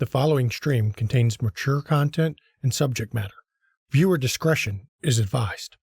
The following stream contains mature content and subject matter. Viewer discretion is advised.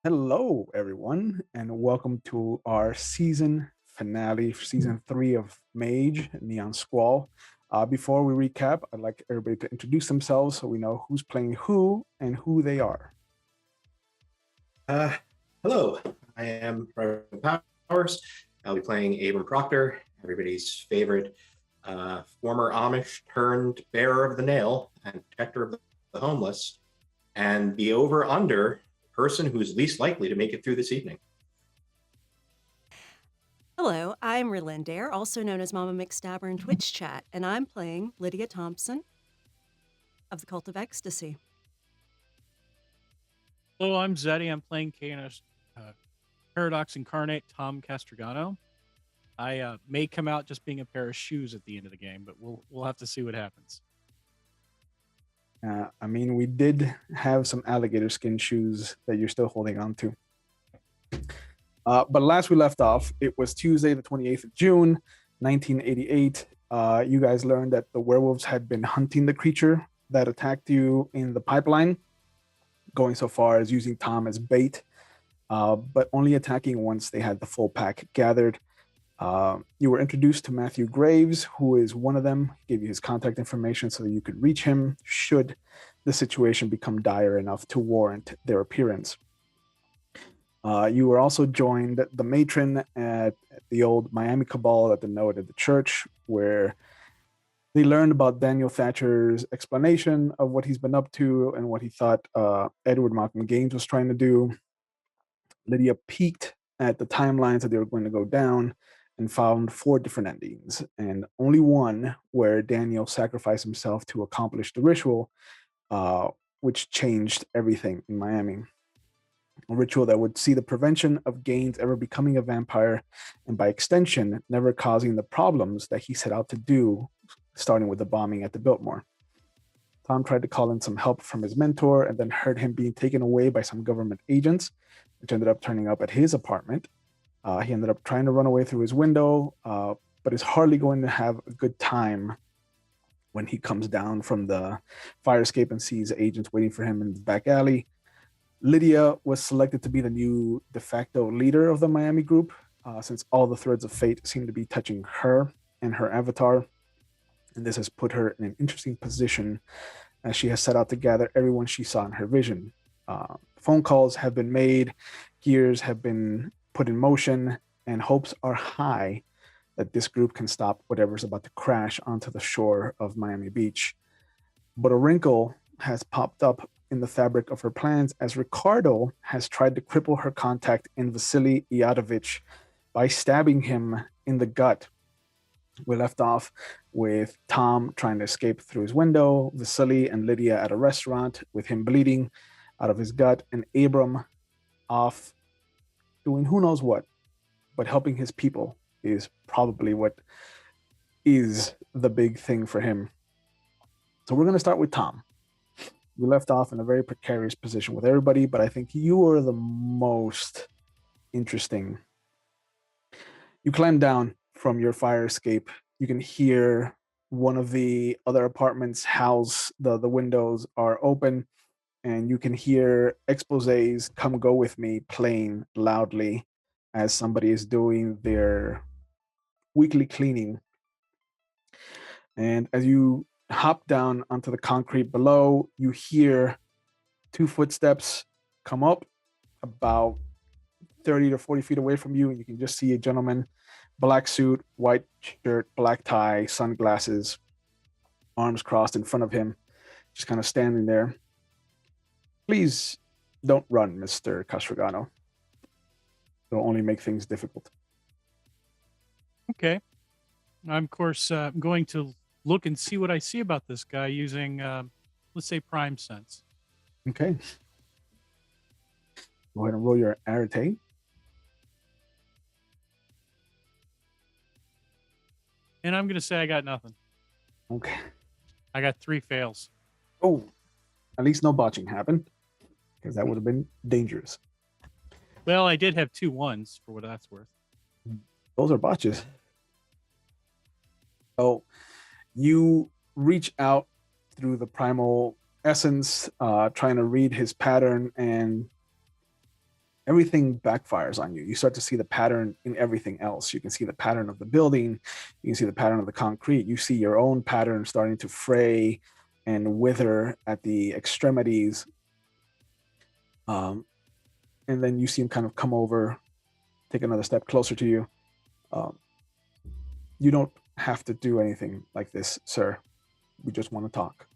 Hello, everyone, and welcome to our season finale, season 3 of Mage, Neon Squall. Before we recap, I'd like everybody to introduce themselves so we know who's playing who and who they are. Hello, I am Brian Powers. I'll be playing Abram Proctor, everybody's favorite former Amish turned bearer of the nail and protector of the homeless, and the over-under person who's least likely to make it through this evening. Hello, I'm Rylyn Dare, also known as Mama McStabber in Twitch chat, and I'm playing Lydia Thompson of the Cult of Ecstasy. Hello, I'm Zeddy. I'm playing KNS Paradox Incarnate Tom Castrogano. I may come out just being a pair of shoes at the end of the game, but we'll have to see what happens. I mean, we did have some alligator skin shoes that you're still holding on to. But last we left off, it was Tuesday, the 28th of June, 1988. You guys learned that the werewolves had been hunting the creature that attacked you in the pipeline, going so far as using Tom as bait, but only attacking once they had the full pack gathered. You were introduced to Matthew Graves, who is one of them. He gave you his contact information so that you could reach him should the situation become dire enough to warrant their appearance. You were also joined the matron at the old Miami Cabal at the Node at the church, where they learned about Daniel Thatcher's explanation of what he's been up to and what he thought Edward Malcolm Gaines was trying to do. Lydia peeked at the timelines that they were going to go down and found 4 different endings, and only one where Daniel sacrificed himself to accomplish the ritual, which changed everything in Miami. a ritual that would see the prevention of Gaines ever becoming a vampire, and by extension, never causing the problems that he set out to do, starting with the bombing at the Biltmore. Tom tried to call in some help from his mentor and then heard him being taken away by some government agents, which ended up turning up at his apartment. He ended up trying to run away through his window, but is hardly going to have a good time when he comes down from the fire escape and sees agents waiting for him in the back alley. Lydia was selected to be the new de facto leader of the Miami group, since all the threads of fate seem to be touching her and her avatar. And this has put her in an interesting position as she has set out to gather everyone she saw in her vision. Phone calls have been made, gears have been put in motion, and hopes are high that this group can stop whatever's about to crash onto the shore of Miami Beach. But a wrinkle has popped up in the fabric of her plans as Ricardo has tried to cripple her contact in Vasily Iadovich by stabbing him in the gut. We left off with Tom trying to escape through his window, Vasily and Lydia at a restaurant with him bleeding out of his gut, and Abram off doing who knows what, but helping his people is probably what is the big thing for him. So we're going to start with Tom. We left off in a very precarious position with everybody, but I think you are the most interesting. You climb down from your fire escape. You can hear one of the other apartments' house, the windows are open, and you can hear Expose's Come Go With Me playing loudly as somebody is doing their weekly cleaning. And as you hop down onto the concrete below, you hear two footsteps come up about 30 to 40 feet away from you, and you can just see a gentleman, black suit, white shirt, black tie, sunglasses, arms crossed in front of him, just kind of standing there. Please don't run, Mr. Castrogano. It'll only make things difficult. Okay. I'm, of course, going to look and see what I see about this guy using, let's say, Prime Sense. Okay. Go ahead and roll your arete. And I'm going to say I got nothing. Okay. I got 3 fails. Oh, at least no botching happened, because that would have been dangerous. Well, I did have 2 1s for what that's worth. Those are botches. So you reach out through the primal essence, trying to read his pattern, and everything backfires on you. You start to see the pattern in everything else. You can see the pattern of the building. You can see the pattern of the concrete. You see your own pattern starting to fray and wither at the extremities. And then you see him kind of come over, take another step closer to you. You don't have to do anything like this, sir. We just want to talk.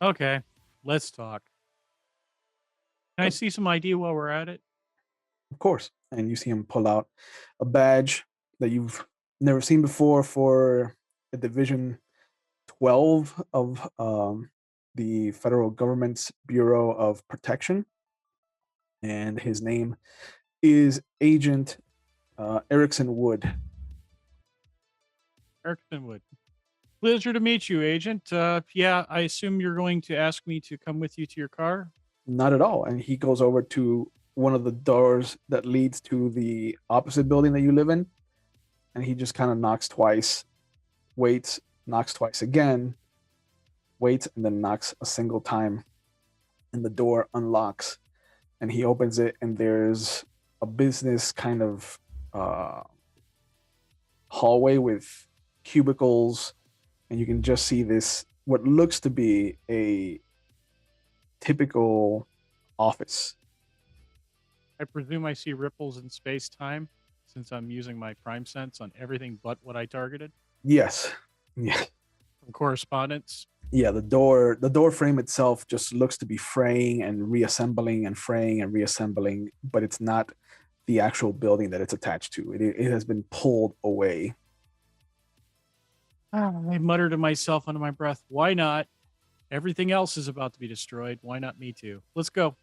Okay, let's talk. Can I see some ID while we're at it? Of course. And you see him pull out a badge that you've never seen before for a Division 12 of the federal government's Bureau of Protection. And his name is Agent Erickson Wood. Erickson Wood. Pleasure to meet you, Agent. Yeah, I assume you're going to ask me to come with you to your car? Not at all. And he goes over to one of the doors that leads to the opposite building that you live in. And he just kind of knocks twice, waits, knocks twice again, waits, and then knocks a single time. And the door unlocks. And he opens it, and there's a business kind of hallway with cubicles. And you can just see this, what looks to be a typical office. I presume I see ripples in space-time since I'm using my Prime Sense on everything but what I targeted? Yes. Yeah. From correspondence? Yeah, the door frame itself just looks to be fraying and reassembling and fraying and reassembling, but it's not the actual building that it's attached to. It has been pulled away. I muttered to myself under my breath, why not? Everything else is about to be destroyed. Why not me too? Let's go.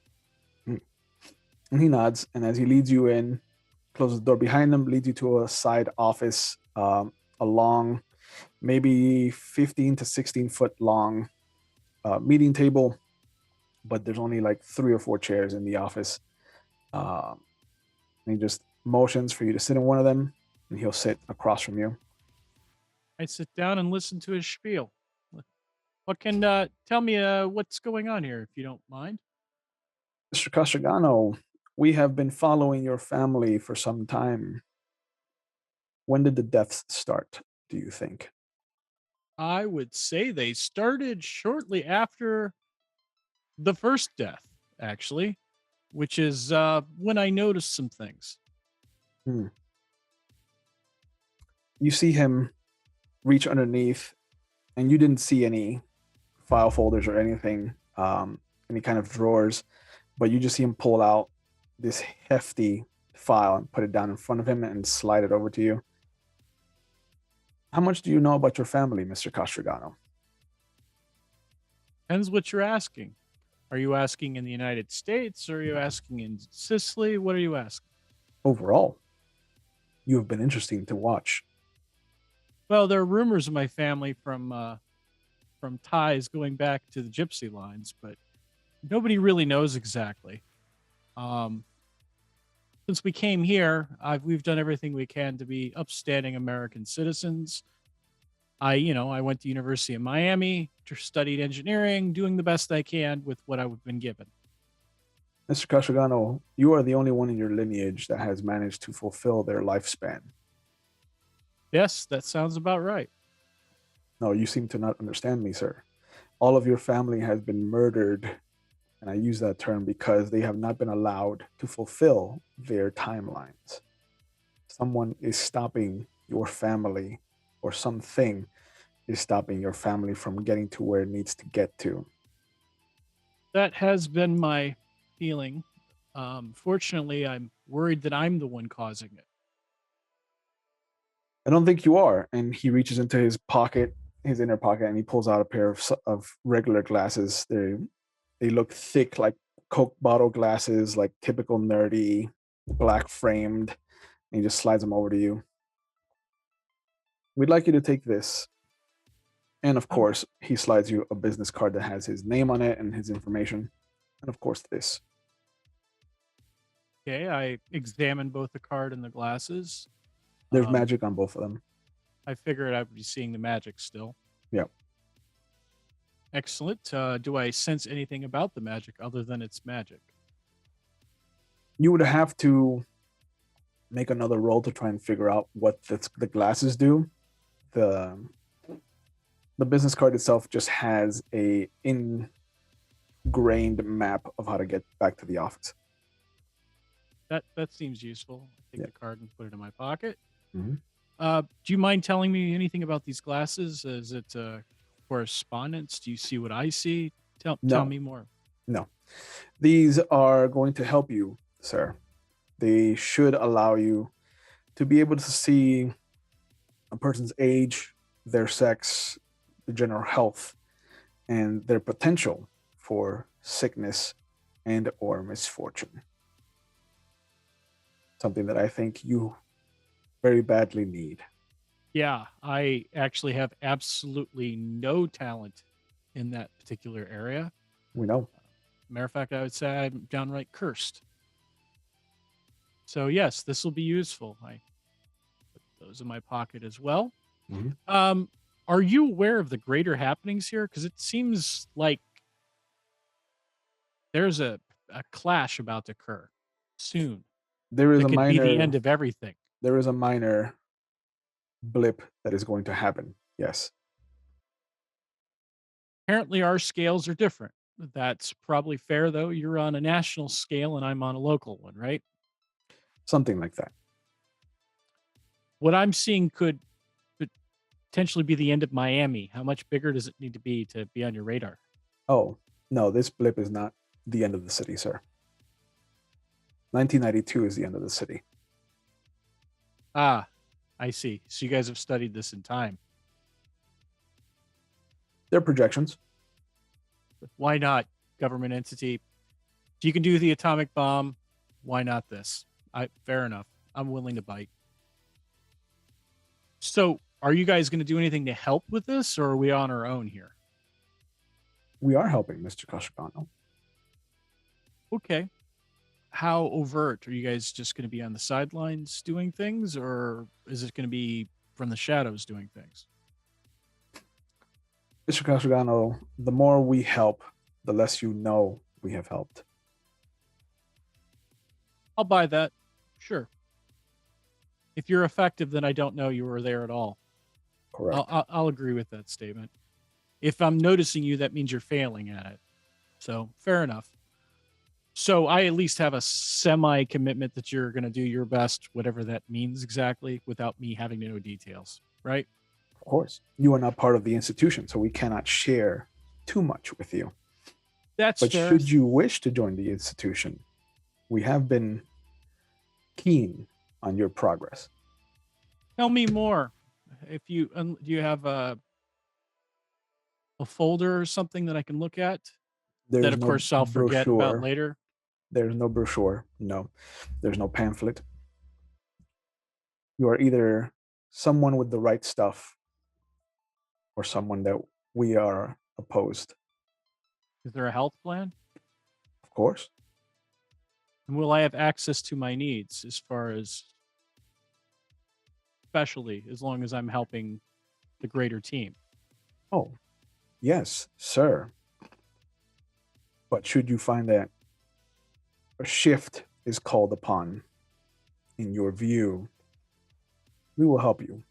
And he nods, and as he leads you in, closes the door behind him, leads you to a side office, a long, maybe 15 to 16 foot long meeting table, but there's only like 3 or 4 chairs in the office. And he just motions for you to sit in one of them, and he'll sit across from you. I sit down and listen to his spiel. What can tell me what's going on here, if you don't mind? Mr. Castragano, we have been following your family for some time. When did the deaths start, do you think? I would say they started shortly after the first death, actually, which is when I noticed some things. Hmm. You see him reach underneath, and you didn't see any file folders or anything, any kind of drawers, but you just see him pull out this hefty file and put it down in front of him and slide it over to you. How much do you know about your family, Mr. Castragano? Depends what you're asking. Are you asking in the United States, or are you asking in Sicily? What are you asking? Overall, you have been interesting to watch. Well, there are rumors of my family from ties going back to the gypsy lines, but nobody really knows exactly. Since we came here, we've done everything we can to be upstanding American citizens. I went to University of Miami, studied engineering, doing the best I can with what I've been given. Mr. Castragano, you are the only one in your lineage that has managed to fulfill their lifespan. Yes, that sounds about right. No, you seem to not understand me, sir. All of your family has been murdered, and I use that term because they have not been allowed to fulfill their timelines. Someone is stopping your family, or something is stopping your family from getting to where it needs to get to. That has been my feeling. Fortunately, I'm worried that I'm the one causing it. I don't think you are. And he reaches into his pocket, his inner pocket, and he pulls out a pair of regular glasses. They look thick, like Coke bottle glasses, like typical nerdy, black framed. And he just slides them over to you. We'd like you to take this. And of course, he slides you a business card that has his name on it and his information. And of course, this. Okay, I examined both the card and the glasses. There's magic on both of them. I figured I would be seeing the magic still. Yep. Excellent. Do I sense anything about the magic other than it's magic? You would have to make another roll to try and figure out what the glasses do. The business card itself just has a ingrained map of how to get back to the office. That seems useful. Take the card and put it in my pocket. Mhm. Do you mind telling me anything about these glasses? Is it correspondence? Do you see what I see? Tell me more. No. These are going to help you, sir. They should allow you to be able to see a person's age, their sex, their general health, and their potential for sickness and or misfortune. Something that I think you very badly need. Yeah, I actually have absolutely no talent in that particular area. We know. Matter of fact, I would say I'm downright cursed. So yes, this will be useful. I put those in my pocket as well. Mhm. Are you aware of the greater happenings here? Because it seems like there's a clash about to occur soon. There is That a could be the minor end of everything. there is a minor blip that is going to happen. Yes. Apparently, our scales are different. That's probably fair, though. You're on a national scale and I'm on a local one, right? Something like that. What I'm seeing could potentially be the end of Miami. How much bigger does it need to be on your radar? Oh, no, this blip is not the end of the city, sir. 1992 is the end of the city. Ah, I see. So you guys have studied this in time. They're projections. Why not, government entity? If you can do the atomic bomb, why not this? Fair enough. I'm willing to bite. So, are you guys going to do anything to help with this, or are we on our own here? We are helping, Mr. Kashigano. Okay. How overt? Are you guys just going to be on the sidelines doing things, or is it going to be from the shadows doing things? Mr. Kashigano, the more we help, the less you know we have helped. I'll buy that. Sure. If you're effective, then I don't know you were there at all. Correct. I'll agree with that statement. If I'm noticing you, that means you're failing at it. So fair enough. So I at least have a semi commitment that you're going to do your best, whatever that means exactly, without me having to know details, right? Of course. You are not part of the institution, so we cannot share too much with you. That's But fair. should you wish to join the institution, we have been keen on your progress. Tell me more. If you do you have a folder or something that I can look at? There's That of no course I'll forget about brochure. later. There's no brochure. No. There's no pamphlet. You are either someone with the right stuff or someone that we are opposed. Is there a health plan? Of course. And will I have access to my needs as far as especially as long as I'm helping the greater team? Oh, yes, sir. But should you find that a shift is called upon in your view, we will help you.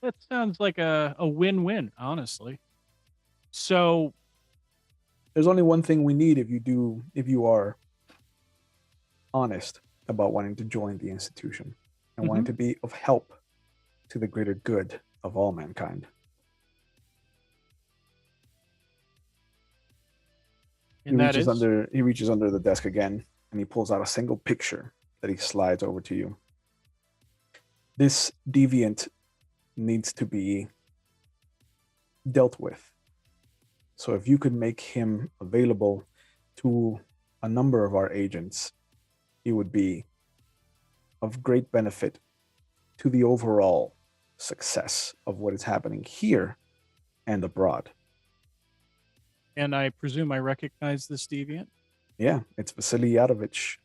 That sounds like a win-win, honestly. So There's only one thing we need if you are honest about wanting to join the institution and wanting to be of help to the greater good of all mankind. and that is He reaches under the desk again and he pulls out a single picture that he slides over to you. This deviant needs to be dealt with. So if you could make him available to a number of our agents, it would be of great benefit to the overall success of what is happening here and abroad. and I presume I recognize this deviant. Yeah, it's Vasily Yadovich.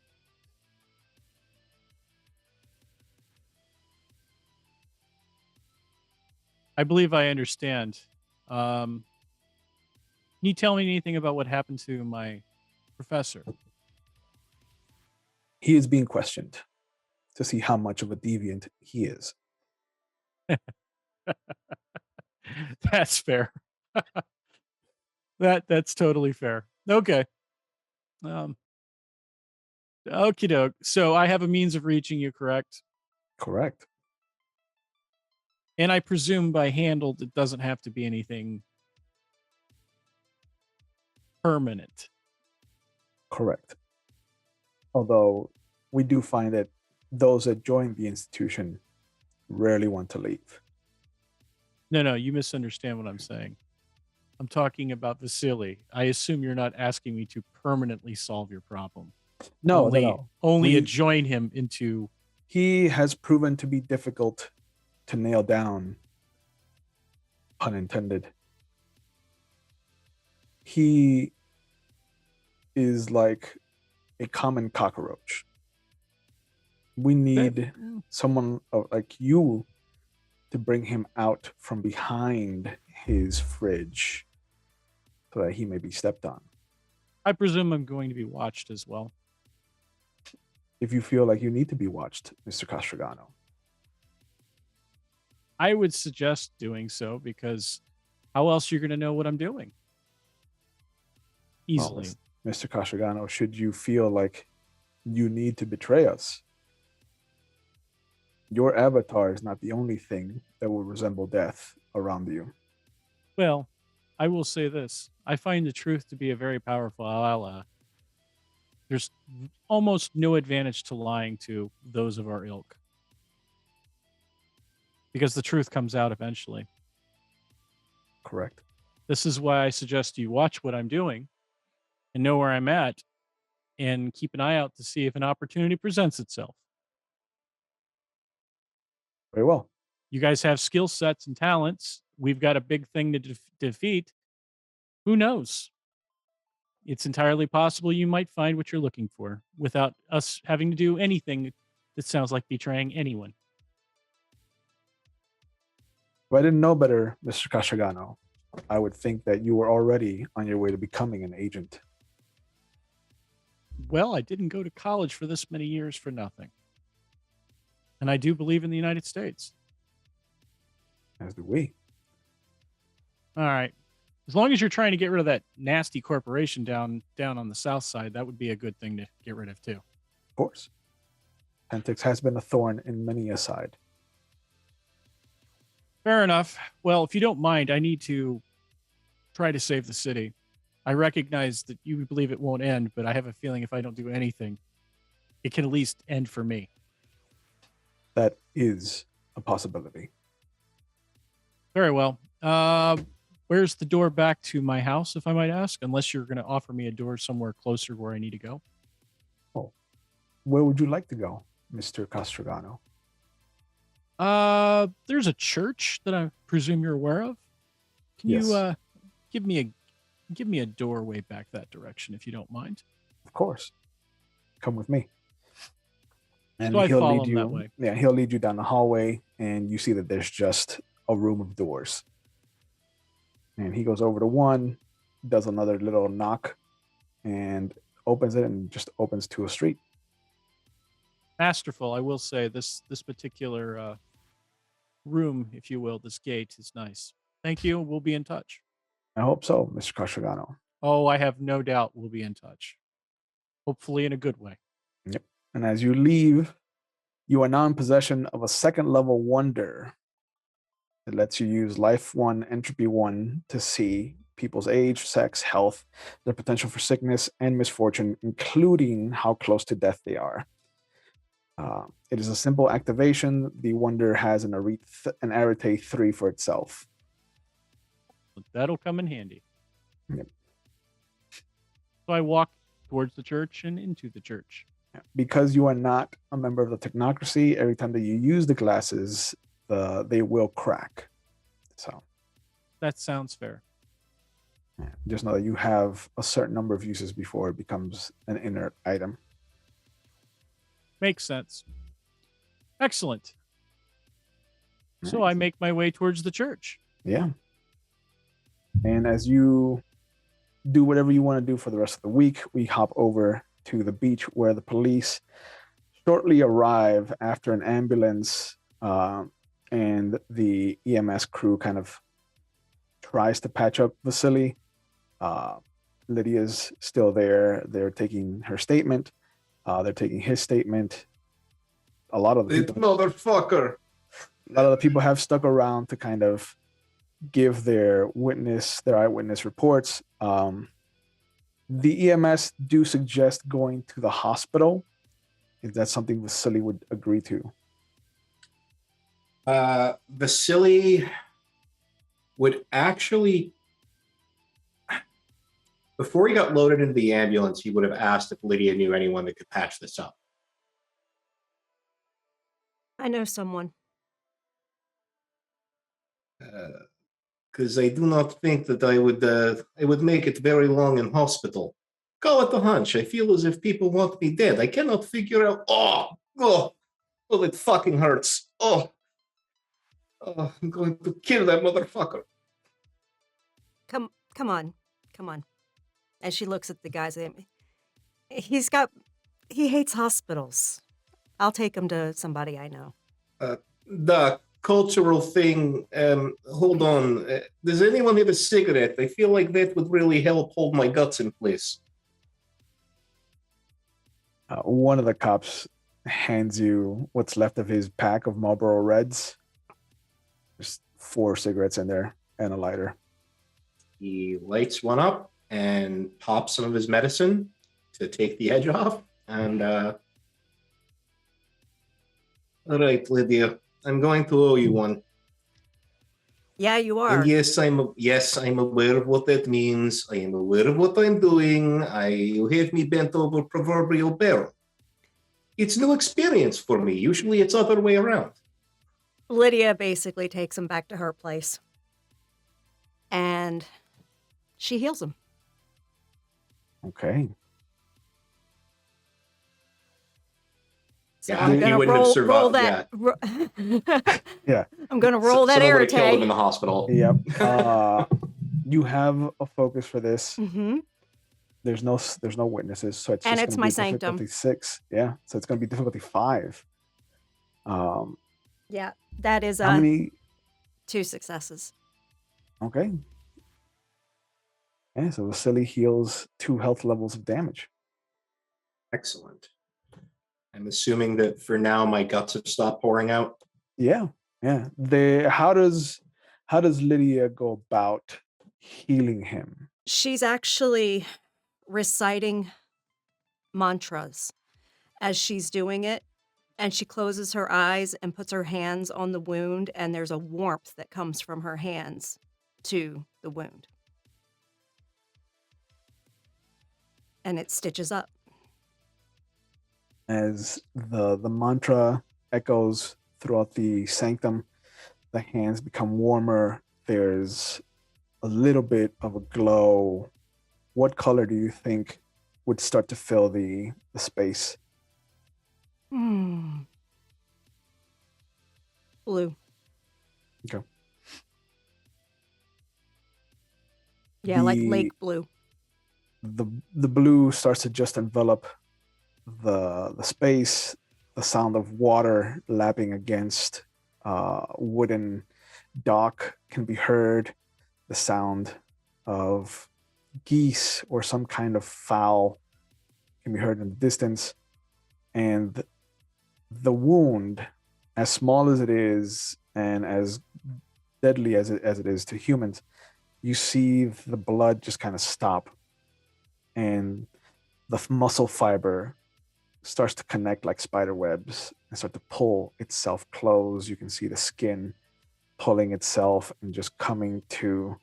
I believe I understand. Can you tell me anything about what happened to my professor? He is being questioned to see how much of a deviant he is. That's fair. That's totally fair. Okay. Okie doke. So I have a means of reaching you, correct? Correct. And I presume by handled, it doesn't have to be anything permanent. Correct. Although we do find that those that join the institution rarely want to leave. No, you misunderstand what I'm saying. I'm talking about Vasily. I assume you're not asking me to permanently solve your problem. No, Only We- join him into. He has proven to be difficult to nail down, pun intended. He is like a common cockroach. We need someone like you to bring him out from behind his fridge so that he may be stepped on. I presume I'm going to be watched as well. If you feel like you need to be watched, Mr. Castrogano. I would suggest doing so because how else you're going to know what I'm doing? Easily. Well, Mr. Castrogano, should you feel like you need to betray us, your avatar is not the only thing that will resemble death around you. Well, I will say this. I find the truth to be a very powerful ally. There's almost no advantage to lying to those of our ilk. Because the truth comes out eventually. Correct. This is why I suggest you watch what I'm doing and know where I'm at and keep an eye out to see if an opportunity presents itself. Very well. You guys have skill sets and talents. We've got a big thing to defeat. Who knows? It's entirely possible you might find what you're looking for without us having to do anything that sounds like betraying anyone. If I didn't know better, Mr. Kashagano, I would think that you were already on your way to becoming an agent. Well, I didn't go to college for this many years for nothing. And I do believe in the United States. As do we. All right. As long as you're trying to get rid of that nasty corporation down on the south side, that would be a good thing to get rid of too. Of course. Pentix has been a thorn in many a side. Fair enough. Well, if you don't mind, I need to try to save the city. I recognize that you believe it won't end, but I have a feeling if I don't do anything, it can at least end for me. That is a possibility. Very well. Where's the door back to my house, if I might ask? Unless you're going to offer me a door somewhere closer where I need to go. Oh, where would you like to go, Mr. Castrogano? There's a church that I presume you're aware of. Can Yes. you give me a doorway back that direction, if you don't mind? Of course. Come with me. And So I he'll follow lead him you. that way. Yeah, he'll lead you down the hallway, and you see that there's just a room of doors. And he goes over to one, does another little knock, and opens it, and just opens to a street. Masterful, I will say. This particular room, if you will, this gate is nice. Thank you. We'll be in touch. I hope so, Mr. Castrogano. Oh, I have no doubt we'll be in touch. Hopefully in a good way. And as you leave, you are now in possession of a second level wonder. It lets you use Life 1, Entropy 1 to see people's age, sex, health, their potential for sickness and misfortune, including how close to death they are. It is a simple activation. The wonder has an Arete 3 for itself. That'll come in handy. Yep. So I walk towards the church and into the church. Because you are not a member of the technocracy, every time that you use the glasses, they will crack. So That sounds fair. just know that you have a certain number of uses before it becomes an inert item. Makes sense. Excellent. So I make my way towards the church. Yeah. And as you do whatever you want to do for the rest of the week, we hop over to the beach where the police shortly arrive after an ambulance and the EMS crew kind of tries to patch up Vasily. Lydia's still there. They're taking her statement. They're taking his statement. A lot of the people, motherfucker. a lot of the people have stuck around to kind of give their eyewitness reports. The EMS do suggest going to the hospital if that's something Vasily would agree to. Vasily would actually, before he got loaded into the ambulance, he would have asked if Lydia knew anyone that could patch this up. I know someone. Because I do not think that I would make it very long in hospital. Go with the hunch. I feel as if people want me dead. I cannot figure out. Oh, it fucking hurts. Oh, I'm going to kill that motherfucker. Come on. As she looks at the guys, he hates hospitals. I'll take him to somebody I know. The cultural thing. Hold on. Does anyone have a cigarette? I feel like that would really help hold my guts in place. One of the cops hands you what's left of his pack of Marlboro Reds. There's 4 cigarettes in there and a lighter. He lights one up and pops some of his medicine to take the edge off. And all right, Lydia, I'm going to owe you one. Yeah, you And are. yes, I'm aware of what that means. I am aware of what I'm doing. You have me bent over proverbial barrel. It's new experience for me. Usually it's other way around. Lydia basically takes him back to her place. And she heals him. Okay. So Yeah, I'm he gonna wouldn't have roll survived, that. Yeah. I'm gonna roll that Someone would have killed him in arete. the hospital. Yep. You have a focus for this. Mm-hmm. There's no witnesses, so it's And just it's going to my be sanctum. difficulty 6. Yeah, so it's going to be difficulty 5. Yeah, that is How many? 2 successes. Okay. Yeah, so Vasily heals 2 health levels of damage. Excellent. I'm assuming that for now my guts have stopped pouring out. Yeah, yeah. How does Lydia go about healing him? She's actually reciting mantras as she's doing it. And she closes her eyes and puts her hands on the wound, and there's a warmth that comes from her hands to the wound. And it stitches up. As the mantra echoes throughout the sanctum, the hands become warmer. There's a little bit of a glow. What color do you think would start to fill the space? Blue. Okay. Yeah, like lake blue. The blue starts to just envelop the space. The sound of water lapping against wooden dock can be heard. The sound of geese or some kind of fowl can be heard in the distance. And the wound, as small as it is and as deadly as it is to humans, you see the blood just kind of stop, and the muscle fiber starts to connect like spider webs and start to pull itself close. You can see the skin pulling itself and just coming to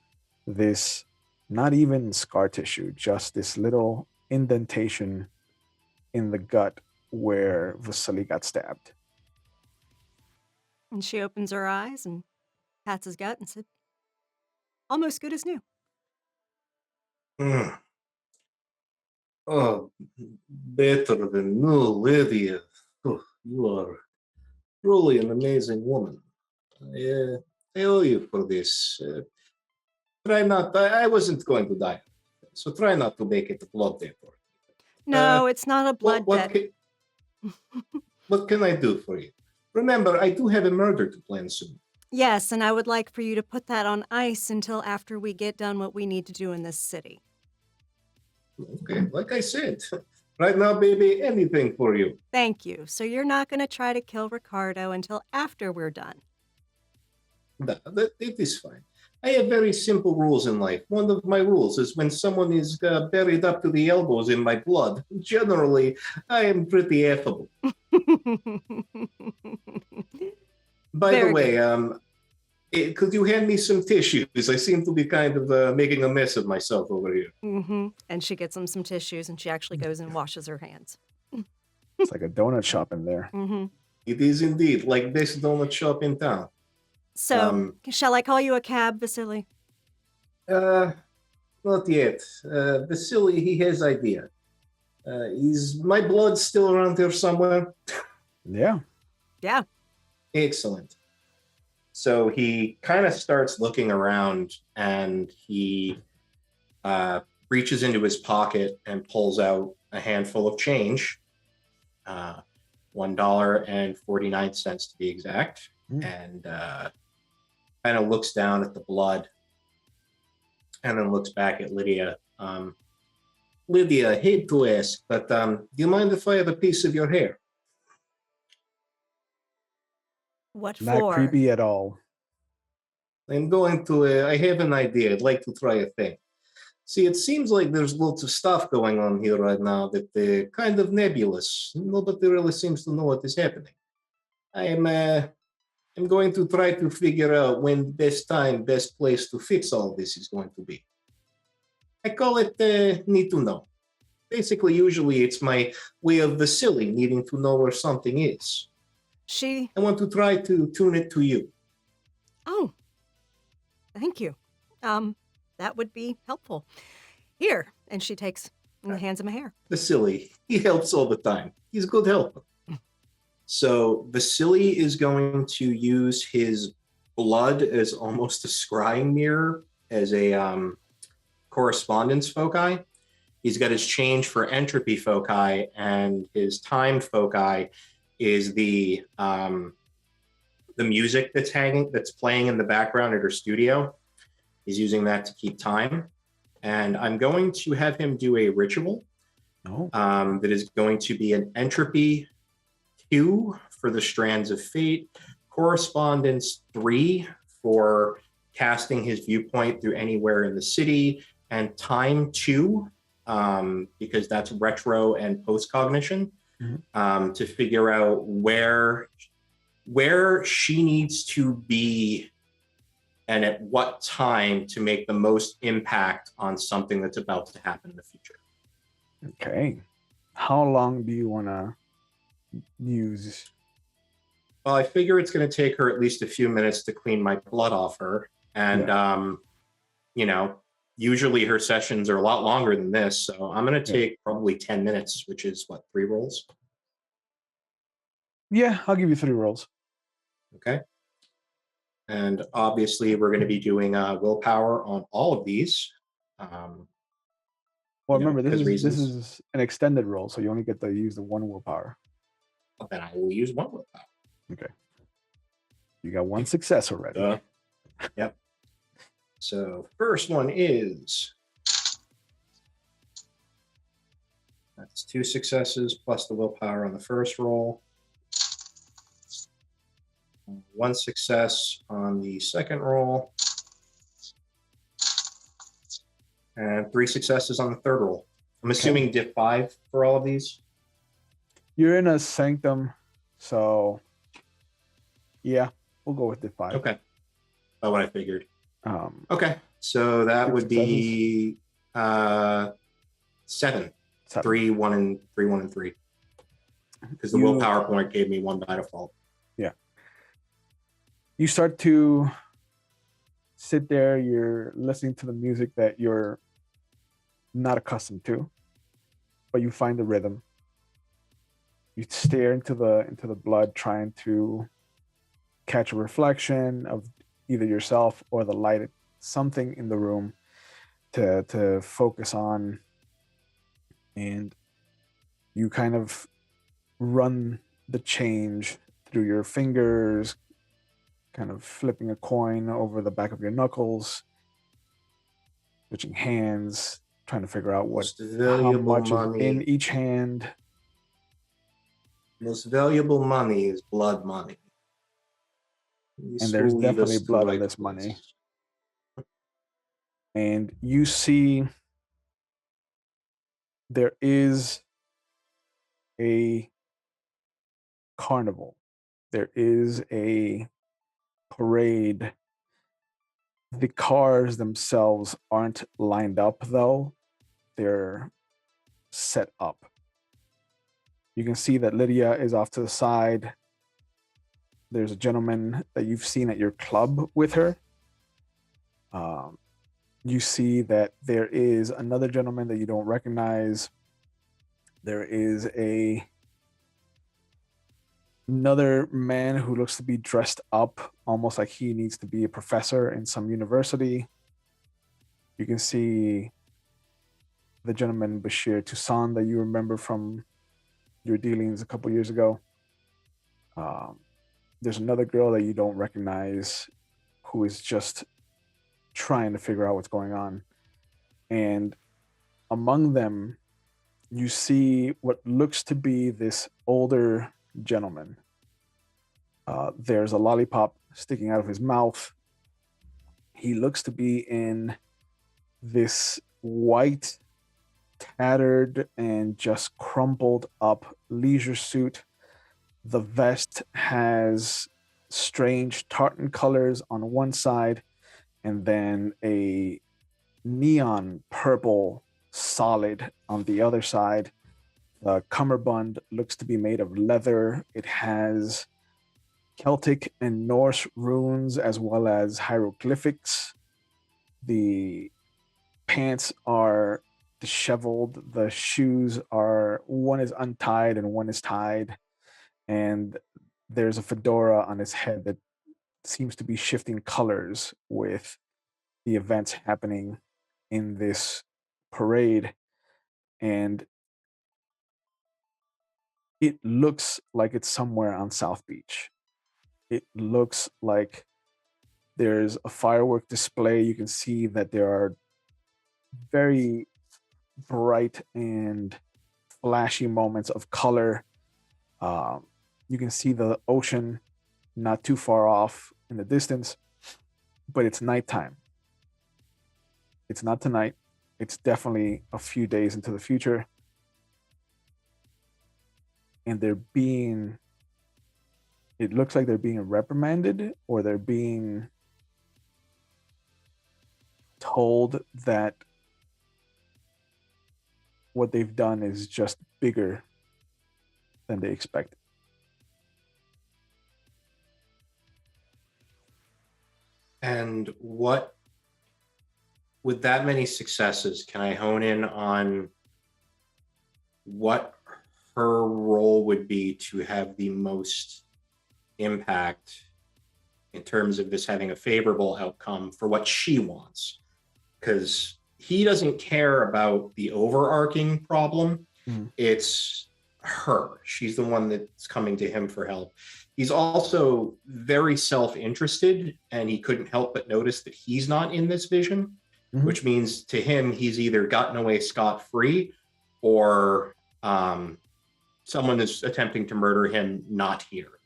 this, not even scar tissue, just this little indentation in the gut where Vasily got stabbed. And she opens her eyes and pats his gut and said, almost good as new. Oh, better than new, Lydia. Oh, you are truly an amazing woman. I owe you for this. Try not. I wasn't going to die, so try not to make it a blood debt. No, it's not a blood debt. What can I do for you? Remember, I do have a murder to plan soon. Yes, and I would like for you to put that on ice until after we get done what we need to do in this city. Okay, like I said, right now, baby, anything for you. Thank you. So you're not going to try to kill Ricardo until after we're done. No, it is fine. I have very simple rules in life. One of my rules is when someone is buried up to the elbows in my blood, generally, I am pretty affable. By the way, could you hand me some tissues? I seem to be kind of making a mess of myself over here. Mm-hmm. And she gets him some tissues, and she actually goes and washes her hands. It's like a donut shop in there. Mm-hmm. It is indeed like this donut shop in town. So, shall I call you a cab, Vasily? Not yet. Vasily, he has idea. Is my blood still around here somewhere? Yeah. Yeah. Excellent. So he kind of starts looking around, and he reaches into his pocket and pulls out a handful of change, $1.49 to be exact, and kind of looks down at the blood and then looks back at Lydia. Lydia, I hate to ask, but do you mind if I have a piece of your hair? What Not for? creepy at all. I'm going to, I have an idea. I'd like to try a thing. See, it seems like there's lots of stuff going on here right now that kind of nebulous. Nobody really seems to know what is happening. I'm going to try to figure out when best time, best place to fix all this is going to be. I call it need to know. Basically, usually it's my way of the silly needing to know where something is. She, I want to try to tune it to you. oh, thank you. That would be helpful. Here, and she takes and hands him a hair. Vasily, he helps all the time. He's a good help. So Vasily is going to use his blood as almost a scrying mirror, as a correspondence foci. He's got his change for entropy foci, and his time foci is the music that's playing in the background at her studio. He's using that to keep time. And I'm going to have him do a ritual that is going to be an entropy 2 for the Strands of Fate, correspondence 3 for casting his viewpoint through anywhere in the city, and time 2 because that's retro and post-cognition, to figure out where she needs to be and at what time to make the most impact on something that's about to happen in the future. Okay. How long do you want to use? Well, I figure it's going to take her at least a few minutes to clean my blood off her. And, usually her sessions are a lot longer than this. So I'm going to take probably 10 minutes, which is 3 rolls? Yeah, I'll give you 3 rolls. Okay. And obviously we're going to be doing willpower on all of these. Well, remember, this reasons. is an extended roll, so you only get to use the 1 willpower. Then I will use 1 willpower. Okay. You got 1 success already. Yep. So first one is, that's 2 successes plus the willpower on the first roll. 1 success on the second roll. And 3 successes on the third roll. I'm assuming dip 5 for all of these. You're in a sanctum, so yeah, we'll go with dip 5. Okay. About what I figured. 7. Okay. So that would be 7. 3, 1, and 3, 1, and 3. Because the willpower point gave me 1 by default. Yeah. You start to sit there, you're listening to the music that you're not accustomed to, but you find the rhythm. You stare into the blood, trying to catch a reflection of either yourself or the light, something in the room to focus on. And you kind of run the change through your fingers, kind of flipping a coin over the back of your knuckles, switching hands, trying to figure out how much is in each hand. Most valuable money is blood money. And there's definitely blood in this money. And you see there is a carnival. There is a parade. The cars themselves aren't lined up, though. They're set up. You can see that Lydia is off to the side. There's a gentleman that you've seen at your club with her. You see that there is another gentleman that you don't recognize. There is another man who looks to be dressed up almost like he needs to be a professor in some university. You can see the gentleman Bashir Toussaint that you remember from your dealings a couple years ago. There's another girl that you don't recognize who is just trying to figure out what's going on. And among them, you see what looks to be this older gentleman. There's a lollipop sticking out of his mouth. He looks to be in this white, tattered, and just crumpled up leisure suit. The vest has strange tartan colors on one side, and then a neon purple solid on the other side. The cummerbund looks to be made of leather. It has Celtic and Norse runes as well as hieroglyphics. The pants are disheveled. The shoes are, one is untied and one is tied. And there's a fedora on his head that seems to be shifting colors with the events happening in this parade. And it looks like it's somewhere on South Beach. It looks like there's a firework display. You can see that there are very bright and flashy moments of color. You can see the ocean not too far off in the distance, but it's nighttime. It's not tonight. It's definitely a few days into the future. And it looks like they're being reprimanded, or they're being told that what they've done is just bigger than they expected. And what, with that many successes, can I hone in on what her role would be to have the most impact in terms of this having a favorable outcome for what she wants? Because he doesn't care about the overarching problem. It's her. She's the one that's coming to him for help. He's also very self-interested, and he couldn't help but notice that he's not in this vision, which means to him, he's either gotten away scot-free or someone is attempting to murder him not here.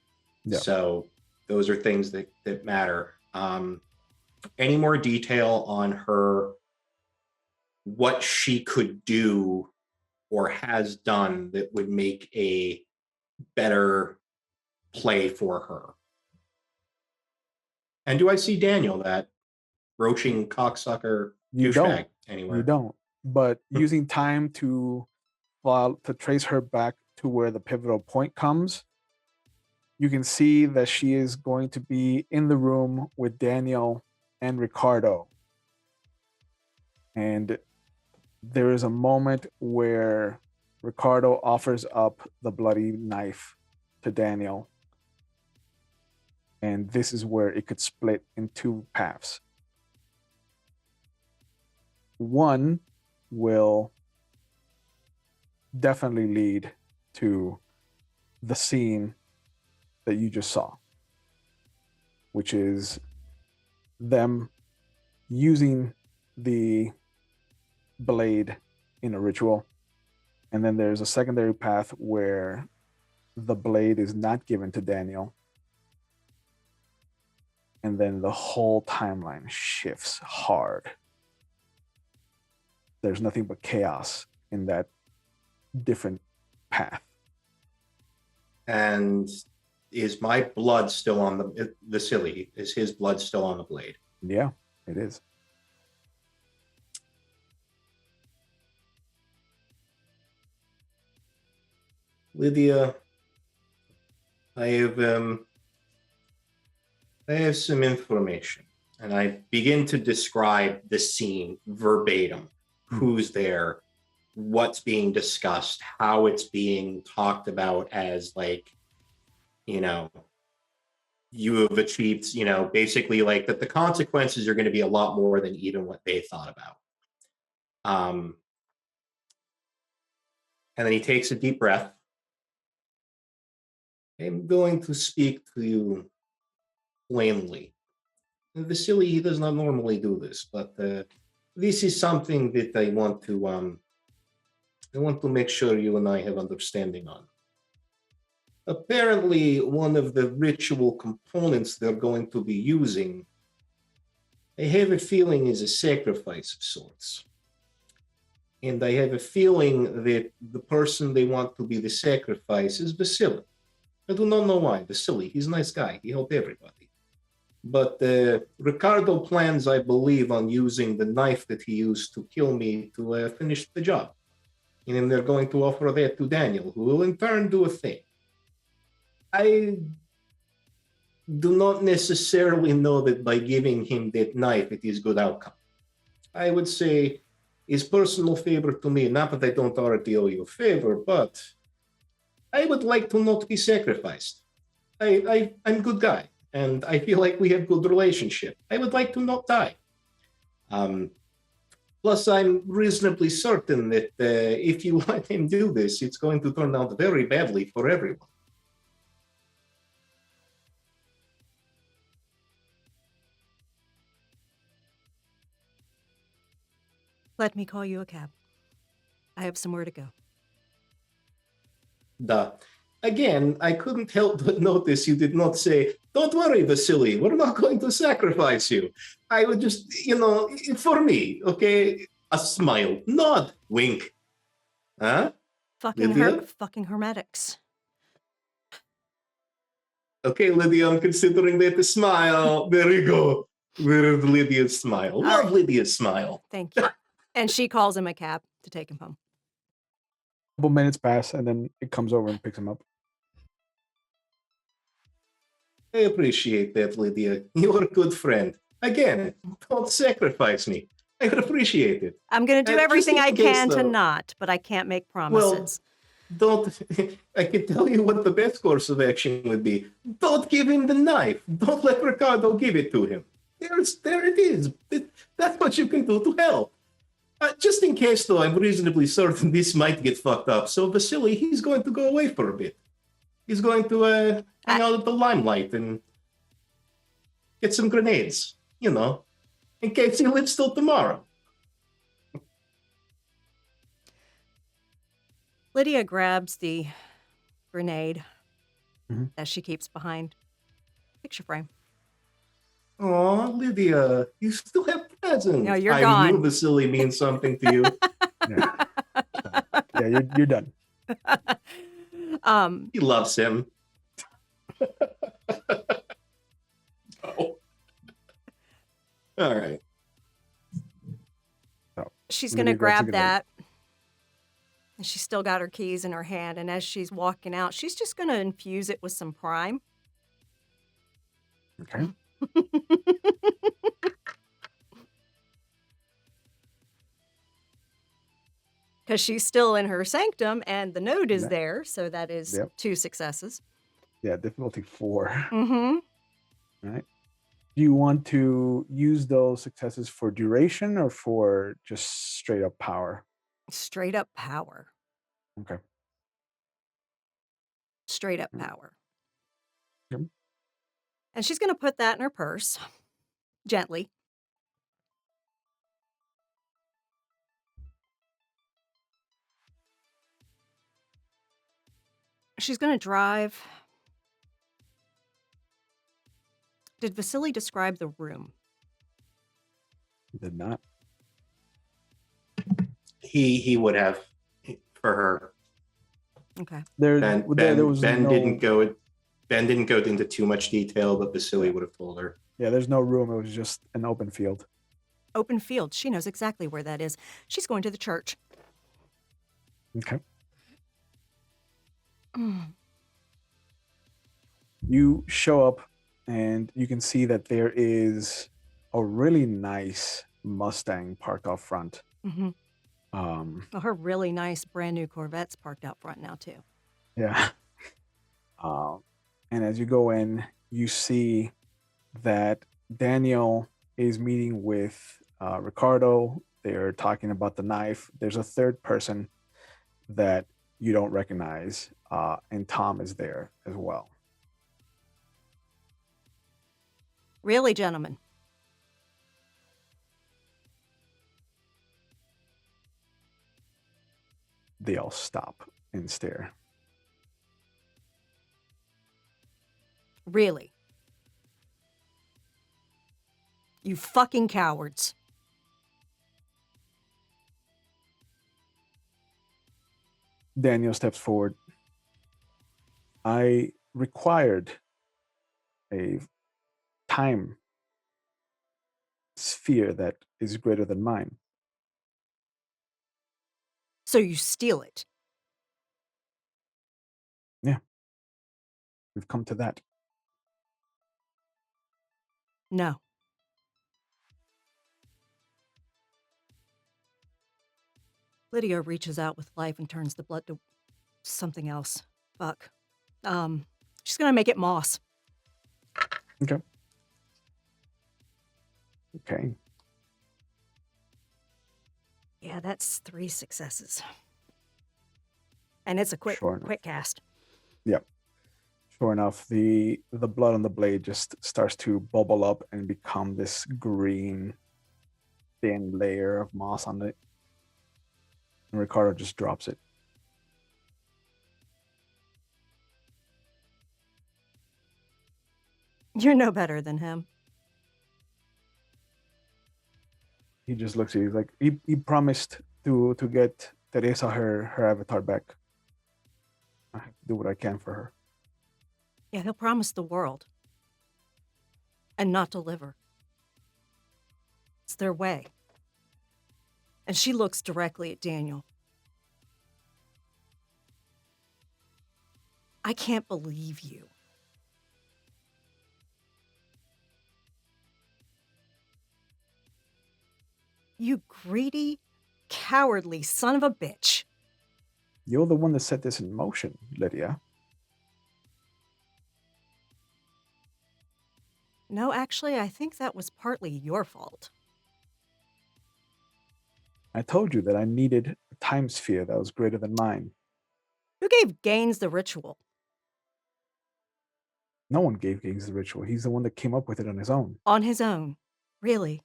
Yeah. So those are things that matter. Any more detail on her, what she could do or has done that would make a better play for her? And do I see Daniel, that roaching cocksucker douchebag, anywhere? You don't. But using time to trace her back to where the pivotal point comes, you can see that she is going to be in the room with Daniel and Ricardo. And there is a moment where Ricardo offers up the bloody knife to Daniel. And this is where it could split in two paths. One will definitely lead to the scene that you just saw, which is them using the blade in a ritual. And then there's a secondary path where the blade is not given to Daniel. And then the whole timeline shifts hard. There's nothing but chaos in that different path. And is my blood still on the Vasily? Is his blood still on the blade? Yeah, it is. Lydia, I have some information, and I begin to describe the scene verbatim. Who's there, what's being discussed, how it's being talked about as, like, you know, you have achieved, you know, basically like that the consequences are going to be a lot more than even what they thought about. And then he takes a deep breath. I'm going to speak to you plainly. Vasily, he does not normally do this, but this is something that I want to make sure you and I have understanding on. Apparently, one of the ritual components they're going to be using, I have a feeling, is a sacrifice of sorts. And I have a feeling that the person they want to be the sacrifice is Vasily. I do not know why. Vasily, he's a nice guy. He helped everybody. But Ricardo plans, I believe, on using the knife that he used to kill me to finish the job. And then they're going to offer that to Daniel, who will in turn do a thing. I do not necessarily know that by giving him that knife, it is good outcome. I would say his personal favor to me, not that I don't already owe you a favor, but I would like to not be sacrificed. I'm a good guy, and I feel like we have good relationship. I would like to not die. Plus, I'm reasonably certain that if you let him do this, it's going to turn out very badly for everyone. Let me call you a cab. I have somewhere to go. Again, I couldn't help but notice you did not say, "Don't worry, Vasily, we're not going to sacrifice you." I would just, for me, okay, a smile, nod, wink. Huh? Fucking Lydia? fucking hermetics. Okay, Lydia, I'm considering that a smile. There you go. Where's Lydia's smile? Love right. Lydia's smile. Thank you. And she calls him a cab to take him home. A couple minutes pass, and then it comes over and picks him up. I appreciate that, Lydia. You're a good friend. Again, don't sacrifice me. I would appreciate it. I'm going to do Just everything in I case, can to though. not, but I can't make promises. Don't. I can tell you what the best course of action would be. Don't give him the knife. Don't let Ricardo give it to him. There it is. That's what you can do to help. Just in case, though, I'm reasonably certain this might get fucked up. So Vasily, he's going to go away for a bit. He's going to hang out at the limelight and get some grenades, in case he lives till tomorrow. Lydia grabs the grenade Mhm. that she keeps behind picture frame. Oh, Lydia, you still have presents. No, you're I gone. knew Vasily means something to you. Yeah, yeah, you're done. He loves him. Oh. All right. She's Lydia going to grabs the grab grenade. that. And she's still got her keys in her hand. And as she's walking out, she's just going to infuse it with some prime. Okay. Because she's still in her sanctum and the note is Yeah. there. So that is Yep. 2 successes. Yeah, difficulty 4. Mm-hmm. Right. Do you want to use those successes for duration or for just straight up power? Straight up power. Okay. Straight up Mm. power. Yep. And she's going to put that in her purse gently. She's going to drive. Did Vasily describe the room? Did not. He would have for her. Okay. There Ben was Ben no, didn't go into too much detail, but Vasily would have told her. Yeah, there's no room. It was just an open field. Open field. She knows exactly where that is. She's going to the church. Okay. You show up and you can see that there is a really nice Mustang parked out front. Mm-hmm. Well, her really nice brand new Corvette's parked out front now too. Yeah. And as you go in, you see that Daniel is meeting with Ricardo. They're talking about the knife. There's a third person that you don't recognize, and Tom is there as well. Really, gentlemen? They all stop and stare. Really? You fucking cowards. Daniel steps forward. I required a time sphere that is greater than mine. So you steal it. We've come to that. No. Lydia reaches out with life and turns the blood to something else. Fuck. She's gonna make it moss. Okay. Yeah, that's 3 successes. And it's a quick Sure enough. quick cast. Sure enough, the blood on the blade just starts to bubble up and become this green, thin layer of moss on it. And Ricardo just drops it. You're no better than him. He just looks at you. He's like, he promised to get Teresa her avatar back. I have to do what I can for her. Yeah, he'll promise the world. And not deliver. It's their way. And she looks directly at Daniel. I can't believe you. You greedy, cowardly son of a bitch. You're the one that set this in motion, Lydia. No, actually, I think that was partly your fault. I told you that I needed a time sphere that was greater than mine. Who gave Gaines the ritual? No one gave Gaines the ritual. He's the one that came up with it on his own. On his own. Really?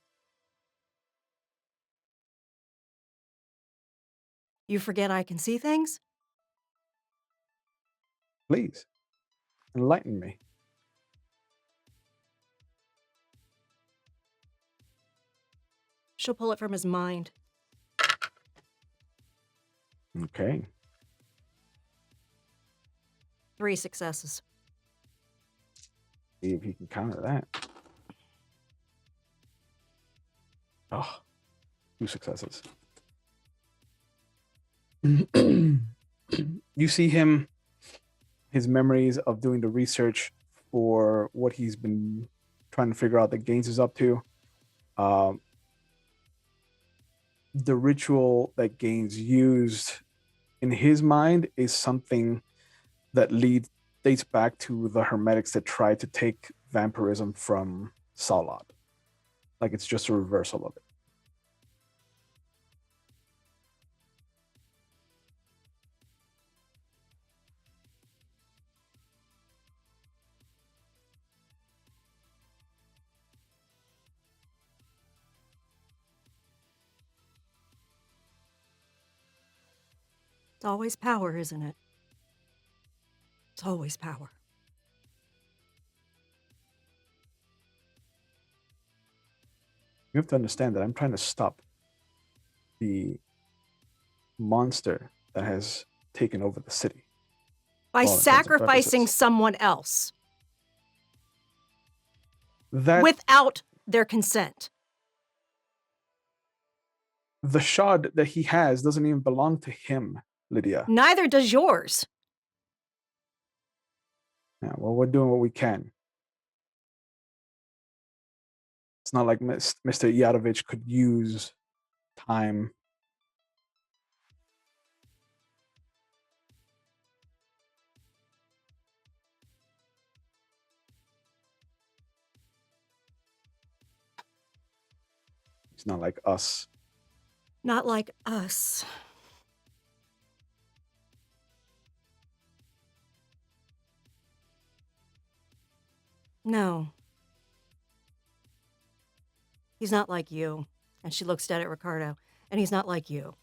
You forget I can see things? Please, enlighten me. She'll pull it from his mind. Okay. 3 successes. See if he can counter that. Oh, 2 successes. You see him, his memories of doing the research for what he's been trying to figure out that Gaines is up to. The ritual that Gaines used in his mind is something that dates back to the Hermetics that tried to take vampirism from Salad. Like it's just a reversal of it. It's always power, isn't it? It's always power. You have to understand that I'm trying to stop the monster that has taken over the city. By For all intents and sacrificing purposes. someone else That without their consent. the shard that he has doesn't even belong to him, Lydia. Neither does yours. Yeah, well, we're doing what we can. It's not like Mr. Yadovich could use time. It's not like us. Not like us. No. He's not like you. And she looks dead at Ricardo. And he's not like you.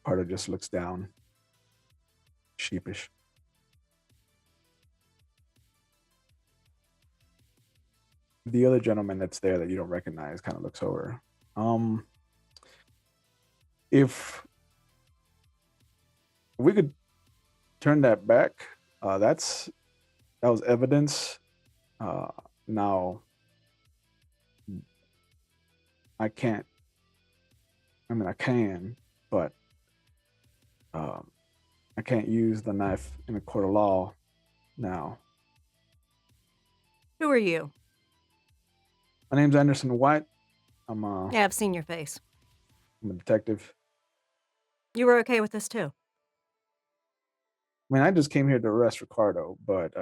Carter just looks down, sheepish. The other gentleman that's there that you don't recognize kind of looks over. If we could turn that back, that was evidence. Now, I can't. I mean, I can, but I can't use the knife in a court of law now. Who are you? My name's Anderson White. I'm Yeah, I've seen your face. a detective. You were okay with this too. I mean, I just came here to arrest Ricardo, but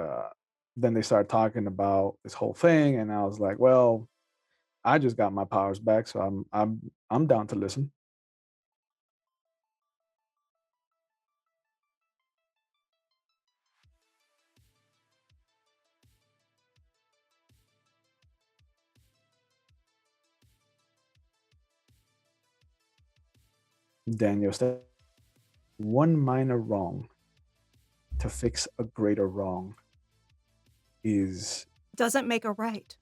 then they started talking about this whole thing, and I was like, well, I just got my powers back, so I'm down to listen. Daniel said, one minor wrong to fix a greater wrong Doesn't make a right.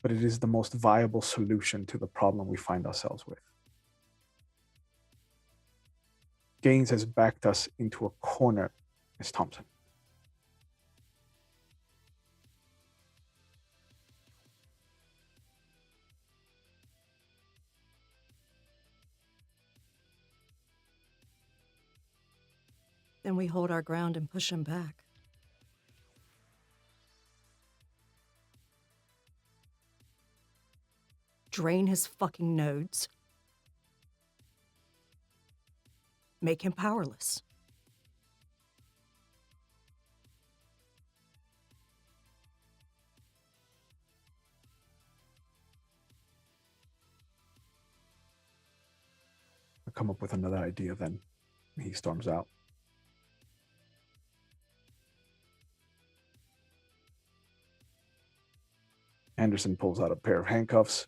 but it is the most viable solution to the problem we find ourselves with. Gaines has backed us into a corner, Miss Thompson. Then we hold our ground and push him back. Drain his fucking nodes. Make him powerless. I'll come up with another idea then. He storms out. Anderson pulls out a pair of handcuffs.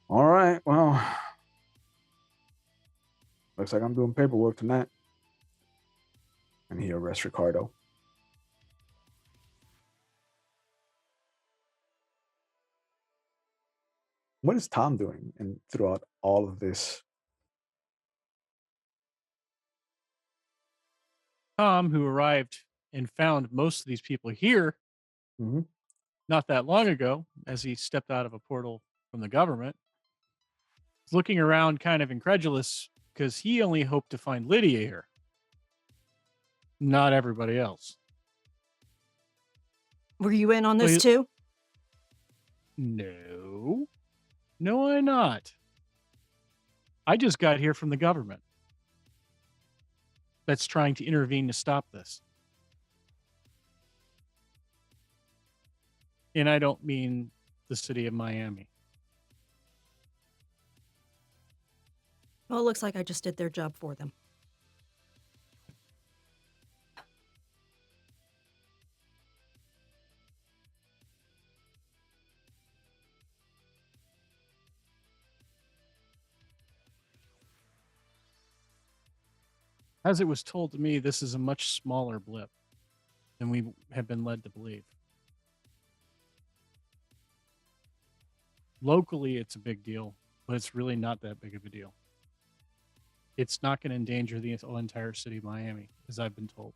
All right, well, looks like I'm doing paperwork tonight. And he arrests Ricardo. What is Tom doing throughout all of this? Tom, who arrived and found most of these people here Mhm. not that long ago, as he stepped out of a portal from the government, is looking around kind of incredulous because he only hoped to find Lydia here, not everybody else. Were you in on So this too? No, I'm not. I just got here from the government that's trying to intervene to stop this. And I don't mean the city of Miami. Well, it looks like I just did their job for them. As it was told to me, this is a much smaller blip than we have been led to believe. Locally, it's a big deal, but it's really not that big of a deal. It's not going to endanger the entire city of Miami, as I've been told.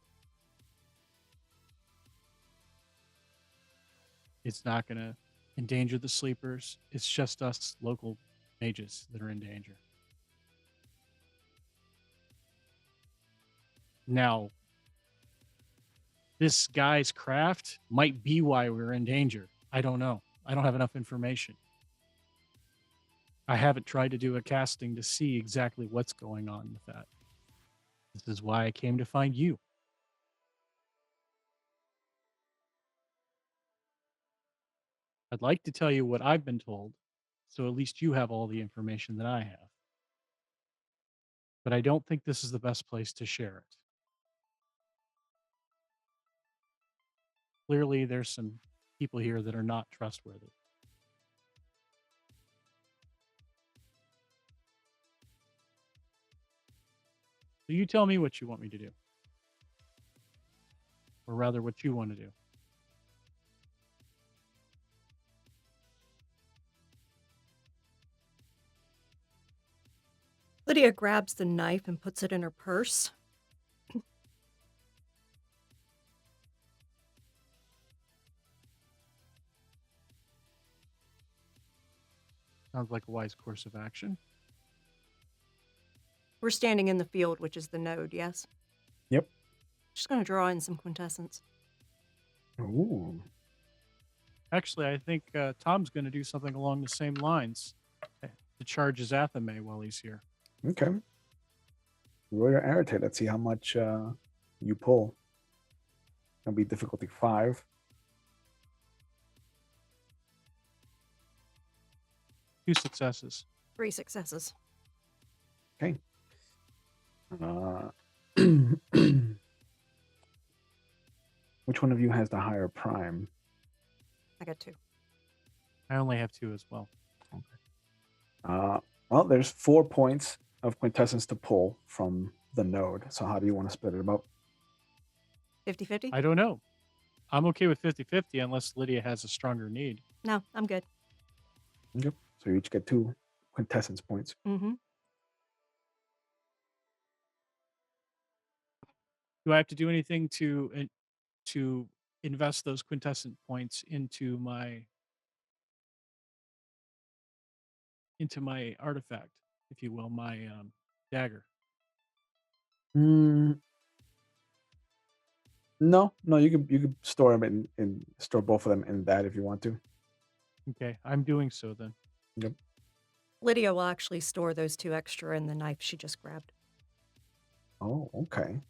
It's not going to endanger the sleepers. It's just us local mages that are in danger. Now, this guy's craft might be why we're in danger. I don't know. I don't have enough information. I haven't tried to do a casting to see exactly what's going on with that. This is why I came to find you. I'd like to tell you what I've been told, so at least you have all the information that I have. But I don't think this is the best place to share it. Clearly, there's some people here that are not trustworthy. So you tell me what you want me to do. Or rather, what you want to do. Lydia grabs the knife and puts it in her purse. Sounds like a wise course of action. We're standing in the field, which is the node, yes? Yep. Just going to draw in some quintessence. Ooh. Actually, I think Tom's going to do something along the same lines to charge his Athame while he's here. Okay. Roll your irritate. Let's see how much you pull. It'll be difficulty 5. 2 successes. 3 successes. Okay. Which one of you has the higher prime? I got 2. I only have 2 as well. Well, there's 4 points of quintessence to pull from the node. So how do you want to split it about? 50-50? I don't know. I'm okay with 50-50 unless Lydia has a stronger need. No, I'm good. Yep. So you each get 2 quintessence points. Mm-hmm. Do I have to do anything to invest those quintessent points into my artifact, if you will, my dagger? No, you could store them in store both of them in that if you want to. Okay, I'm doing so then. Yep. Lydia will actually store those 2 extra in the knife she just grabbed. Oh, okay.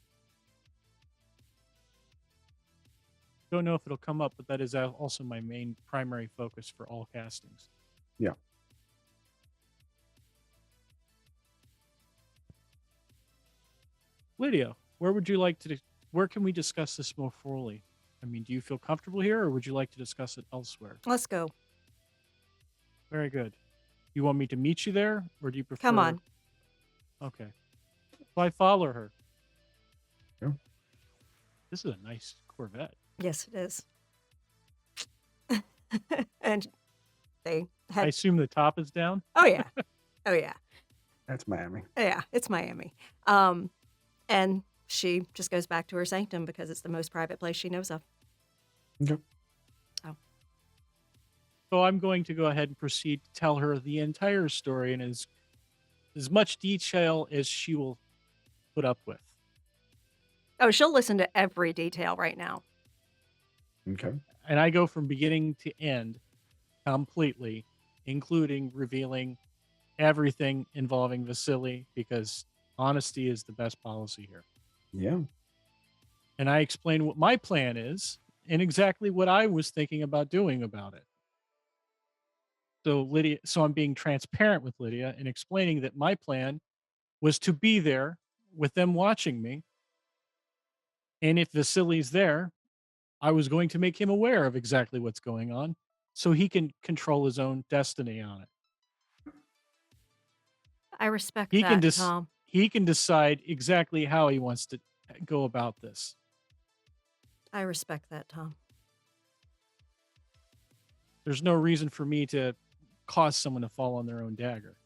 Don't know if it'll come up, but that is also my main primary focus for all castings. Yeah. Lydia, where would you like to? Where can we discuss this more fully? I mean, do you feel comfortable here, or would you like to discuss it elsewhere? Let's go. Very good. You want me to meet you there, or do you prefer? Come on. Okay. So I follow her. Yeah. This is a nice Corvette. Yes, it is. And they I had... assume the top is down. Oh, yeah. Oh, yeah. That's Miami. Yeah, it's Miami. And she just goes back to her sanctum because it's the most private place she knows of. Okay. So I'm going to go ahead and proceed to tell her the entire story in as much detail as she will put up with. Oh, she'll listen to every detail right now. Okay. And I go from beginning to end completely, including revealing everything involving Vasily, because honesty is the best policy here. Yeah. And I explain what my plan is and exactly what I was thinking about doing about it. So I'm being transparent with Lydia and explaining that my plan was to be there with them watching me. And if Vasily's there, I was going to make him aware of exactly what's going on so he can control his own destiny on it. I respect He that, can Tom. He can decide exactly how he wants to go about this. I respect that, Tom. There's no reason for me to cause someone to fall on their own dagger.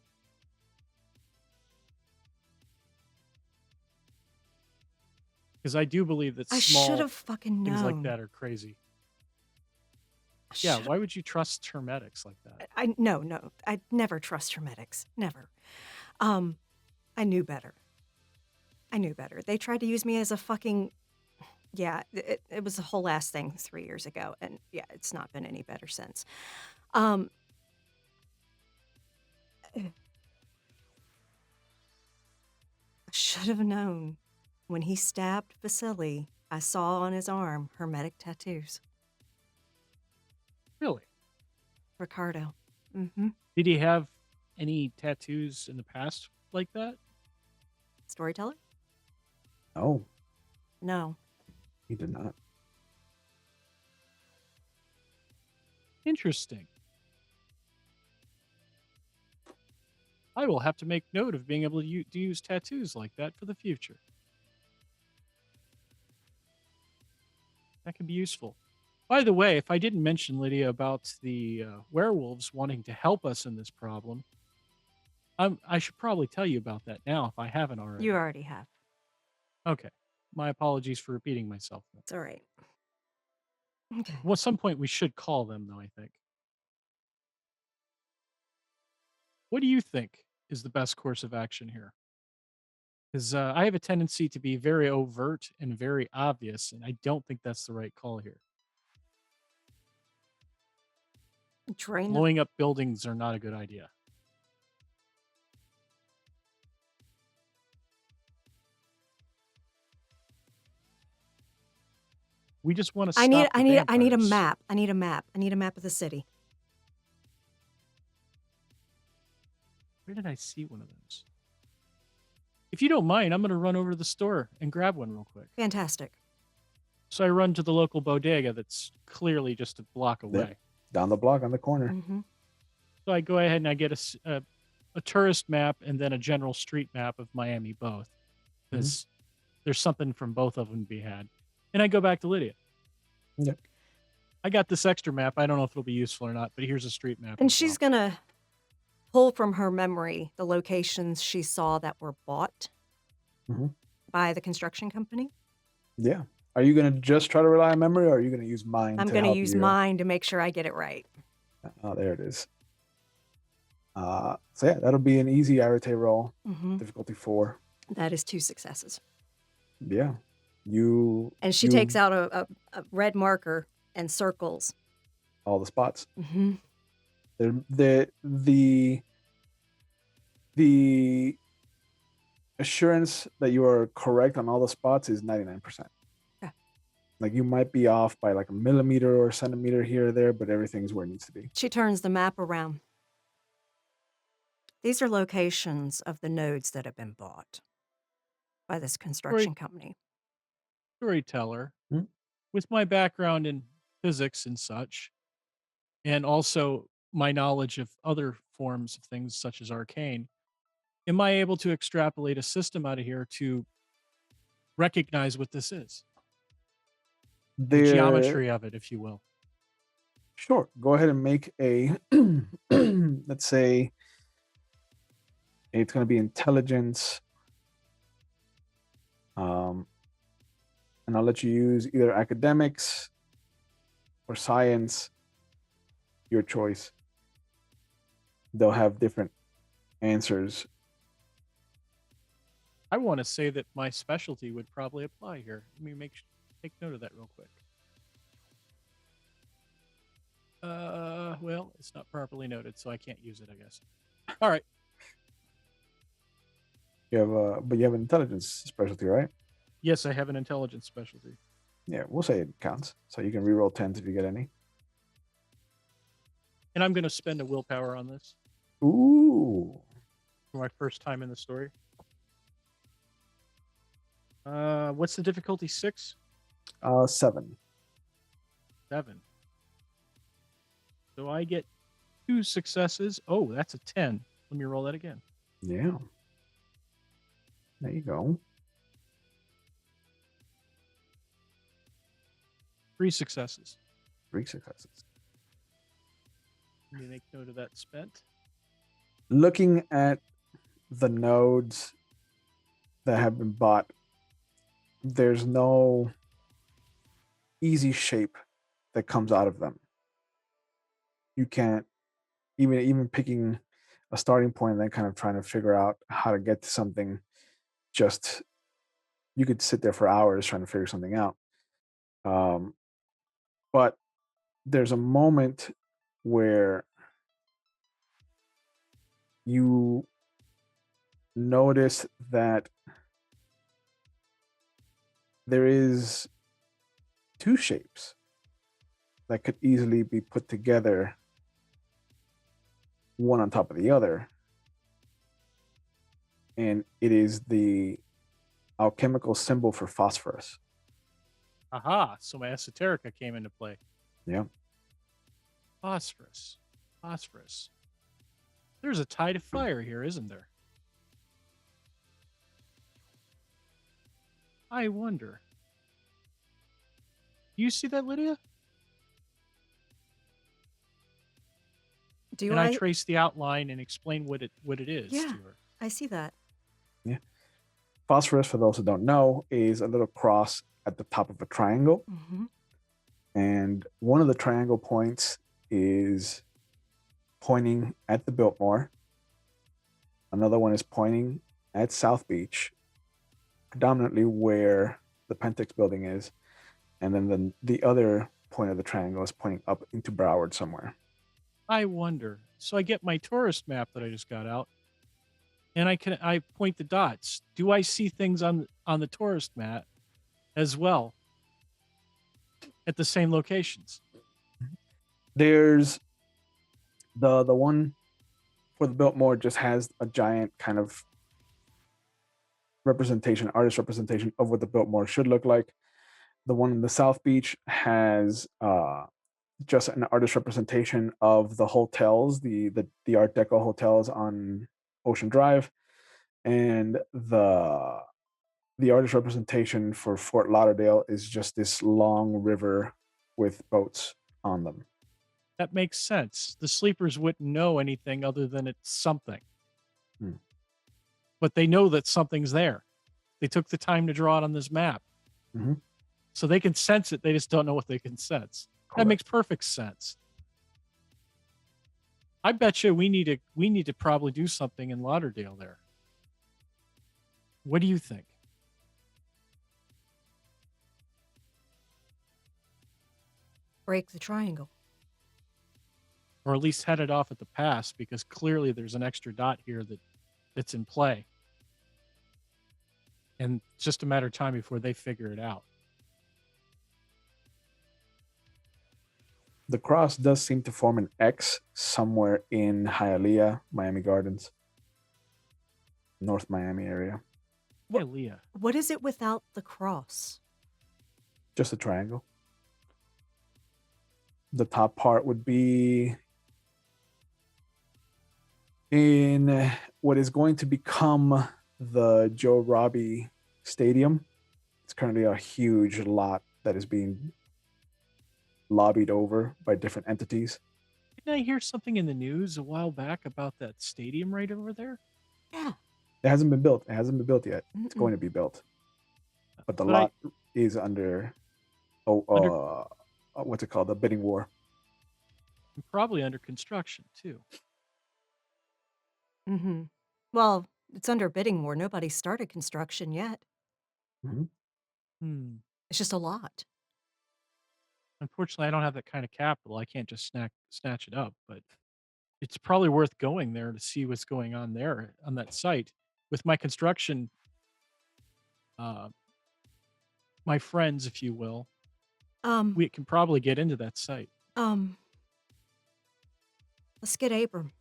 Because I do believe that I small should have fucking known. things like that are crazy. Yeah, why would you trust hermetics like that? No. I never trust hermetics. Never. I knew better. They tried to use me as a fucking... Yeah, it was a whole ass thing 3 years ago. And yeah, it's not been any better since. I should have known. When he stabbed Vasily, I saw on his arm hermetic tattoos. Really? Ricardo. Mm-hmm. Did he have any tattoos in the past like that? Storyteller? Oh, No. he did not. Interesting. I will have to make note of being able to use tattoos like that for the future. That could be useful. By the way, if I didn't mention, Lydia, about the werewolves wanting to help us in this problem, I should probably tell you about that now if I haven't already. You already have. Okay. My apologies for repeating myself. Then. It's all right. Okay. Well, at some point we should call them, though, I think. What do you think is the best course of action here? Because I have a tendency to be very overt and very obvious, and I don't think that's the right call here. Drain the Blowing up buildings are not a good idea. We just want to stop I need the I need a vampires. map. I need a map. I need a map of the city. Where did I see one of those? If you don't mind, I'm going to run over to the store and grab one real quick. Fantastic. So I run to the local bodega that's clearly just a block away. Down the block on the corner. Hmm. So I go ahead and I get a tourist map and then a general street map of Miami both. Because there's something from both of them to be had. And I go back to Lydia. Yeah. I got this extra map. I don't know if it'll be useful or not, but here's a street map. And as she's well. going to pull from her memory the locations she saw that were bought Mhm. by the construction company. Yeah. Are you going to just try to rely on memory, or are you going to use mine? I'm going to use mine to make sure I get it right. Oh, there it is. So yeah, that'll be an easy Arete roll. Hmm. Difficulty 4. That is 2 successes. Yeah. You And she takes out a red marker and circles. all the spots. Hmm. The assurance that you are correct on all the spots is 99%. Yeah. Like you might be off by like a millimeter or centimeter here or there, but everything's where it needs to be. She turns the map around. These are locations of the nodes that have been bought by this construction company. Storyteller. Hmm? With my background in physics and such, and also my knowledge of other forms of things such as arcane, am I able to extrapolate a system out of here to recognize what this is? The geometry of it, if you will. Sure. Go ahead and make a, let's say, it's going to be intelligence. And I'll let you use either academics or science, your choice. They'll have different answers. I want to say that my specialty would probably apply here. Let me take note of that real quick. Well, it's not properly noted, so I can't use it, I guess. All right. But you have an intelligence specialty, right? Yes, I have an intelligence specialty. Yeah, we'll say it counts. So you can reroll 10s if you get any. And I'm going to spend a willpower on this Ooh. for my first time in the story. What's the difficulty? 6? 7. 7. So I get 2 successes. Oh, that's a 10. Let me roll that again. Yeah. There you go. 3 successes. 3 successes. Let me make note of that spent. Looking at the nodes that have been bought, there's no easy shape that comes out of them. You can't even picking a starting point and then kind of trying to figure out how to get to something. Just you could sit there for hours trying to figure something out. But there's a moment where you notice that there is 2 shapes that could easily be put together, one on top of the other. And it is the alchemical symbol for phosphorus. Aha, so my esoterica came into play. Yeah. Phosphorus. There's a tide of fire here, isn't there? I wonder. Do you see that, Lydia? Do And I I? trace the outline and explain what it is Yeah. to her. I see that. Phosphorus, for those who don't know, is a little cross at the top of a triangle. Hmm. And one of the triangle points is pointing at the Biltmore. Another one is pointing at South Beach, predominantly where the Pentex building is. And then the other point of the triangle is pointing up into Broward somewhere. I wonder. So I get my tourist map that I just got out, and I point the dots. Do I see things on the tourist map as well at the same locations? There's the one for the Biltmore just has a giant kind of representation, artist representation of what the Biltmore should look like. The one in the South Beach has just an artist representation of the hotels, the Art Deco hotels on Ocean Drive, and the artist representation for Fort Lauderdale is just this long river with boats on them. That makes sense. The sleepers wouldn't know anything other than it's something. Hmm. But they know that something's there. They took the time to draw it on this map. Mhm. So they can sense it. They just don't know what they can sense. That Correct. makes perfect sense. I bet you we need to probably do something in Lauderdale there. What do you think? Break the triangle. Or at least head it off at the pass, because clearly there's an extra dot here that's in play. And it's just a matter of time before they figure it out. The cross does seem to form an X somewhere in Hialeah, Miami Gardens, North Miami area. Yeah, Leah. What is it without the cross? Just a triangle. The top part would be in what is going to become the Joe Robbie Stadium. It's currently a huge lot that is being lobbied over by different entities. Didn't I hear something in the news a while back about that stadium right over there? Yeah. It hasn't been built. It hasn't been built yet. It's Mm-mm. going to be built. But the But lot is under what's it called? The bidding war. Probably under construction too. Mm-hmm. Well, it's under bidding war. Nobody started construction yet. Hmm. It's just a lot. Unfortunately, I don't have that kind of capital. I can't just snatch it up, but it's probably worth going there to see what's going on there on that site. With my construction, my friends, if you will, Um, we can probably get into that site. let's get Abram.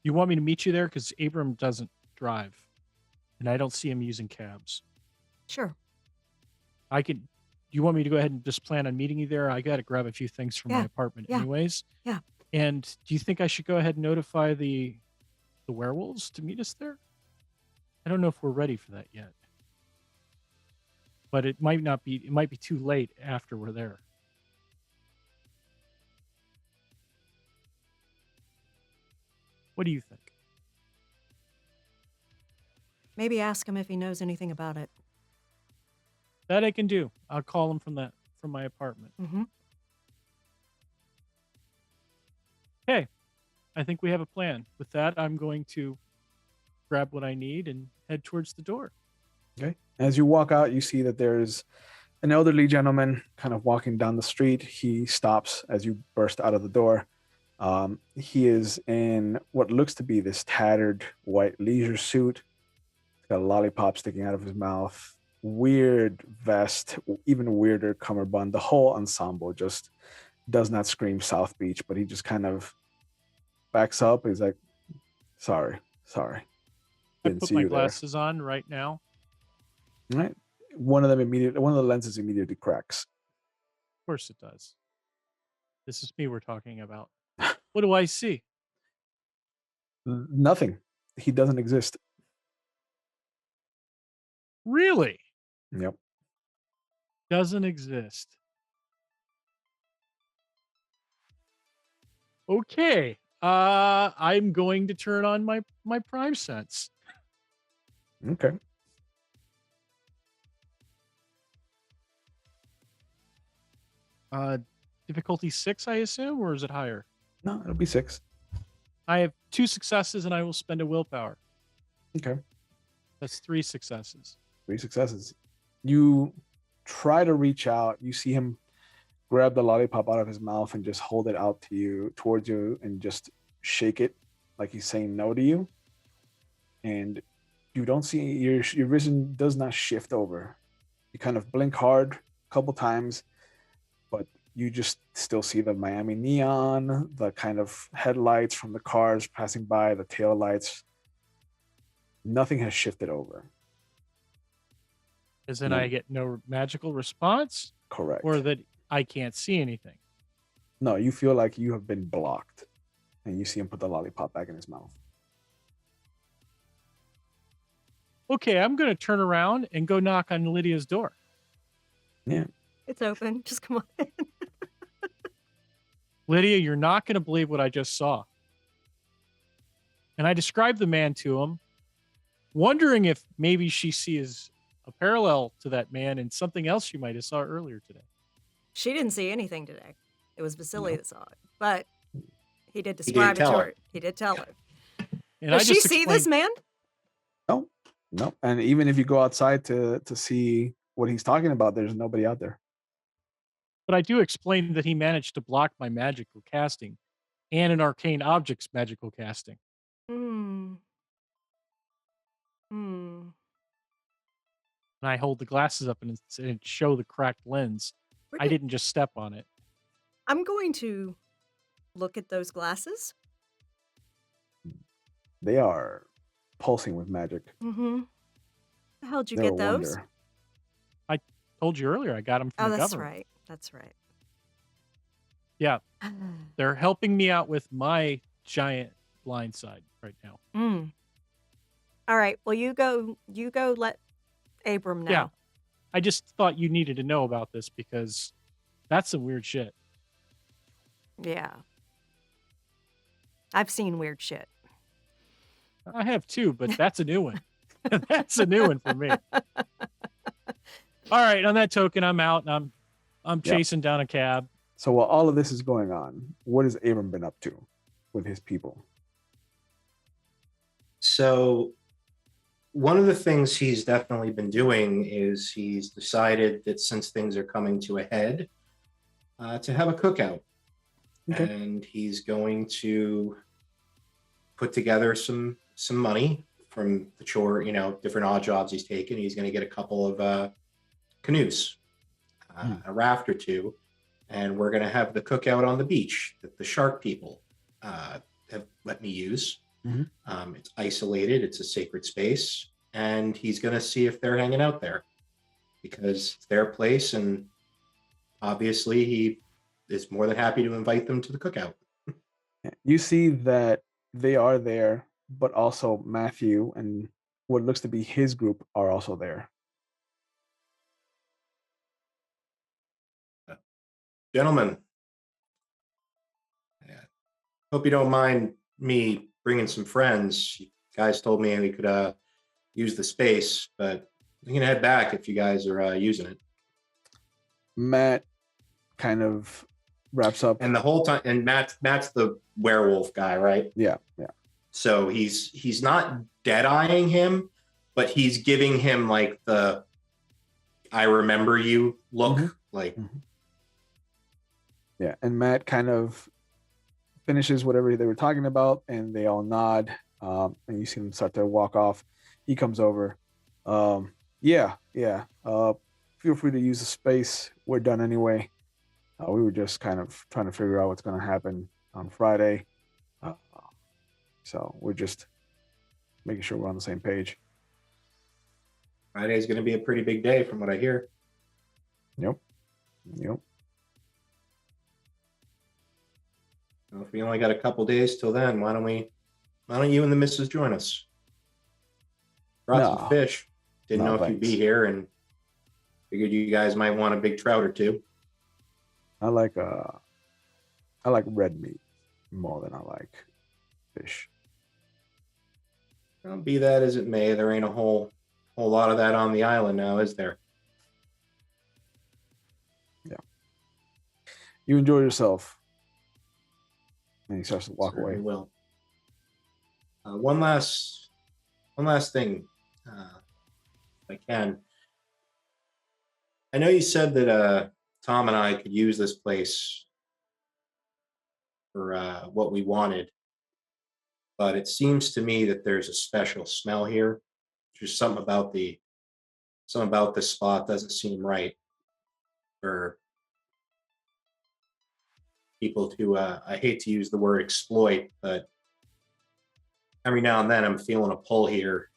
You want me to meet you there? Because Abram doesn't drive, and I don't see him using cabs. Sure. I could. You want me to go ahead and just plan on meeting you there? I got to grab a few things from my Yeah, apartment, yeah, anyways. yeah. And do you think I should go ahead and notify the werewolves to meet us there? I don't know if we're ready for that yet, but it might not be. It might be too late after we're there. What do you think? Maybe ask him if he knows anything about it. That I can do. I'll call him from my apartment. Mm-hmm. Okay, I think we have a plan. With that, I'm going to grab what I need and head towards the door. Okay. As you walk out, you see that there's an elderly gentleman kind of walking down the street. He stops as you burst out of the door. He is in what looks to be this tattered white leisure suit. He's got a lollipop sticking out of his mouth. Weird vest, even weirder cummerbund. The whole ensemble just does not scream South Beach, but he just kind of backs up. He's like, sorry. I Didn't put see my you there. glasses on right now. All right. One of the lenses immediately cracks. Of course it does. This is me we're talking about. What do I see? Nothing. He doesn't exist. Really? Yep. Doesn't exist. Okay. I'm going to turn on my prime sense. Okay. Difficulty 6, I assume, or is it higher? No, it'll be 6. I have 2 successes, and I will spend a willpower. Okay. That's 3 successes. 3 successes. You try to reach out. You see him grab the lollipop out of his mouth and just hold it out to you, towards you, and just shake it like he's saying no to you. And you don't see your vision does not shift over. You kind of blink hard a couple times, but you just still see the Miami neon, the kind of headlights from the cars passing by, the tail lights. Nothing has shifted over. As in, No. I get no magical response, Correct. or that I can't see anything. No, you feel like you have been blocked, and you see him put the lollipop back in his mouth. Okay, I'm going to turn around and go knock on Lydia's door. Yeah. It's open. Just come on. Lydia, you're not going to believe what I just saw. And I described the man to him, wondering if maybe she sees a parallel to that man in something else she might have saw earlier today. She didn't see anything today. It was Vasily No. that saw it. But he did describe it to tell her. her. He did tell her. And Does I she just see this explained- man? No. And even if you go outside to see what he's talking about, there's nobody out there. But I do explain that he managed to block my magical casting and an arcane object's magical casting. Hmm. And I hold the glasses up and show the cracked lens. I didn't just step on it. I'm going to look at those glasses. They are pulsing with magic. Mm-hmm. How'd you They're get a those? wonder. Told you earlier, I got them from Oh, the that's government. right. That's right. Yeah, they're helping me out with my giant blind side right now. All right. Well, you go let Abram know. Yeah. I just thought you needed to know about this because that's some weird shit. Yeah. I've seen weird shit. I have too, but that's a new one. That's a new one for me. All right. On that token, I'm out and I'm chasing down a cab. So while all of this is going on, what has Abram been up to with his people? So one of the things he's definitely been doing is he's decided that since things are coming to a head, to have a cookout. Okay. And he's going to put together some money from the chore, different odd jobs he's taken. He's going to get a couple of canoes, a raft or two, and we're going to have the cookout on the beach that the shark people have let me use. It's isolated, it's a sacred space, and he's going to see if they're hanging out there because it's their place, and obviously he is more than happy to invite them to the cookout. You see that they are there, but also Matthew and what looks to be his group are also there. Gentlemen, hope you don't mind me bringing some friends. You guys told me we could use the space, but we can head back if you guys are using it. Matt kind of wraps up. And the whole time, and Matt's the werewolf guy, right? Yeah. So he's not dead-eyeing him, but he's giving him like the "I remember you" look. Like, Yeah. And Matt kind of finishes whatever they were talking about, and they all nod. And you see them start to walk off. He comes over. Yeah. Feel free to use the space. We're done anyway. We were just kind of trying to figure out what's going to happen on Friday. So we're just making sure we're on the same page. Friday's going to be a pretty big day, from what I hear. Yep. Well, if we only got a couple days till then, why don't you and the missus join us? Brought some No. fish. Didn't No, know if you'd be thanks. here, and figured you guys might want a big trout or two. I like red meat more than I like fish. Well, be that as it may, there ain't a whole lot of that on the island now, is there? You enjoy yourself. And he starts to walk Certainly away. will. One last thing, if I can. I know you said that Tom and I could use this place for what we wanted, but it seems to me that there's a special smell here. There's something about this spot doesn't seem right for people to. I hate to use the word exploit, but every now and then I'm feeling a pull here,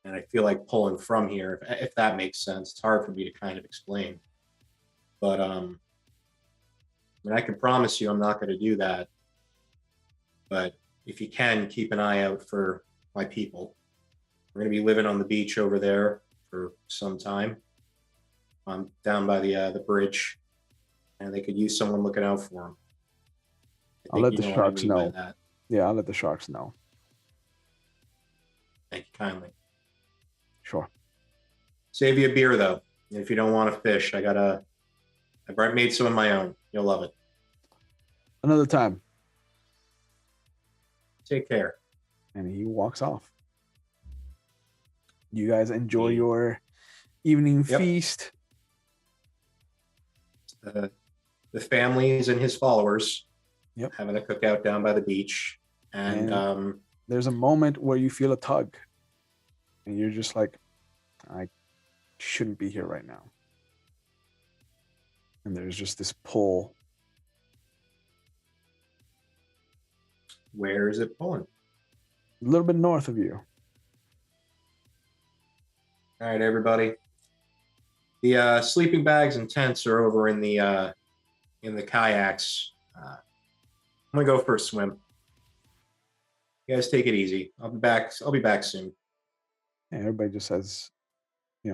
and I feel like pulling from here. If that makes sense, it's hard for me to kind of explain. But I mean, I can promise you I'm not going to do that. But if you can, keep an eye out for my people. We're going to be living on the beach over there for some time. I'm down by the bridge, and they could use someone looking out for them. I'll let the what I sharks mean by know. that. Yeah, I'll let the sharks know. Thank you kindly. Sure. Save you a beer though. If you don't want to fish, I made some of my own. You'll love it. Another time. Take care. And he walks off. You guys enjoy Yeah. your evening Yep. feast. The families and his followers Yep. having a cookout down by the beach, and There's a moment where you feel a tug. And you're just like, I shouldn't be here right now. And there's just this pull. where is it pulling? A little bit north of you. All right, everybody. The sleeping bags and tents are over in the kayaks. I'm gonna go for a swim. You guys take it easy. I'll be back. I'll be back soon. And everybody just says,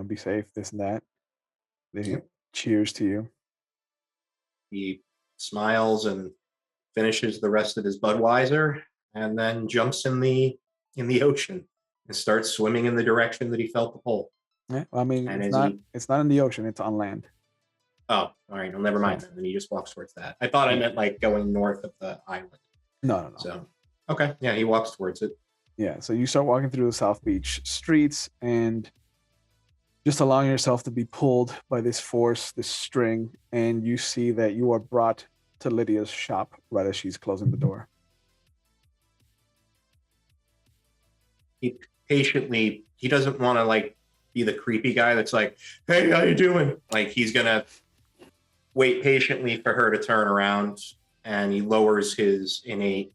be safe, this and that. They Yep. cheers to you. He smiles and finishes the rest of his Budweiser, and then jumps in the ocean and starts swimming in the direction that he felt the pull. Yeah, I mean, And it's not in the ocean, it's on land. Oh, all right. Well, never mind then. Then he just walks towards that. I thought I meant like going north of the island. No. So, okay. Yeah, he walks towards it. Yeah, so you start walking through the South Beach streets and just allowing yourself to be pulled by this force, this string, and you see that you are brought to Lydia's shop right as she's closing the door. He doesn't want to like be the creepy guy that's like, hey, how you doing? Like he's gonna wait patiently for her to turn around, and he lowers his innate,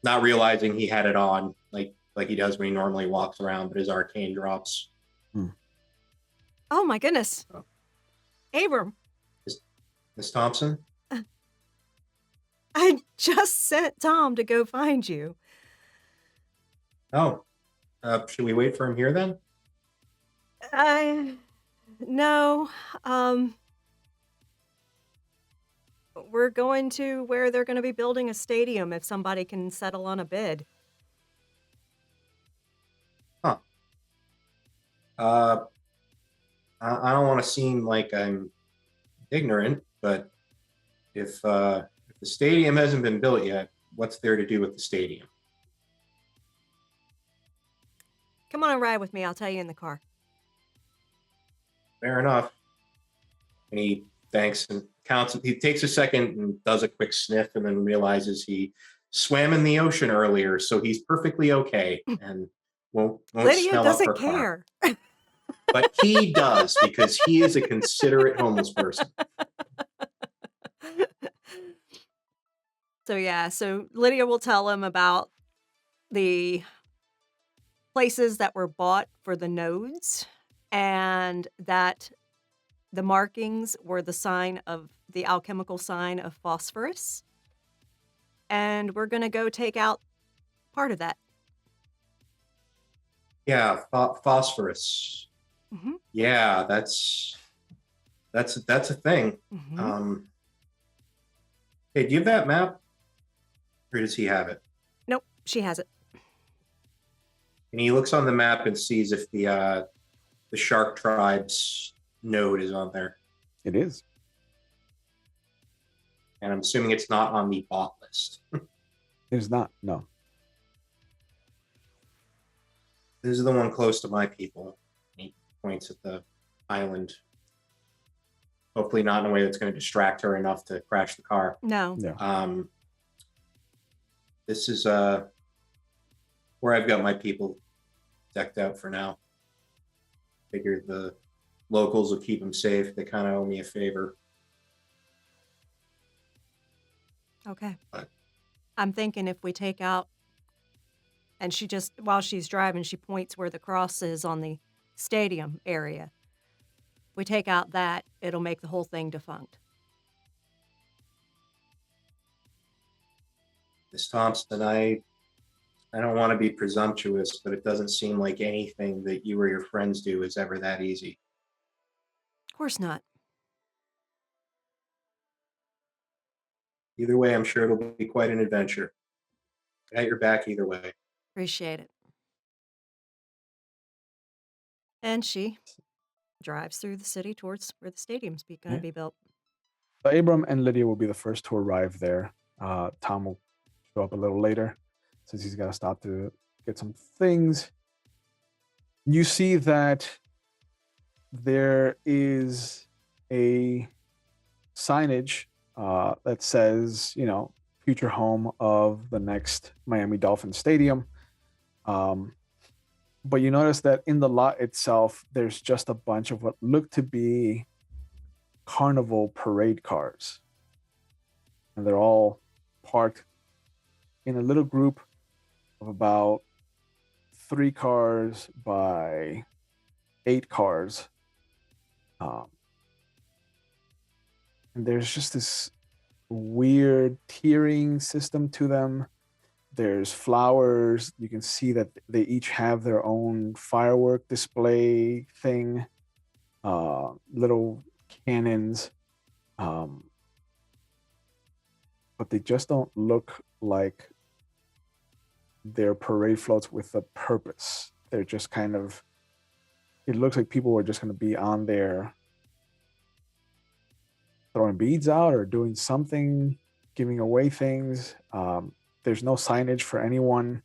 not realizing he had it on, like he does when he normally walks around, but his arcane drops. Oh my goodness. Oh. Abram, Miss Thompson? I just sent Tom to go find you. Oh, should we wait for him here then? No. We're going to where they're going to be building a stadium if somebody can settle on a bid. Huh. I don't want to seem like I'm ignorant, but if the stadium hasn't been built yet, what's there to do with the stadium? Come on and ride with me. I'll tell you in the car. Fair enough. And he thanks and counts. He takes a second and does a quick sniff, and then realizes he swam in the ocean earlier, so he's perfectly okay and won't Lydia smell up her doesn't car. care. But he does, because he is a considerate homeless person. So Lydia will tell him about the places that were bought for the nodes, and that the markings were the alchemical sign of phosphorus. and we're going to go take out part of that. Yeah, phosphorus. Mm-hmm. Yeah, that's a thing. Mm-hmm. Hey, do you have that map, or does he have it? Nope, she has it. And he looks on the map and sees if the Shark Tribe's node is on there. It is. And I'm assuming it's not on the bot list. It is not. No. This is the one close to my people. He points at the island. Hopefully not in a way that's going to distract her enough to crash the car. No. Yeah. This is where I've got my people decked out for now. Figure the locals will keep them safe. They kind of owe me a favor. Okay. But- I'm thinking if we take out, and she just, while she's driving, she points where the cross is on the stadium area. We take out that, it'll make the whole thing defunct. Miss Thompson, I don't want to be presumptuous, but it doesn't seem like anything that you or your friends do is ever that easy. Of course not. Either way, I'm sure it'll be quite an adventure. At your back either way. Appreciate it. And she drives through the city towards where the stadium's going to be built. So Abram and Lydia will be the first to arrive there. Tom will show up a little later since he's got to stop to get some things. You see that there is a signage that says, future home of the next Miami Dolphins Stadium. But you notice that in the lot itself, there's just a bunch of what look to be carnival parade cars. And they're all parked in a little group of about 3 cars by 8 cars. And there's just this weird tiering system to them. There's flowers. You can see that they each have their own firework display thing, little cannons. But they just don't look like they're parade floats with a purpose. They're just kind of, it looks like people were just going to be on there throwing beads out or doing something, giving away things. There's no signage for anyone.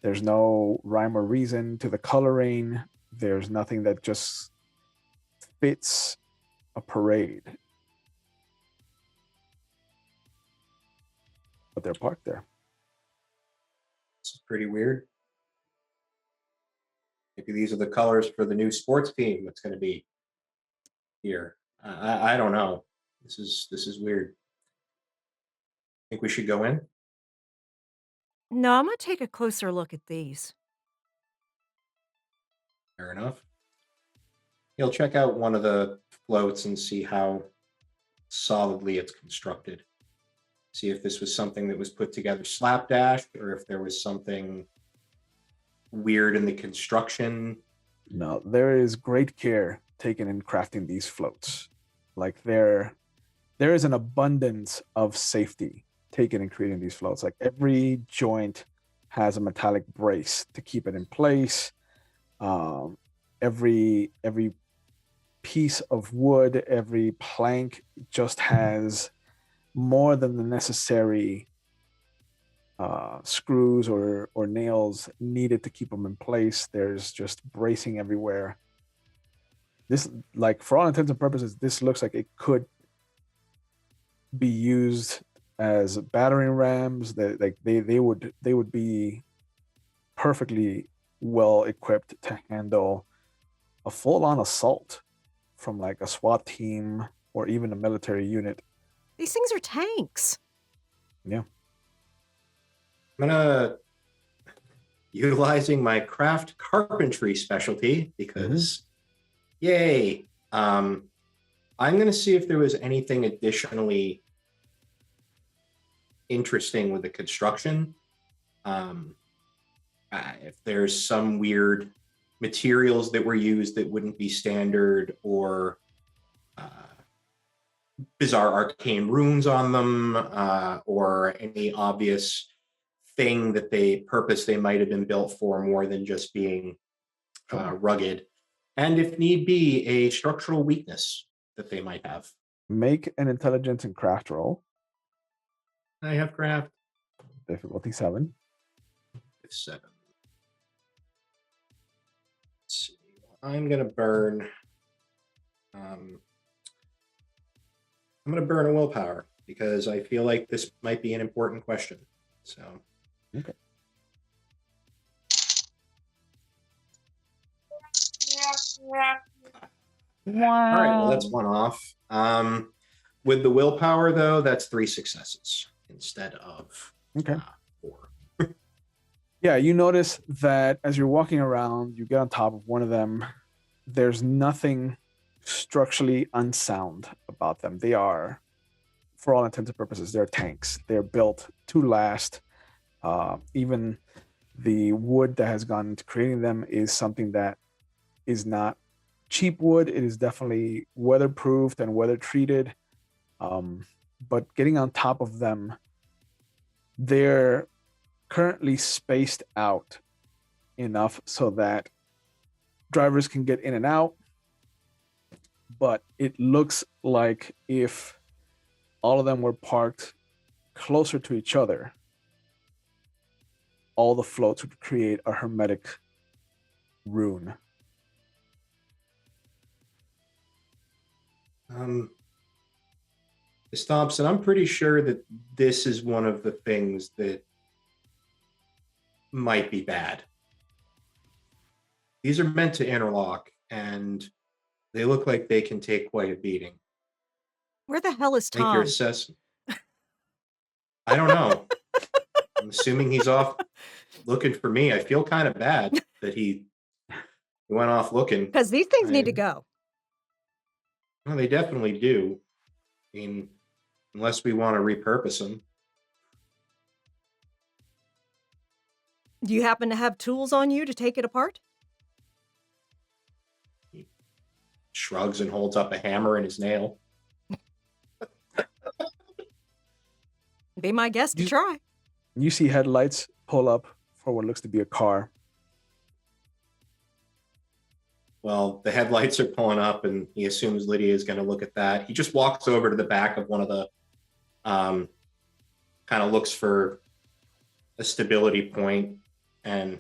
There's no rhyme or reason to the coloring. There's nothing that just fits a parade. But they're parked there. This is pretty weird. Maybe these are the colors for the new sports team that's going to be here. I don't know. This is weird. Think we should go in? No, I'm going to take a closer look at these. Fair enough. He'll check out one of the floats and see how solidly it's constructed. See if this was something that was put together slapdash or if there was something weird in the construction. No, there is great care taken in crafting these floats. Like there is an abundance of safety taken in creating these floats. Like every joint has a metallic brace to keep it in place. Every piece of wood, every plank just has more than the necessary screws or nails needed to keep them in place. There's just bracing everywhere. This, like, for all intents and purposes, this looks like it could be used as battering rams. That they would be perfectly well equipped to handle a full-on assault from like a SWAT team or even a military unit. These things are tanks. Yeah. I'm gonna utilizing my craft carpentry specialty because yay. I'm gonna see if there was anything additionally interesting with the construction. If there's some weird materials that were used that wouldn't be standard, or bizarre arcane runes on them, or any obvious thing that they might have been built for more than just being rugged, and if need be, a structural weakness that they might have. Make an intelligence and craft roll. I have craft. Difficulty 7. It's 7. Let's see. I'm gonna burn. I'm gonna burn a willpower because I feel like this might be an important question. So. Okay. All right, well, that's one off. With the willpower, though, that's 3 successes instead of 4. Yeah, you notice that as you're walking around, you get on top of one of them. There's nothing structurally unsound about them. They are, for all intents and purposes, they're tanks. They're built to last. Even the wood that has gone into creating them is something that is not cheap wood. It is definitely weatherproofed and weather treated. But getting on top of them, they're currently spaced out enough so that drivers can get in and out. But it looks like if all of them were parked closer to each other, all the floats would create a hermetic rune. Ms. Thompson, I'm pretty sure that this is one of the things that might be bad. These are meant to interlock, and they look like they can take quite a beating. Where the hell is Make your Tom? assessment. I don't know. I'm assuming he's off looking for me. I feel kind of bad that he went off looking. Because these things need to go. Well, they definitely do. I mean, unless we want to repurpose them. Do you happen to have tools on you to take it apart? He shrugs and holds up a hammer and his nail. Be my guest to try. You see headlights pull up for what looks to be a car. Well, the headlights are pulling up, and he assumes Lydia is going to look at that. He just walks over to the back of one of the, kind of looks for a stability point and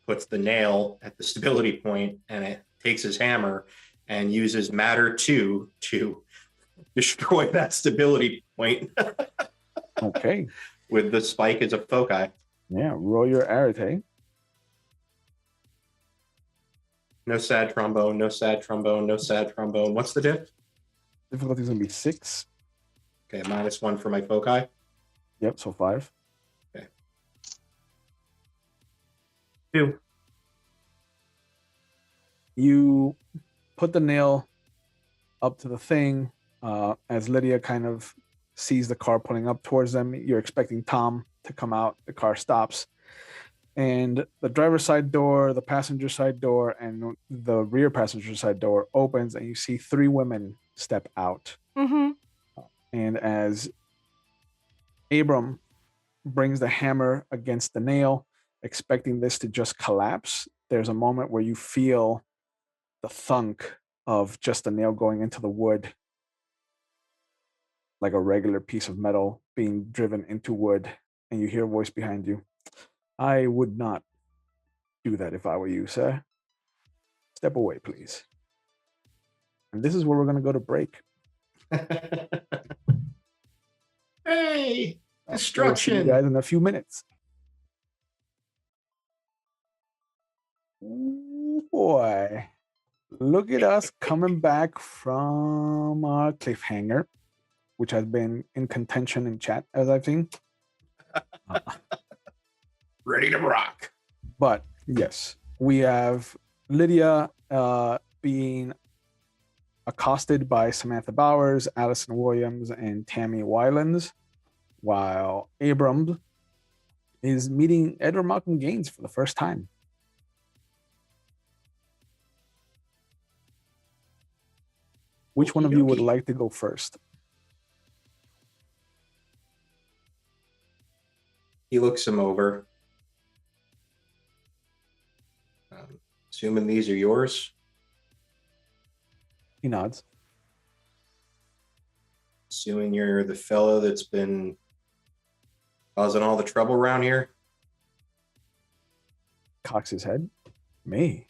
puts the nail at the stability point, and it takes his hammer and uses matter 2 to destroy that stability point. Okay. With the spike as a foci. Yeah, roll your arete. No sad trombone, no sad trombone, no sad trombone. What's the diff? Difficulty is going to be 6. Okay, -1 for my foci. Yep, so 5. Okay. 2. You put the nail up to the thing. As Lydia kind of sees the car pulling up towards them, you're expecting Tom to come out. The car stops. And the driver's side door, the passenger side door, and the rear passenger side door opens, and you see 3 women step out. Mm-hmm. And as Abram brings the hammer against the nail, expecting this to just collapse, there's a moment where you feel the thunk of just the nail going into the wood, like a regular piece of metal being driven into wood, and you hear a voice behind you. I would not do that if I were you, sir. Step away, please. And this is where we're going to go to break. Hey, We'll see destruction. you guys in a few minutes. Ooh, boy, look at us coming back from our cliffhanger, which has been in contention in chat, as I've seen. Ready to rock. But yes, we have Lydia being accosted by Samantha Bowers, Allison Williams, and Tammy Wylands. while Abram is meeting Edward Malcolm Gaines for the first time. Which one of you would Okey-dokey. like to go first? He looks him over. Assuming these are yours. He nods. Assuming you're the fellow that's been causing all the trouble around here. Cocks his head. Me?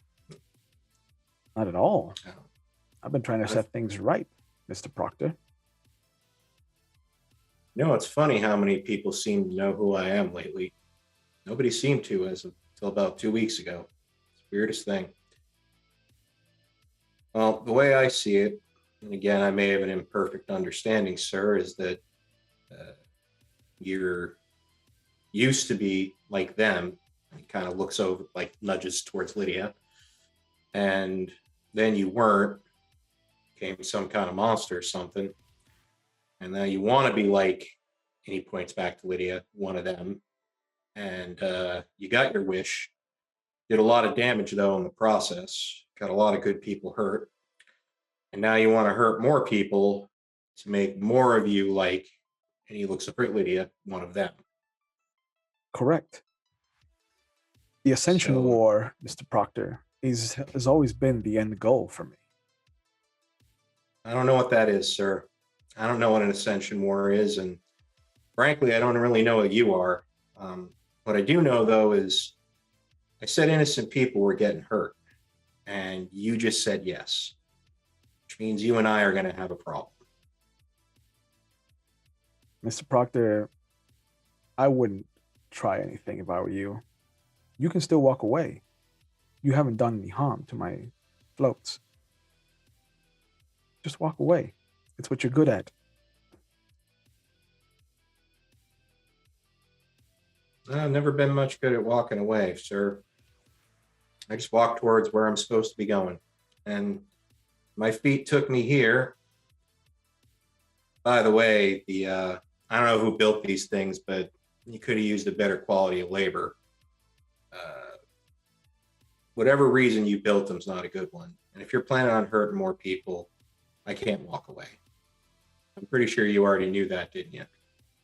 Not at all. Oh. I've been trying to set things right, Mr. Proctor. You know, it's funny how many people seem to know who I am lately. Nobody seemed to until about 2 weeks ago. It's the weirdest thing. Well, the way I see it, and again, I may have an imperfect understanding, sir, is that you're used to be like them. He kind of looks over, like nudges towards Lydia. And then you weren't, became some kind of monster or something. And now you want to be like, and he points back to Lydia, one of them. And you got your wish. Did a lot of damage, though, in the process. Got a lot of good people hurt. And now you want to hurt more people to make more of you like, and he looks up at Lydia, one of them. Correct. The Ascension So- War, Mr. Proctor, has always been the end goal for me. I don't know what that is, sir. I don't know what an Ascension War is. And frankly, I don't really know what you are. What I do know, though, is I said innocent people were getting hurt. And you just said yes. Which means you and I are going to have a problem. Mr. Proctor, I wouldn't try anything if I were you. You can still walk away. You haven't done any harm to my floats. Just walk away. It's what you're good at. I've never been much good at walking away, sir. I just walk towards where I'm supposed to be going. And my feet took me here. By the way, I don't know who built these things, but you could have used a better quality of labor. Whatever reason you built them is not a good one. And if you're planning on hurting more people, I can't walk away. I'm pretty sure you already knew that, didn't you?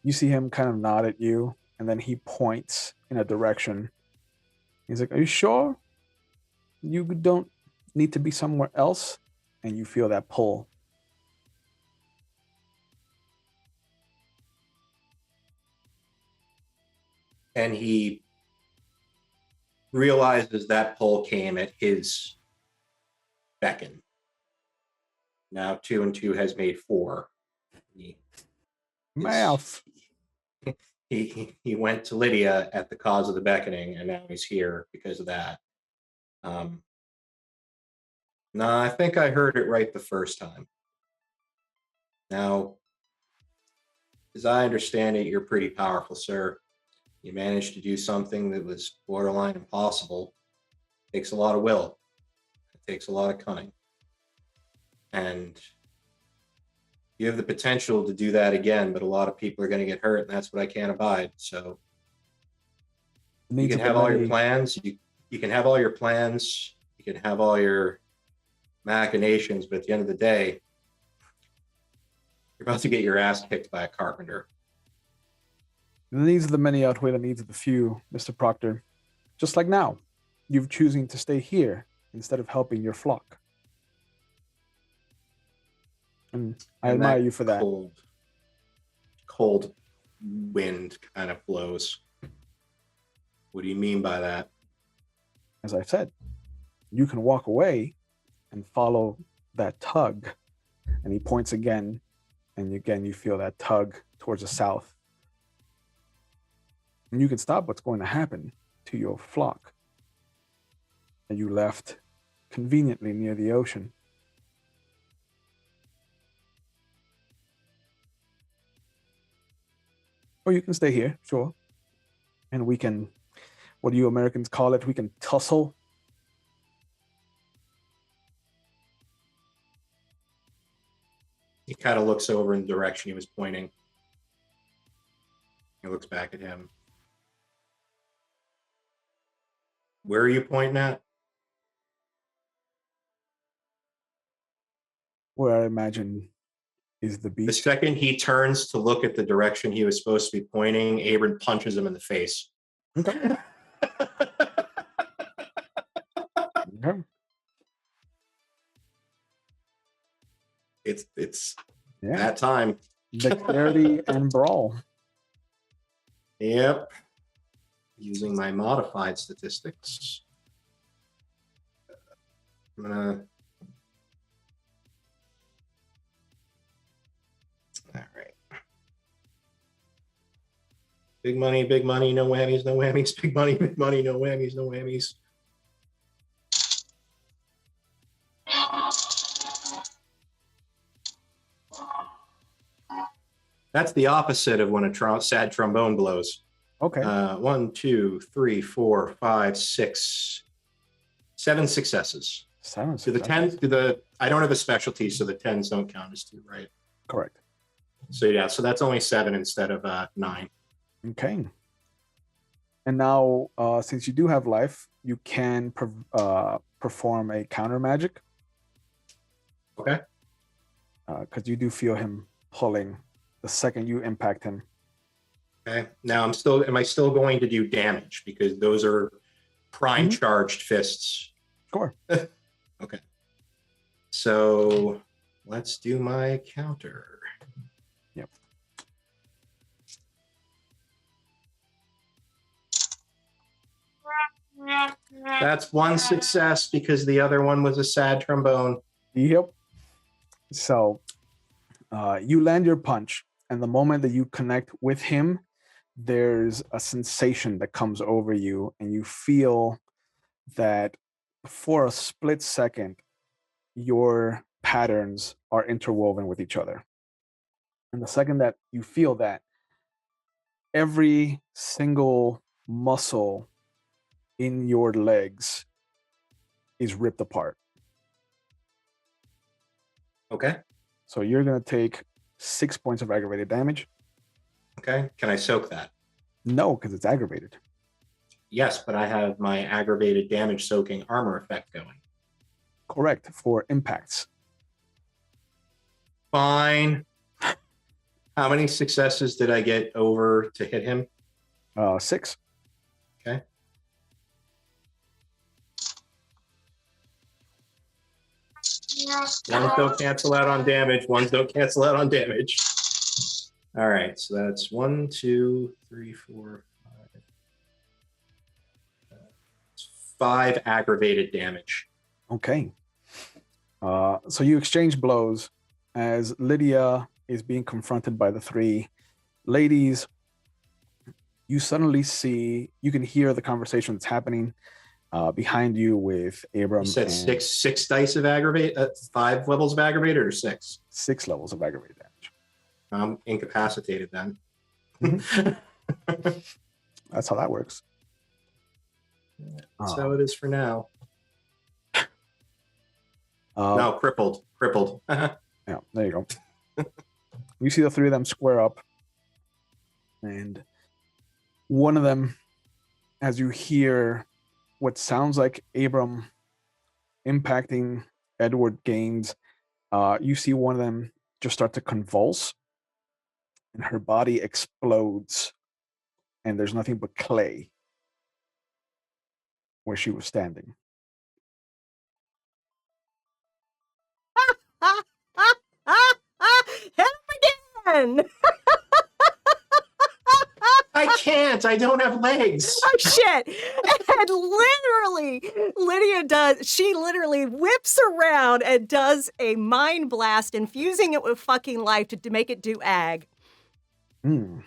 You see him kind of nod at you, and then he points in a direction. He's like, "Are you sure you don't need to be somewhere else?" And you feel that pull. And he realizes that pull came at his beckon. Now 2 and 2 has made 4. Mouth. He went to Lydia at the cause of the beckoning, and now he's here because of that. No, I think I heard it right the first time. Now, as I understand it, you're pretty powerful, sir. You managed to do something that was borderline impossible. It takes a lot of will. It takes a lot of cunning. And you have the potential to do that again, but a lot of people are going to get hurt, and that's what I can't abide. So you can have all your plans. You can have all your plans. You can have all your machinations, but at the end of the day, you're about to get your ass kicked by a carpenter. The needs of the many outweigh the needs of the few, Mr. Proctor. Just like now, you're choosing to stay here instead of helping your flock. And I And admire that you for that. Cold wind kind of blows. What do you mean by that? As I said, you can walk away and follow that tug. And he points again, and again you feel that tug towards the south. And you can stop what's going to happen to your flock that you left conveniently near the ocean. Or you can stay here, sure. And we can, what do you Americans call it? We can tussle. He kind of looks over in the direction he was pointing. He looks back at him. Where are you pointing at? Where I imagine is the The beach. second he turns to look at the direction he was supposed to be pointing, Abram punches him in the face. Okay. Okay. It's Yeah. that time. Dexterity and brawl. Yep. Using my modified statistics. I'm gonna. All right. Big money, no whammies, no whammies. Big money, no whammies, no whammies. That's the opposite of when a sad trombone blows. Okay. 1, 2, 3, 4, 5, 6, 7 successes. 7 To the 10, I don't have a specialty, so the 10s don't count as 2, right? Correct. So yeah, so that's only 7 instead of 9. Okay. And now, since you do have life, you can perform a counter magic. Okay. Because you do feel him pulling the second you impact him. Okay. Now am I still going to do damage? Because those are prime charged fists. Sure. Okay. So let's do my counter. Yep. That's 1 success because the other one was a sad trombone. Yep. So you land your punch, and the moment that you connect with him, there's a sensation that comes over you, and you feel that for a split second, your patterns are interwoven with each other. And the second that you feel that, every single muscle in your legs is ripped apart. Okay. So you're going to take 6 points of aggravated damage. Okay. Can I soak that? No, because it's aggravated. Yes, but I have my aggravated damage soaking armor effect going. Correct, for impacts. Fine. How many successes did I get over to hit him? 6. Okay. Ones don't cancel out on damage. Ones don't cancel out on damage. All right, so that's 1, 2, 3, 4, 5. 5 aggravated damage. Okay. So you exchange blows as Lydia is being confronted by the 3 ladies. You suddenly see, you can hear the conversation that's happening behind you with Abram. You said six dice of aggravate, 5 levels of aggravated, or 6? 6 levels of aggravated damage. I'm incapacitated then. That's how that works. That's how it is for now. Uh, No, crippled. Yeah, there you go. You see the 3 of them square up, and one of them, as you hear what sounds like Abram impacting Edward Gaines, you see one of them just start to convulse, and her body explodes, and there's nothing but clay where she was standing. Hit him again! I can't. I don't have legs. Oh shit! And literally, she literally whips around and does a mind blast, infusing it with fucking life to make it do ag. Okay,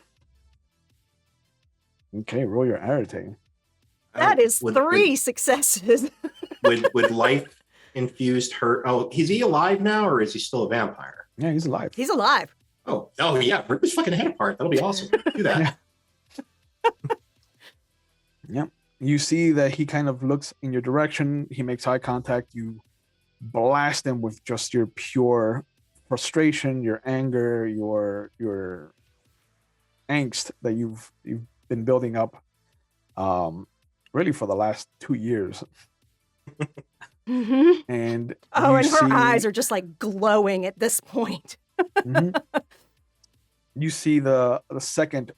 roll your arete. That is 3 successes. Would life infused hurt? Oh, is he alive now, or is he still a vampire? Yeah, he's alive. He's alive. Oh yeah, rip his fucking head apart. That'll be awesome. Do that. Yep. You see that he kind of looks in your direction. He makes eye contact. You blast him with just your pure frustration, your anger, your angst that you've been building up, really for the last 2 years. Hmm. And Oh, you and her eyes see, are just like glowing at this point. Mhm. You see the second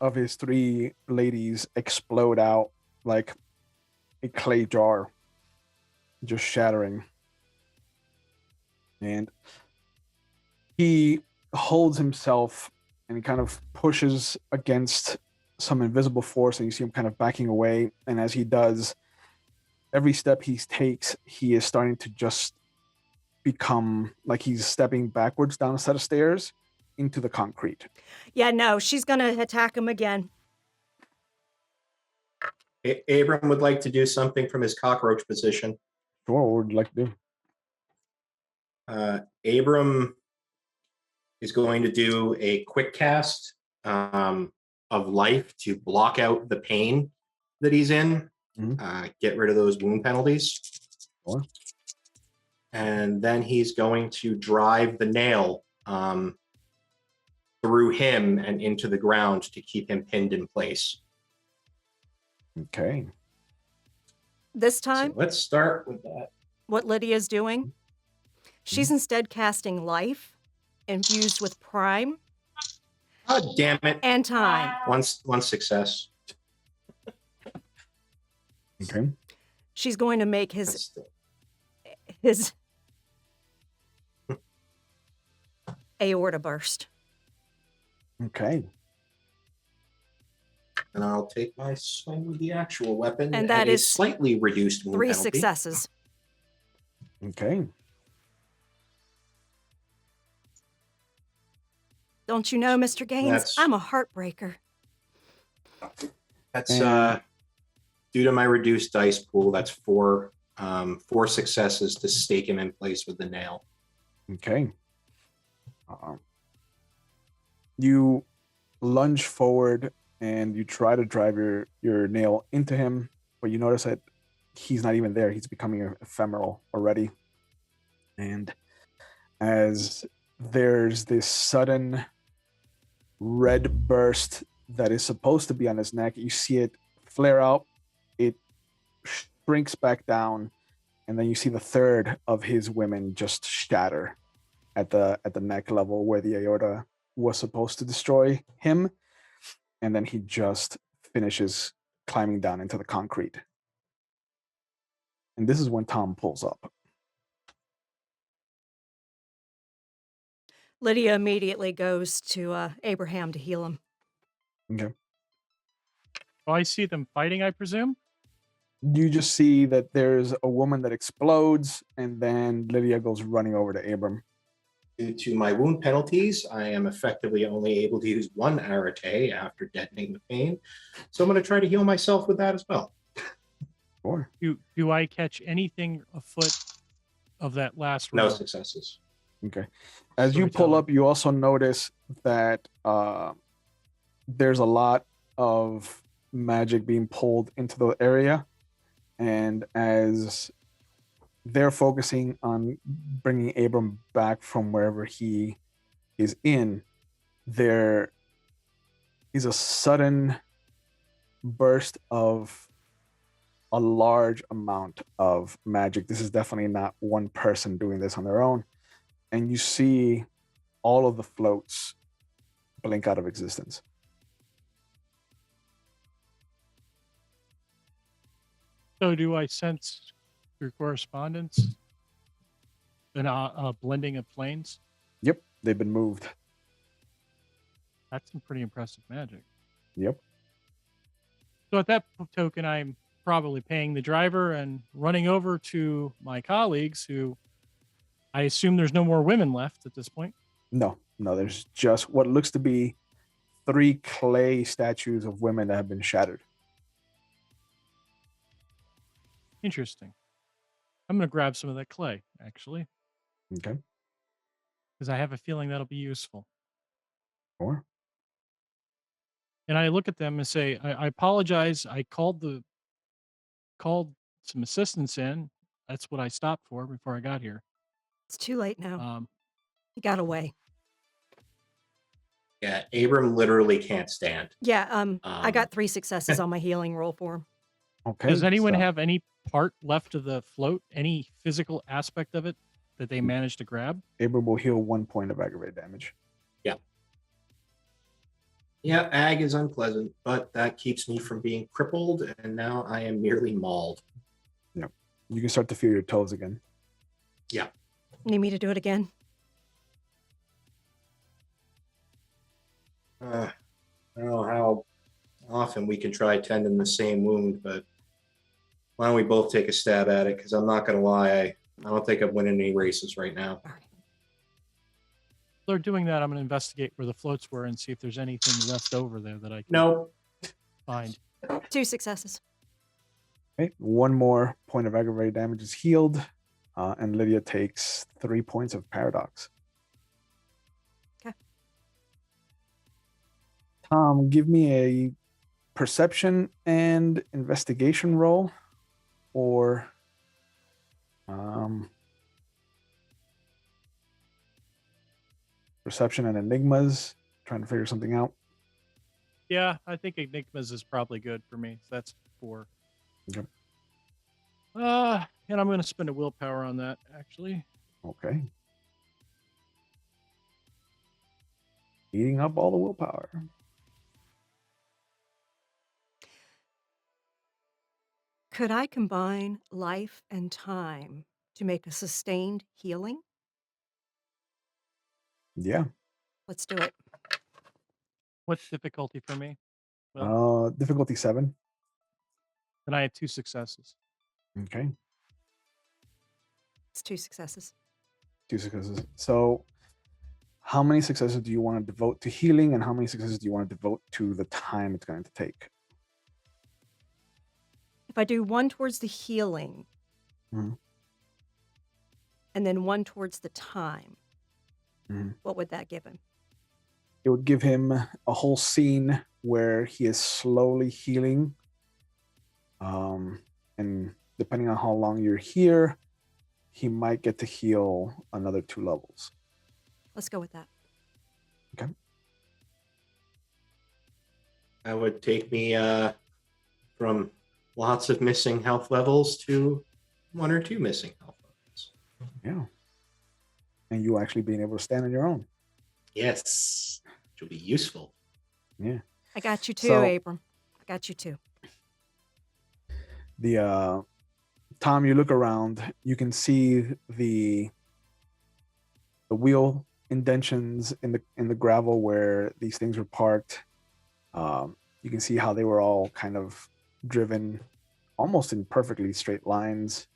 of his 3 ladies explode out like a clay jar, just shattering. And he holds himself and he kind of pushes against some invisible force, and you see him kind of backing away. And as he does, every step he takes, he is starting to just become like he's stepping backwards down a set of stairs into the concrete. Yeah, no, she's going to attack him again. Abram would like to do something from his cockroach position. Sure, what would you like to do? Abram is going to do a quick cast of life to block out the pain that he's in, get rid of those wound penalties. Sure. And then he's going to drive the nail through him and into the ground to keep him pinned in place. Okay. This So time, let's start with that. what Lydia's doing, she's instead casting life infused with prime Oh, damn it. and time. One success. Okay. She's going to make That's his aorta burst. Okay. And I'll take my swing with the actual weapon. And that at a is slightly reduced wound 3 penalty. successes. Okay. Don't you know, Mr. Gaines? That's- I'm a heartbreaker. That's due to my reduced dice pool. That's 4 successes to stake him in place with the nail. Okay. You lunge forward and you try to drive your nail into him, but you notice that he's not even there. He's becoming ephemeral already. And as there's this sudden red burst that is supposed to be on his neck, you see it flare out, it shrinks back down, and then you see the third of his women just shatter at the neck level where the aorta was supposed to destroy him, and then he just finishes climbing down into the concrete. And this is when Tom pulls up. Lydia immediately goes to Abraham to heal him. Okay. Oh, I see them fighting, I presume. You just see that there's a woman that explodes, and then Lydia goes running over to Abram. Due to my wound penalties, I am effectively only able to use 1 arate after deadening the pain. So I'm going to try to heal myself with that as well. Sure. Do I catch anything afoot of that last No round? successes. Okay. As you pull up, you also notice that there's a lot of magic being pulled into the area. And as they're focusing on bringing Abram back from wherever he is in, there is a sudden burst of a large amount of magic. This is definitely not one person doing this on their own. And you see all of the floats blink out of existence. So do I sense through correspondence a blending of planes? Yep, they've been moved. That's some pretty impressive magic. Yep. So at that token, I'm probably paying the driver and running over to my colleagues, who I assume there's no more women left at this point. No, there's just what looks to be 3 clay statues of women that have been shattered. Interesting. I'm going to grab some of that clay, actually, Okay. because I have a feeling that'll be useful. Sure. And I look at them and say, I apologize. I called some assistance in. That's what I stopped for before I got here. It's too late now. Um, He got away. Yeah, Abram literally can't stand. Yeah, I got Um, 3 successes on my healing roll for him. Okay. Does anyone so have any part left of the float? Any physical aspect of it that they managed to grab? Abram will heal 1 point of aggravated damage. yeah, ag is unpleasant, but that keeps me from being crippled, and now I am merely mauled. You can start to feel your toes again. Need me to do it again? I don't know how often we can try tending the same wound, but why don't we both take a stab at it? Because I'm not going to lie, I don't think I'm winning any races right now. All right. They're doing that. I'm going to investigate where the floats were and see if there's anything left over there that I can No, find. 2 successes. Okay. 1 more point of aggravated damage is healed. And Lydia takes 3 points of paradox. Okay. Tom, give me a perception and investigation roll, or perception and enigmas. Trying to figure something out. Yeah, I think Enigmas is probably good for me. So that's 4. Okay. And I'm going to spend a willpower on that, actually. Okay. Eating up all the willpower. Could I combine life and time to make a sustained healing? Yeah. Let's do it. What's difficulty for me? Difficulty 7. Then I had 2 successes. Okay. It's 2 successes. 2 successes. So how many successes do you want to devote to healing, and how many successes do you want to devote to the time it's going to take? If I do 1 towards the healing, Mhm. and then 1 towards the time, Mhm. what would that give him? It would give him a whole scene where he is slowly healing. And depending on how long you're here, he might get to heal another 2 levels. Let's go with that. that would take me from lots of missing health levels to 1 or 2 missing health levels. Yeah. And you actually being able to stand on your own. Yes, which will be useful. Yeah. I got you too, So- Abram. I got you too. The Tom, you look around, you can see the wheel indentions in the gravel where these things were parked. You can see how they were all kind of driven almost in perfectly straight lines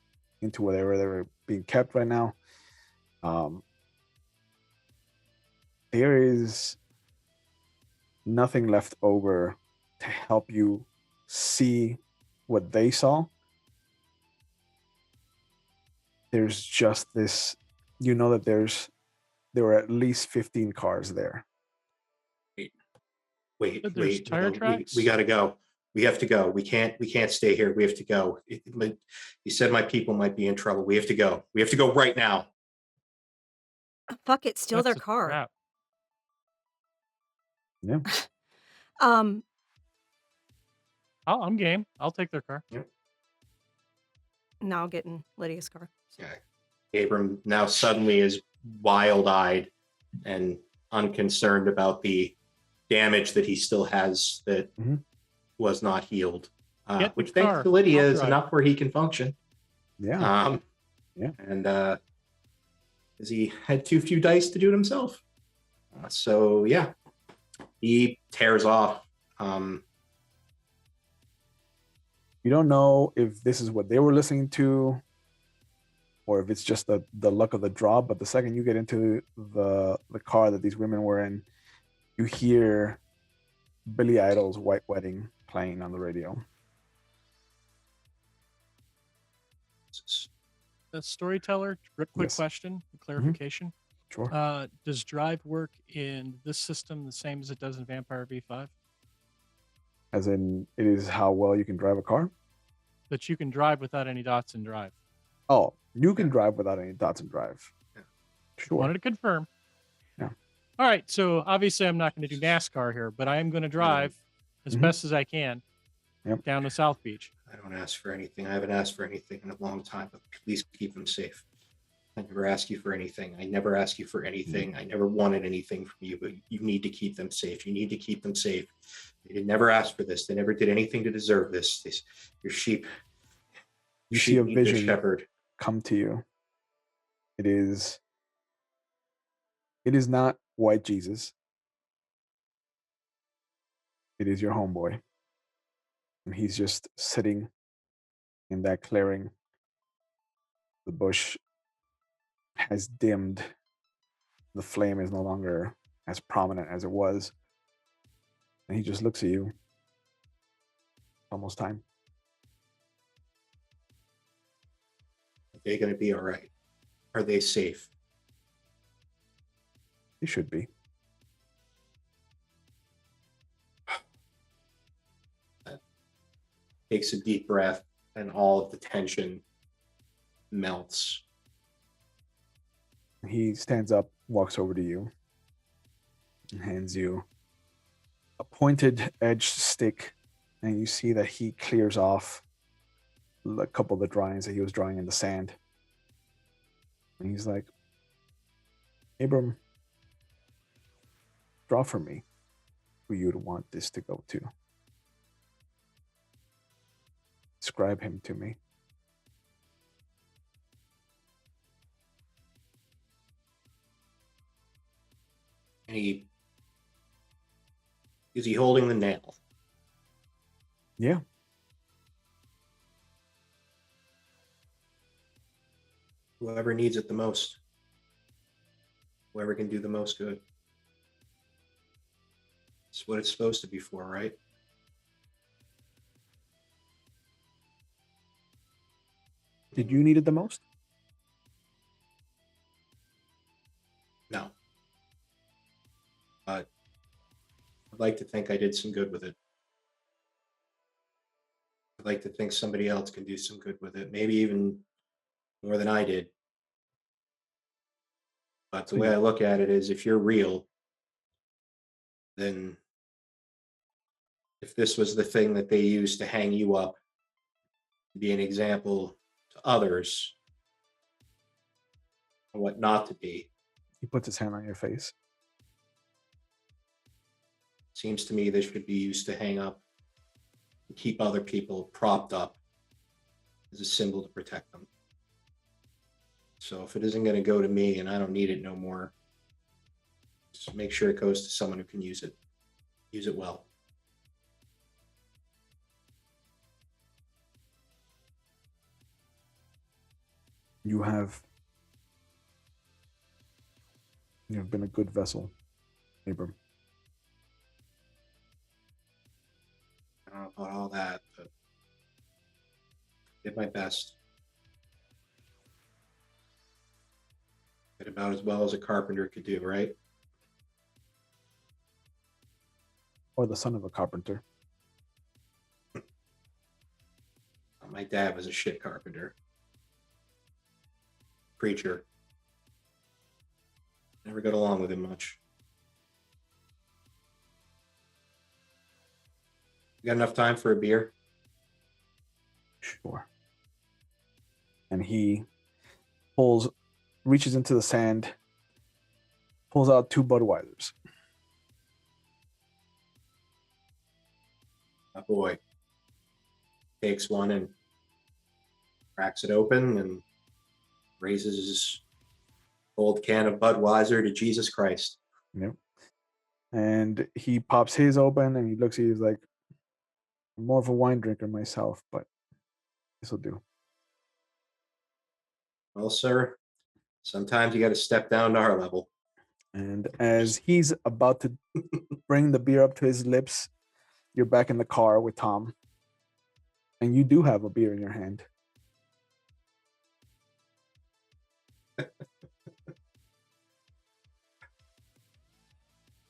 into whatever they were being kept right now. There is nothing left over to help you see what they saw. There's just this, you know, that there were at least 15 cars there. Wait, But there's tire tracks? We gotta go. We have to go. We can't stay here. We have to go. You said my people might be in trouble. We have to go. We have to go right now. Fuck it, steal their That's a car. trap. Yeah. I'm game. I'll take their car. Now get in Lydia's car. Yeah. Abram now suddenly is wild-eyed and unconcerned about the damage that he still has that Mhm. was not healed. Get Which, the thanks car. to Lydia, I'll is drive. enough where he can function. Yeah. Yeah. And because he had too few dice to do it himself. So yeah, he tears off. You don't know if this is what they were listening to or if it's just the luck of the draw, but the second you get into the car that these women were in, you hear Billy Idol's White Wedding playing on the radio. The storyteller, quick Yes. question, clarification. Sure. Does drive work in this system the same as it does in Vampire V5? As in, it is how well you can drive a car. That you can drive without any dots in drive. Oh, you can drive without any dots in drive. Yeah. Sure. Wanted to confirm. All right, so obviously I'm not going to do NASCAR here, but I am going to drive as Mhm. best as I can Yep. down to South Beach. I don't ask for anything. I haven't asked for anything in a long time, but please keep them safe. I never ask you for anything. I never ask you for anything. I never wanted anything from you, but you need to keep them safe. You need to keep them safe. They did never ask for this. They never did anything to deserve this. Your sheep. You see a need their vision shepherd. come to you. It is not white Jesus. It is your homeboy. And he's just sitting in that clearing. The bush has dimmed. The flame is no longer as prominent as it was. And he just looks at you. Almost time. Are they going to be all right? Are they safe? He should be. Takes a deep breath, and all of the tension melts. He stands up, walks over to you, and hands you a pointed edged stick. And you see that he clears off a couple of the drawings that he was drawing in the sand. And he's like, Abram, draw for me who you'd want this to go to. Describe him to me. And is he holding the nail? Yeah. Whoever needs it the most. Whoever can do the most good. It's what it's supposed to be for, right? Did you need it the most? No. But I'd like to think I did some good with it. I'd like to think somebody else can do some good with it, maybe even more than I did. But the way I look at it is, if you're real, then if this was the thing that they used to hang you up, to be an example to others on what not to be, He puts his hand on your face. seems to me this should be used to hang up and keep other people propped up as a symbol to protect them. So if it isn't going to go to me and I don't need it no more, just make sure it goes to someone who can use it well. You have been a good vessel, Abram. I don't know about all that, but did my best. Did about as well as a carpenter could do, right? Or the son of a carpenter. My dad was a shit carpenter. Preacher. Never got along with him much. You got enough time for a beer? Sure. And he reaches into the sand, pulls out 2 Budweisers. A boy takes one and cracks it open and raises his old can of Budweiser to Jesus Christ. Yep. And he pops his open and he looks at you, he's like, I'm more of a wine drinker myself, but this will do. Well, sir, sometimes you got to step down to our level. And as he's about to bring the beer up to his lips, you're back in the car with Tom. And you do have a beer in your hand.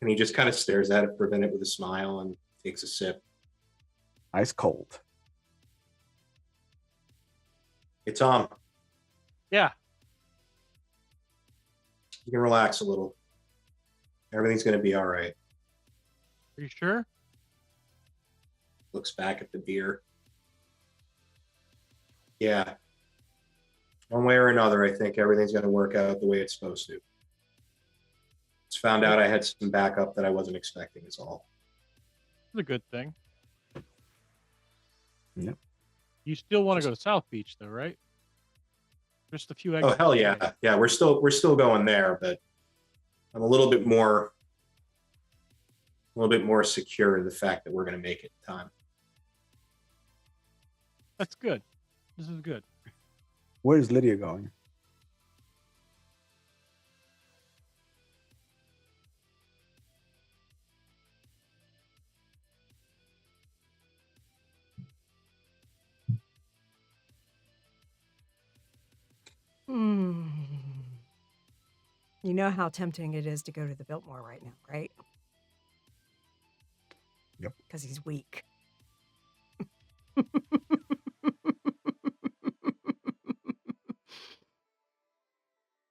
And he just kind of stares at it for a minute with a smile and takes a sip. Ice cold. Hey, Tom, Yeah. you can relax a little. Everything's going to be all right. Are you sure? Looks back at the beer. Yeah. One way or another, I think everything's going to work out the way it's supposed to. Just found out I had some backup that I wasn't expecting is all. It's a good thing. Yep. You still want to go to South Beach, though, right? Just a few Oh, extra hell days. yeah. Yeah, we're still going there, but I'm a little bit more secure in the fact that we're going to make it in time. That's good. This is good. Where's Lydia going? Hmm. You know how tempting it is to go to the Biltmore right now, right? Yep. Because he's weak.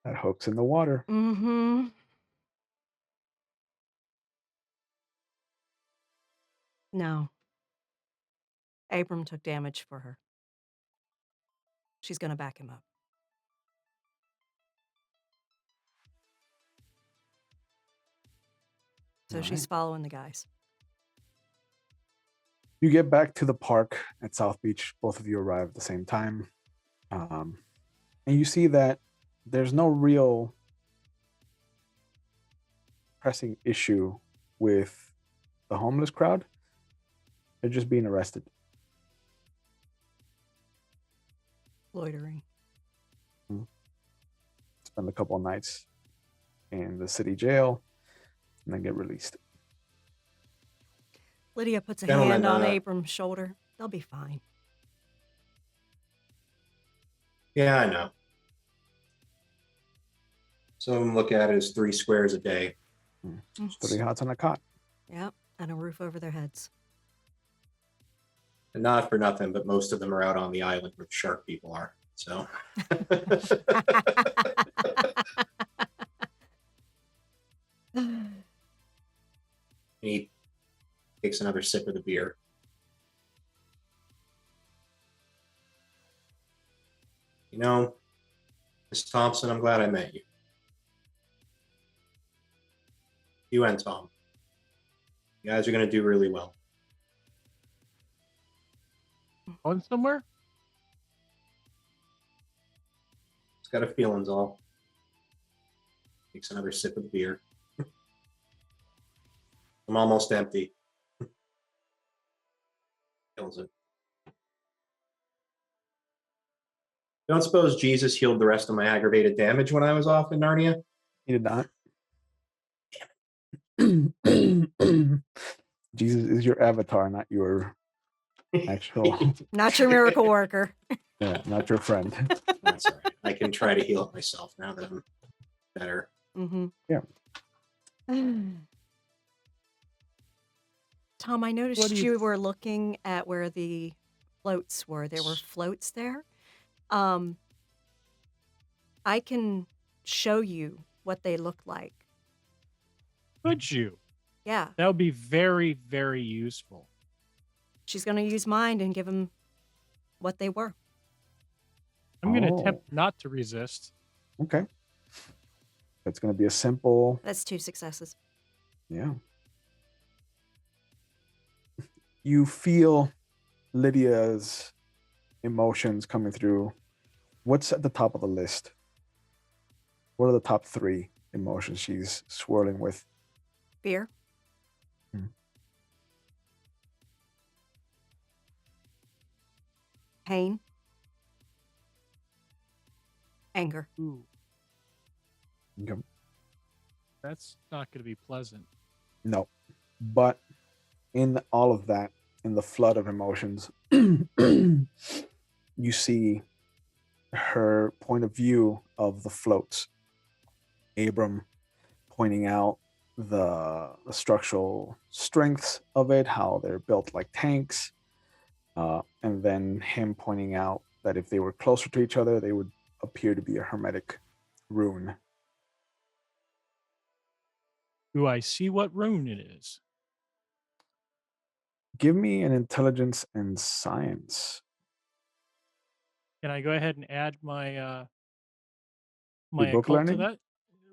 That hook's in the water. Mm-hmm. No. Abram took damage for her. She's going to back him up. So All she's right. following the guys. You get back to the park at South Beach. Both of you arrive at the same time. And you see that there's no real pressing issue with the homeless crowd. They're just being arrested. Loitering. Spend a couple of nights in the city jail and then get released. Lydia puts a Gentlemen, hand on Abram's shoulder. They'll be fine. Yeah, I know. Some of them look at it as 3 squares a day. 3 hots on a cot. Yep. And a roof over their heads. And not for nothing, but most of them are out on the island where the shark people are. So he takes another sip of the beer. You know, Miss Thompson, I'm glad I met you. You and Tom. You guys are going to do really well. Going somewhere? It's got a feeling's all. Takes another sip of the beer. I'm almost empty. Kills it. Don't suppose Jesus healed the rest of my aggravated damage when I was off in Narnia? He did not. Jesus is your avatar, not your actual, Not your miracle worker. yeah, not your friend. That's all right. I can try to heal it myself now that I'm better. Mm-hmm. Yeah. Tom, I noticed What do you- you were looking at where the floats were. There were floats there. I can show you what they look like. Could you? Yeah. That would be very, very useful. She's going to use mind and give him what they were. I'm going to Oh. attempt not to resist. Okay. It's going to be a simple, That's 2 successes. yeah. You feel Lydia's emotions coming through. What's at the top of the list? What are the top 3 emotions she's swirling with? Fear. Hmm. Pain. Anger. Ooh, Okay. that's not going to be pleasant. No. But in all of that, in the flood of emotions, you see her point of view of the floats. Abram pointing out the structural strengths of it, how they're built like tanks, and then him pointing out that if they were closer to each other, they would appear to be a hermetic rune. Do I see what rune it is? Give me an intelligence and science. Can I go ahead and add my Your my book occult to learning. that?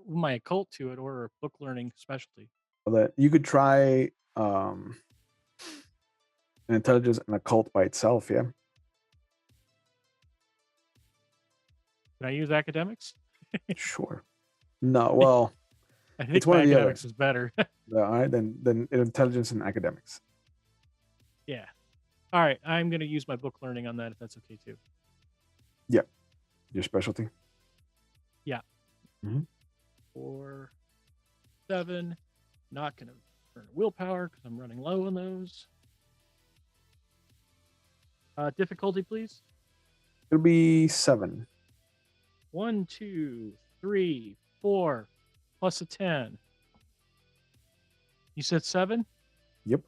My occult to it, or a book learning specialty? That you could try an intelligence and occult by itself. Yeah. Can I use academics? Sure. No. Well, I it's think one my or the other. academics is better. All right. Then intelligence and academics. Yeah. All right. I'm going to use my book learning on that if that's okay too. Your specialty. Yeah. Mhm. 4, 7. Not going to burn willpower because I'm running low on those. Difficulty, please. It'll be 7. 1, 2, 3, 4, plus a 10. You said 7? Yep.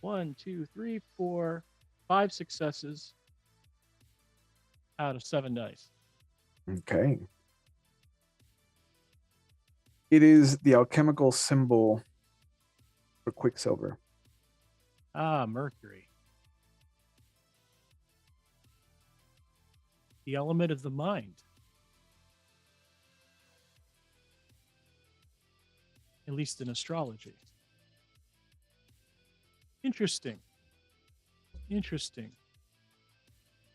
1, 2, 3, 4, 5 successes out of 7 dice. Okay. It is the alchemical symbol for Quicksilver. Ah, Mercury. The element of the mind. At least in astrology. Interesting. Interesting.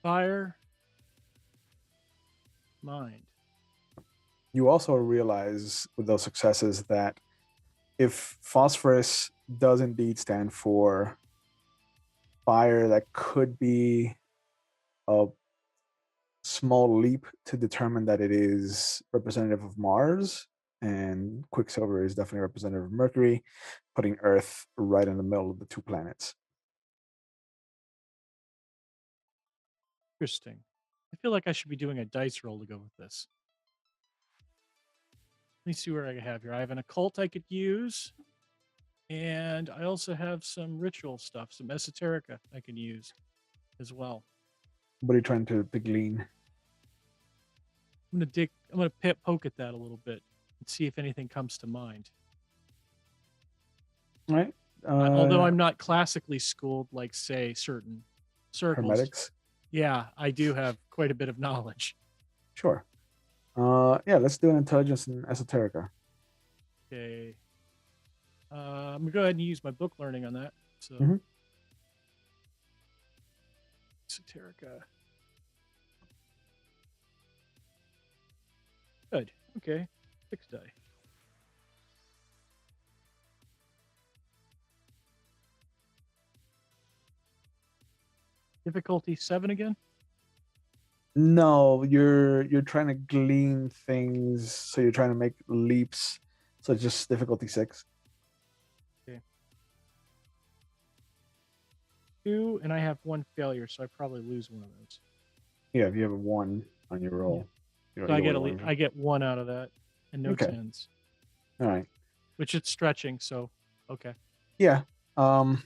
Fire. Mind. You also realize with those successes that if phosphorus does indeed stand for fire, that could be a small leap to determine that it is representative of Mars, and Quicksilver is definitely representative of Mercury, putting Earth right in the middle of the two planets. Interesting. I feel like I should be doing a dice roll to go with this. Let me see where I have here. I have an occult I could use. And I also have some ritual stuff, some esoterica I can use as well. What are you trying to glean? I'm gonna poke at that a little bit and see if anything comes to mind. All right. Although I'm not classically schooled, like say certain circles. Hermetics. Yeah, I do have quite a bit of knowledge. Sure. Yeah, let's do an intelligence and esoterica. Okay. I'm gonna go ahead and use my book learning on that. So, Mhm. esoterica. Good. Okay. 6 die. Difficulty 7 again. No, you're trying to glean things, so you're trying to make leaps. So it's just difficulty 6. 2, and I have 1 failure, so I probably lose one of those. Yeah, if you have a 1 on your roll, So I get 1 out of that, and no Okay. 10s, All right. which it's stretching. So okay. Yeah. And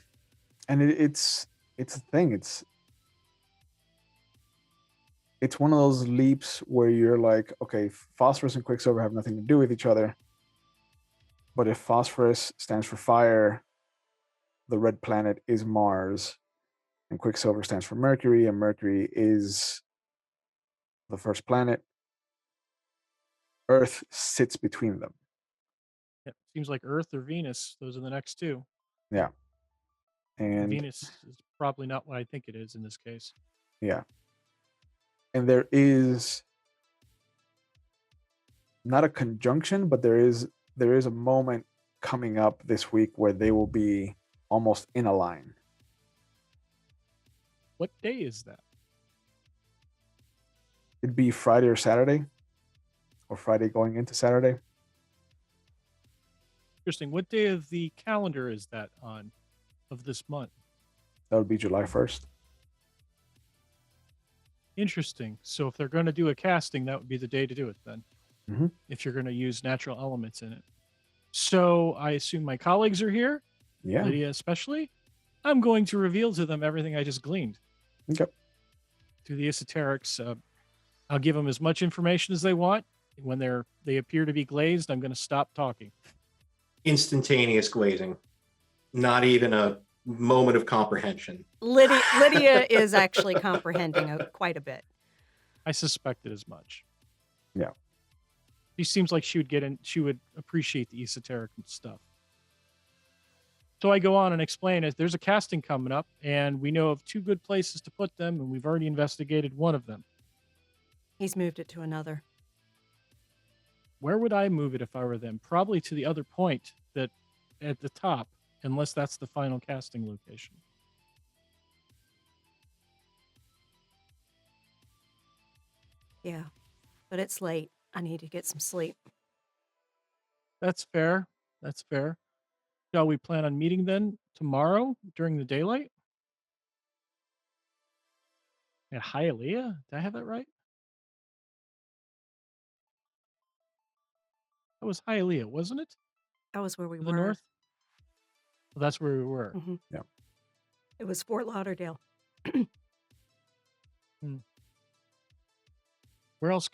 it's a thing. It's one of those leaps where you're like, okay, phosphorus and Quicksilver have nothing to do with each other. But if phosphorus stands for fire, the red planet is Mars, and Quicksilver stands for Mercury, and Mercury is the first planet. Earth sits between them. Yeah, seems like Earth or Venus. Those are the next 2. Yeah. And Venus is probably not what I think it is in this case. yeah. And there is not a conjunction, but there is a moment coming up this week where they will be almost in a line. What day is that? It'd be Friday or Saturday, or Friday going into Saturday. Interesting. What day of the calendar is that on of this month? That would be July 1st. Interesting. So if they're going to do a casting, that would be the day to do it then. Mhm. If you're going to use natural elements in it. So I assume my colleagues are here, Yeah. Lydia especially. I'm going to reveal to them everything I just gleaned. Okay. Through the esoterics. I'll give them as much information as they want. When they appear to be glazed, I'm going to stop talking. instantaneous glazing. Not even a moment of comprehension. Lydia is actually comprehending quite a bit. I suspected as much. Yeah. She seems like she would appreciate the esoteric stuff. So I go on and explain it. There's a casting coming up, and we know of 2 good places to put them, and we've already investigated one of them. He's moved it to another. Where would I move it if I were them? Probably to the other point that at the top, unless that's the final casting location. Yeah, but it's late. I need to get some sleep. That's fair. That's fair. Shall we plan on meeting then tomorrow during the daylight? At Hialeah? Did I have that right? That was Hialeah, wasn't it? That was where we To were. the north? Well, that's where we were. hmm Yeah. It was Fort Lauderdale. Where else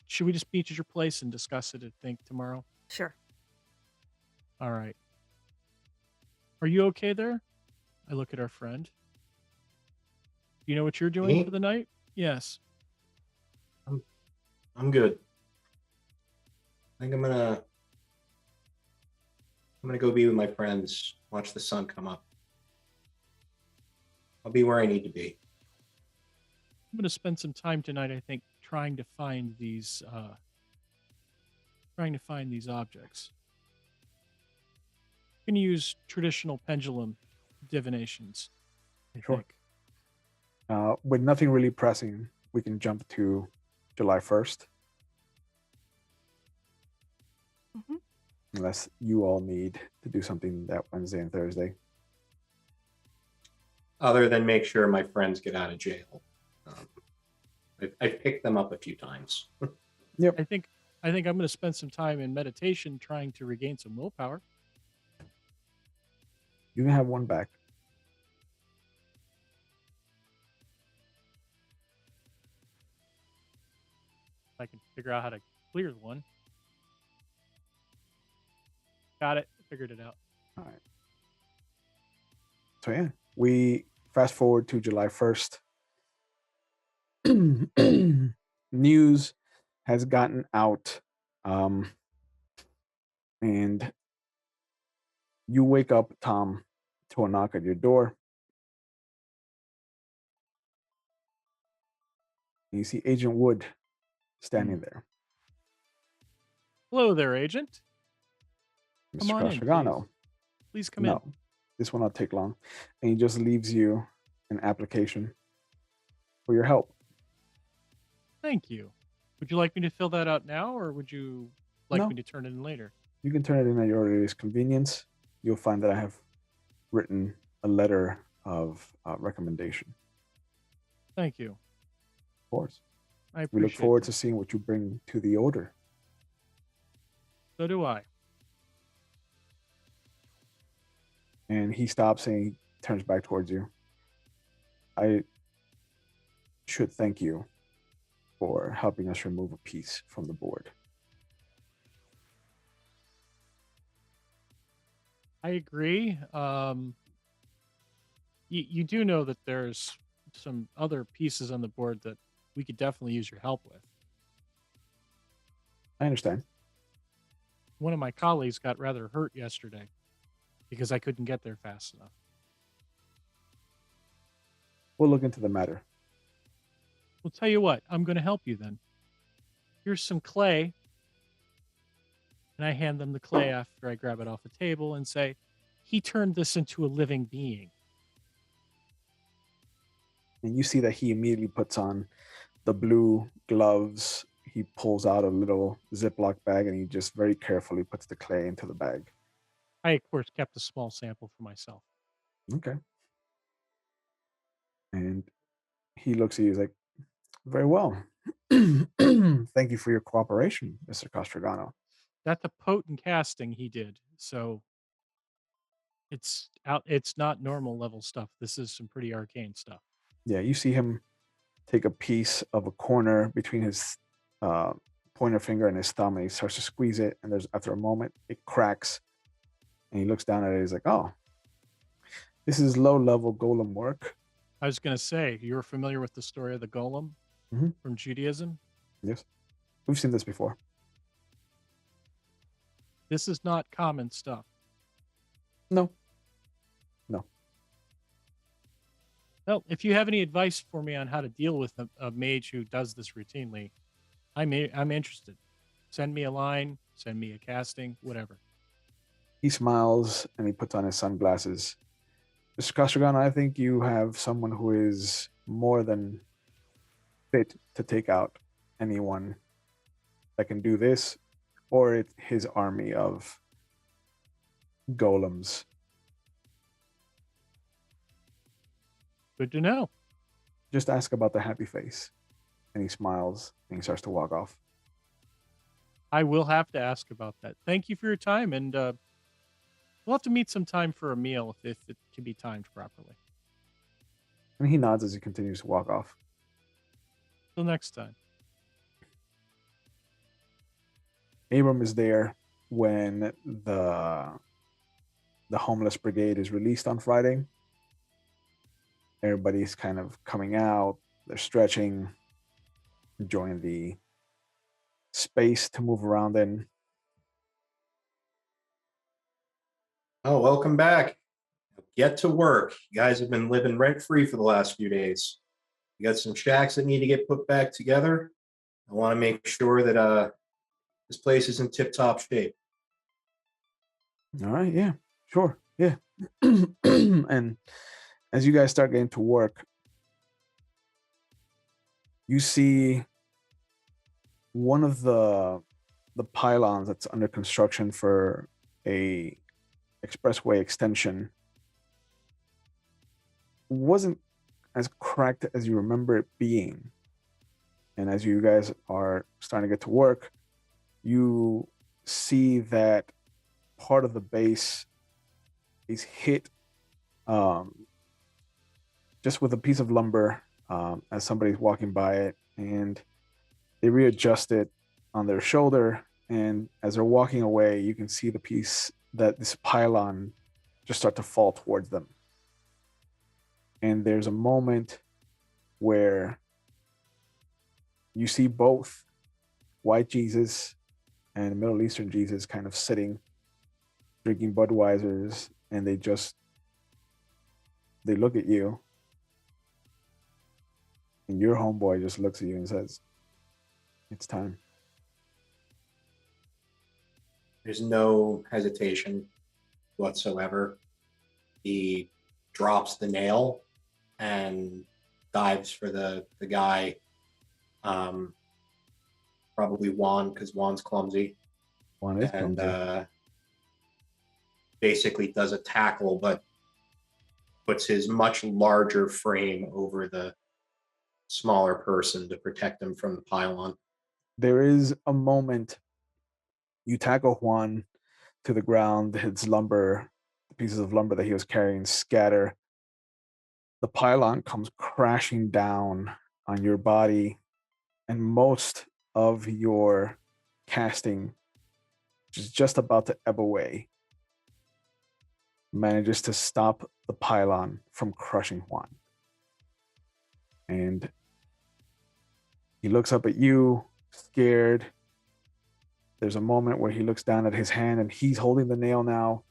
should we just meet at your place and discuss it, I think, tomorrow? Sure. All right. Are you okay there? I look at our friend. Do you know what you're doing Me? for the night? Yes. I'm good. I think I'm gonna go be with my friends, watch the sun come up. I'll be where I need to be. I'm going to spend some time tonight, I think, trying to find these objects. I'm going to use traditional pendulum divinations, I Sure. think. With nothing really pressing, we can jump to July 1st. Mhm. Unless you all need to do something that Wednesday and Thursday. Other than make sure my friends get out of jail. I've picked them up a few times. I think I'm going to spend some time in meditation trying to regain some willpower. You can have one back. If I can figure out how to clear one. Got it. Figured it out. All right. So yeah, we fast forward to July 1st. News has gotten out, and you wake up, Tom, to a knock at your door. And you see Agent Wood standing there. Hello there, Agent. Come Mr. on in, Castrogano. Please come in. No, this will not take long. And he just leaves you an application for your help. Thank you. Would you like me to fill that out now, or would you like No. me to turn it in later? You can turn it in at your earliest convenience. You'll find that I have written a letter of recommendation. Thank you. Of course. I We appreciate look forward that. to seeing what you bring to the order. So do I. And he stops and he turns back towards you. I should thank you for helping us remove a piece from the board. I agree. You do know that there's some other pieces on the board that we could definitely use your help with. I understand. One of my colleagues got rather hurt yesterday because I couldn't get there fast enough. We'll look into the matter. Well, tell you what, I'm going to help you then. Here's some clay. And I hand them the clay after I grab it off the table and say, he turned this into a living being. And you see that he immediately puts on the blue gloves. He pulls out a little Ziploc bag and he just very carefully puts the clay into the bag. I, of course, kept a small sample for myself. Okay. And he looks at you, he's like, very well. Thank you for your cooperation, Mr. Castrogano. That's a potent casting he did. So it's not normal level stuff. This is some pretty arcane stuff. Yeah, you see him take a piece of a corner between his pointer finger and his thumb, and he starts to squeeze it. And there's after a moment, it cracks, and he looks down at it. He's like, "Oh, this is low-level golem work." I was going to say, you're familiar with the story of the golem from Judaism? Yes, we've seen this before. This is not common stuff. No. Well, if you have any advice for me on how to deal with a mage who does this routinely, I'm interested. Send me a line, send me a casting, whatever. He smiles and he puts on his sunglasses. Mr. Castragon, I think you have someone who is more than fit to take out anyone that can do this, or his army of golems. Good to know. Just ask about the happy face. And he smiles and he starts to walk off. I will have to ask about that. Thank you for your time, and we'll have to meet some time for a meal if it can be timed properly. And he nods as he continues to walk off. Till next time. Abram is there when the homeless brigade is released on Friday. Everybody's kind of coming out. They're stretching, enjoying the space to move around in. Oh, welcome back. Get to work. You guys have been living rent-free for the last few days. You got some shacks that need to get put back together. I want to make sure that this place is in tip-top shape. All right, yeah, sure, yeah. And as you guys start getting to work, you see one of the pylons that's under construction for a expressway extension wasn't as cracked as you remember it being. And as you guys are starting to get to work, you see that part of the base is hit just with a piece of lumber as somebody's walking by it, and they readjust it on their shoulder, and as they're walking away, you can see the piece that this pylon just start to fall towards them. And there's a moment where you see both white Jesus and Middle Eastern Jesus kind of sitting, drinking Budweisers, and they look at you, and your homeboy just looks at you and says, "It's time." There's no hesitation whatsoever. He drops the nail and dives for the guy, probably Juan, because Juan's clumsy. Juan is clumsy. And basically does a tackle, but puts his much larger frame over the smaller person to protect him from the pylon. There is a moment you tackle Juan to the ground, his lumber, the pieces of lumber that he was carrying scatter. The pylon comes crashing down on your body, and most of your casting, which is just about to ebb away, manages to stop the pylon from crushing Juan. And he looks up at you, scared. There's a moment where he looks down at his hand, and he's holding the nail now,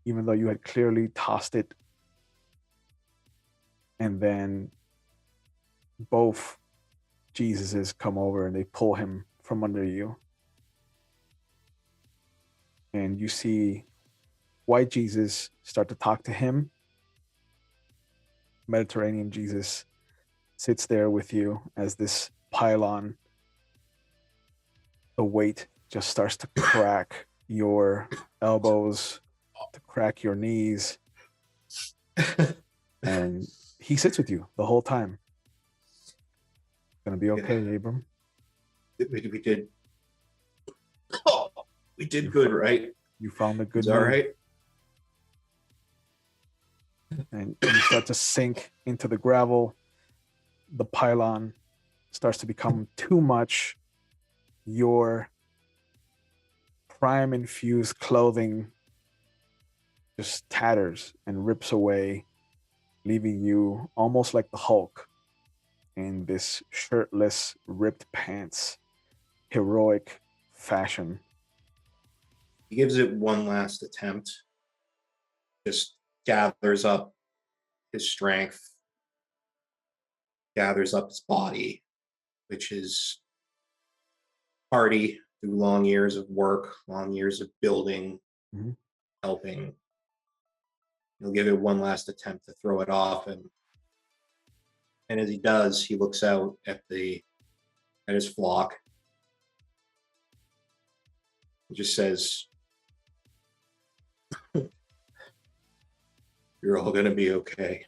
even though you had clearly tossed it. And then both Jesuses come over and they pull him from under you. And you see white Jesus start to talk to him. Mediterranean Jesus sits there with you as this pylon, the weight just starts to crack your elbows, to crack your knees. And he sits with you the whole time. Gonna be okay, Abram. We did. Oh, we did good, right? You found the good. It's all right. And you start to sink into the gravel. The pylon starts to become too much. Your prime infused clothing just tatters and rips away, leaving you almost like the Hulk in this shirtless, ripped pants, heroic fashion. He gives it one last attempt, just gathers up his strength, gathers up his body, which is hardy through long years of work, long years of building, Mhm. helping. He'll give it one last attempt to throw it off, and as he does, he looks out at his flock. He just says, "You're all gonna be okay.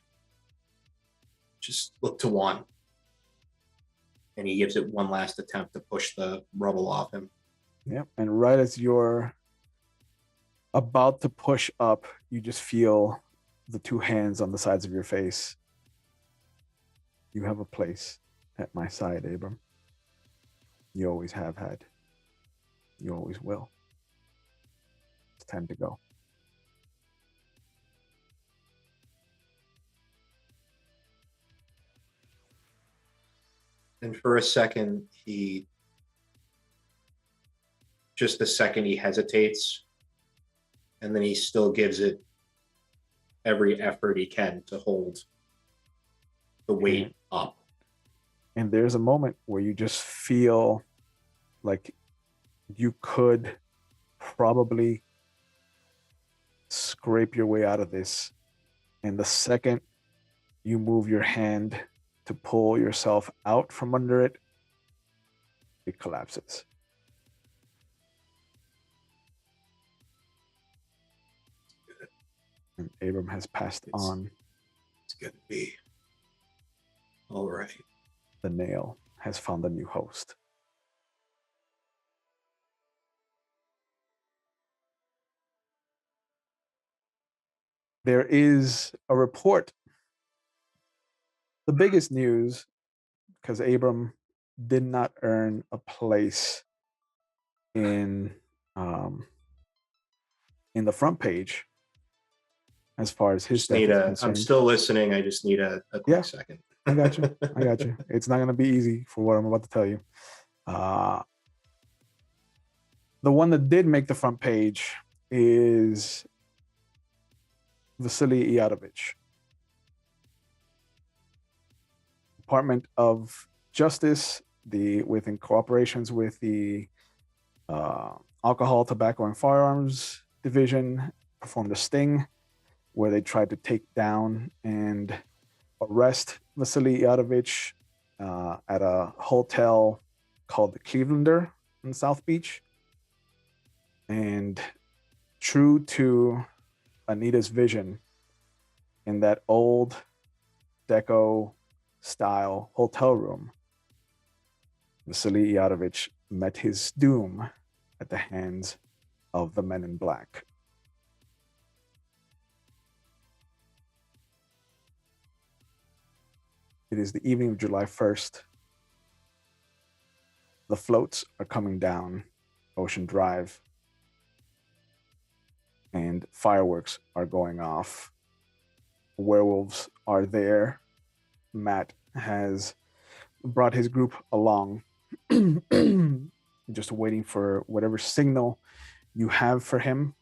Just look to one." And he gives it one last attempt to push the rubble off him. Yep. And right as you're about to push up, you just feel the two hands on the sides of your face. You have a place at my side, Abram. You always have had. You always will. It's time to go. And for a second, just a second, he hesitates. And then he still gives it every effort he can to hold the weight up. And there's a moment where you just feel like you could probably scrape your way out of this. And the second you move your hand to pull yourself out from under it, it collapses. And Abram has passed on. It's gonna be all right. The nail has found a new host. There is a report. The biggest news, because Abram did not earn a place in the front page as far as his death is I'm concerned. still listening. I just need a quick second. I got you. I got you. It's not going to be easy for what I'm about to tell you. The one that did make the front page is Vasily Iadovich. Department of Justice, within cooperations with the Alcohol, Tobacco, and Firearms Division, performed a sting where they tried to take down and arrest Vasily Iadovich at a hotel called the Clevelander in South Beach. And true to Anita's vision, in that old deco style hotel room, Vasily Iadovich met his doom at the hands of the Men in Black. It is the evening of July 1st. The floats are coming down Ocean Drive, and fireworks are going off. Werewolves are there. Matt has brought his group along, just waiting for whatever signal you have for him.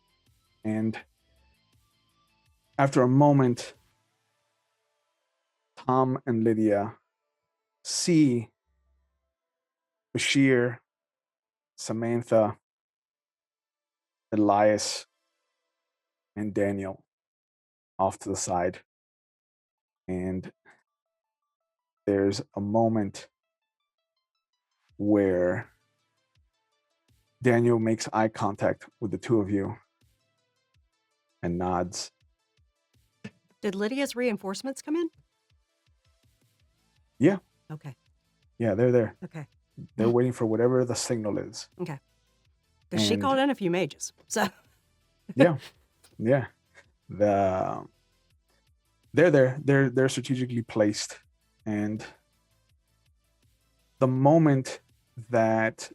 And after a moment, Tom and Lydia see Bashir, Samantha, Elias, and Daniel off to the side. And there's a moment where Daniel makes eye contact with the two of you and nods. Did Lydia's reinforcements come in? Yeah. Okay. Yeah, they're there. Okay. They're waiting for whatever the signal is. Okay. Because she And- called in a few mages. So Yeah. Yeah. They're there. They're strategically placed. And the moment that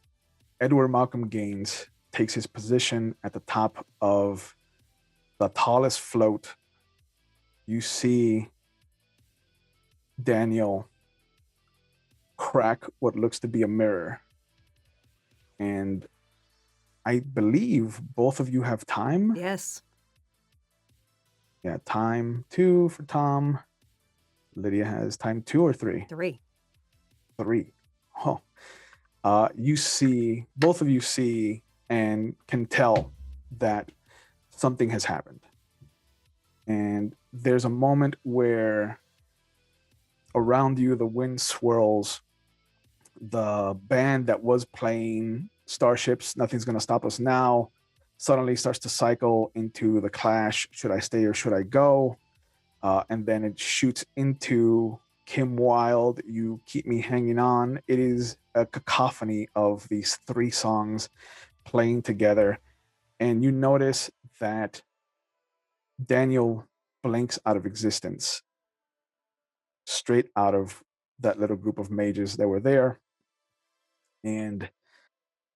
Edward Malcolm Gaines takes his position at the top of the tallest float, you see Daniel crack what looks to be a mirror. And I believe both of you have time. Yes. Yeah, time 2 for Tom. Lydia has time 2 or 3? 3. 3. Oh. You see, both of you see and can tell that something has happened. And there's a moment where around you the wind swirls. The band that was playing Starships, Nothing's Gonna Stop Us Now, suddenly starts to cycle into the Clash, Should I Stay or Should I Go? And then it shoots into Kim Wilde, You Keep Me Hanging On. It is a cacophony of these 3 songs playing together. And you notice that Daniel blinks out of existence, straight out of that little group of mages that were there. And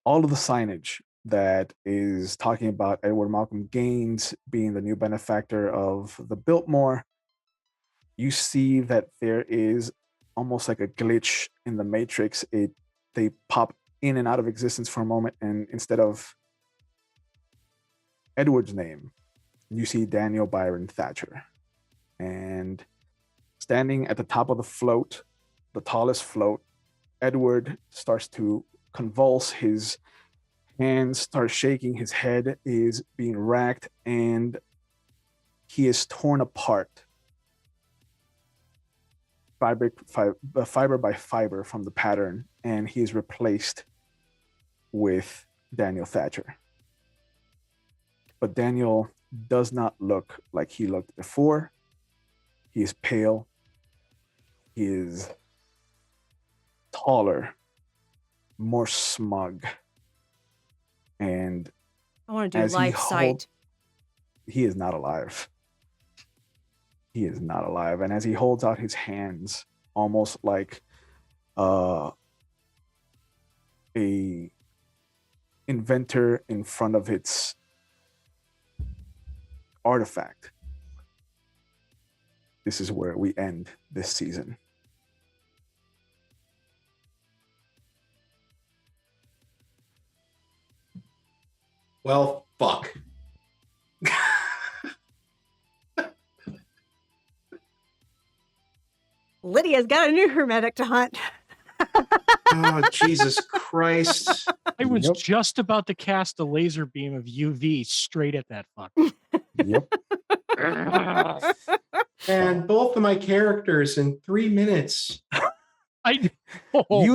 all of the signage that is talking about Edward Malcolm Gaines being the new benefactor of the Biltmore, you see that there is almost like a glitch in the matrix. They pop in and out of existence for a moment, and instead of Edward's name, you see Daniel Byron Thatcher. And standing at the top of the float, the tallest float, Edward starts to convulse. His hands start shaking. His head is being racked, and he is torn apart, fiber by fiber from the pattern, and he is replaced with Daniel Thatcher. But Daniel does not look like he looked before. He is pale. He is taller, more smug. And I want to do as life sight. he is not alive. He is not alive. And as he holds out his hands, almost like a inventor in front of its artifact, this is where we end this season. Well, fuck. Lydia's got a new hermetic to hunt. Oh, Jesus Christ. I was Yep. just about to cast a laser beam of UV straight at that fuck. Yep. And both of my characters in 3 minutes. You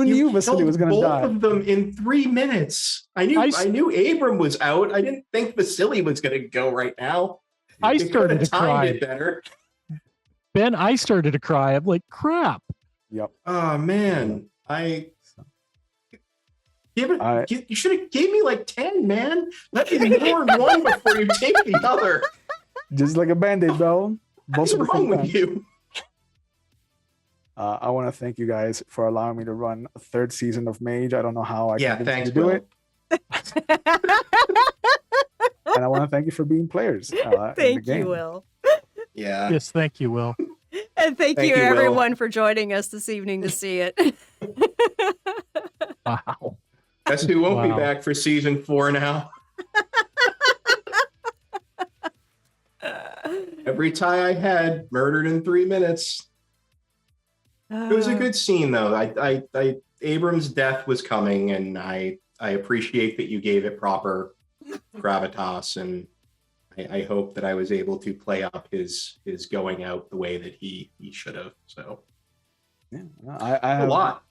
knew Vasily killed was going to both die. of them in 3 minutes. I knew Abram was out. I didn't think Vasily was going to go right now. I You started could've to timed cry. it better. Ben, I started to cry. I'm like, crap. Yep. Oh man, you should have gave me like 10, man. Let me mourn one before you take the other. Just like a band-aid, bro. What's Both at the wrong same with time. you? I want to thank you guys for allowing me to run a 3rd season of Mage. I don't know how I Yeah, convinced thanks, you to do Will. it. And I want to thank you for being players. in the Thank game. you, Will. Yeah. Yes, thank you, Will. And thank Thank you, you, Will. everyone, for joining us this evening to see it. Wow. Guess who won't be Wow. back for season 4 now? Every tie I had murdered in 3 minutes. It was a good scene, though. Abram's death was coming, and I appreciate that you gave it proper gravitas, and I hope that I was able to play up his going out the way that he should have. So Yeah, I a have lot.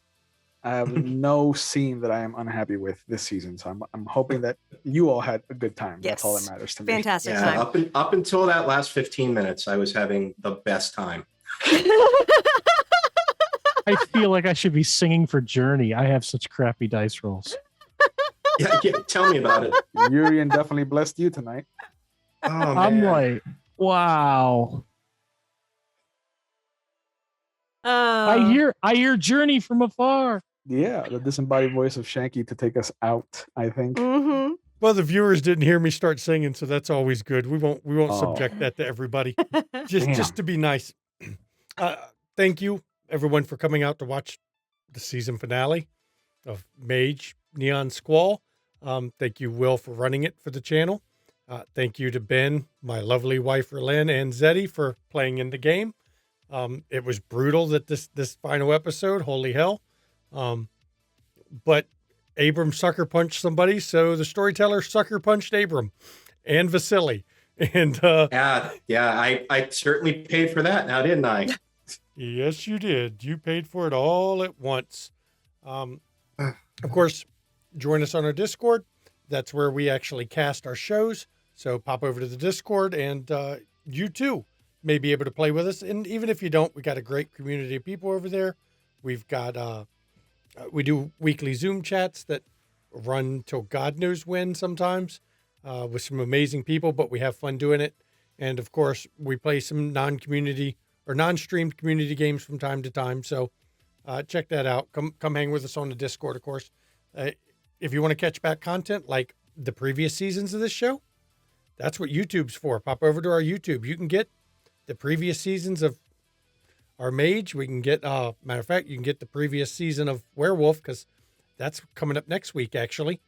I have no scene that I am unhappy with this season. So I'm hoping that you all had a good time. That's all that Yes. matters to me. Fantastic Yeah, time. up until that last 15 minutes, I was having the best time. I feel like I should be singing for Journey. I have such crappy dice rolls. Yeah, tell me about it. Urian definitely blessed you tonight. Oh, I'm man. like, wow. I hear Journey from afar. Yeah, the disembodied voice of Shanky to take us out, I think. Mm-hmm. Well, the viewers didn't hear me start singing, so that's always good. We won't Oh. subject that to everybody. Damn. Just to be nice. Thank you everyone for coming out to watch the season finale of Mage Neon Squall. Thank you, Will, for running it for the channel. Thank you to Ben, my lovely wife, Erlyn, and Zeddy for playing in the game. It was brutal that this final episode, holy hell. But Abram sucker punched somebody, so the storyteller sucker punched Abram and Vasily. And I certainly paid for that now, didn't I? yes, you did. You paid for it all at once. Of course, join us on our Discord. That's where we actually cast our shows. So pop over to the Discord, and you too may be able to play with us. And even if you don't, we got a great community of people over there. We've got we do weekly Zoom chats that run till God knows when sometimes with some amazing people, but we have fun doing it. And of course, we play some non-community or non-streamed community games from time to time. So check that out. Come hang with us on the Discord, of course. If you want to catch back content like the previous seasons of this show, that's what YouTube's for. Pop over to our YouTube. You can get the previous seasons of our Mage. We can get, matter of fact, you can get the previous season of Werewolf, because that's coming up next week, actually.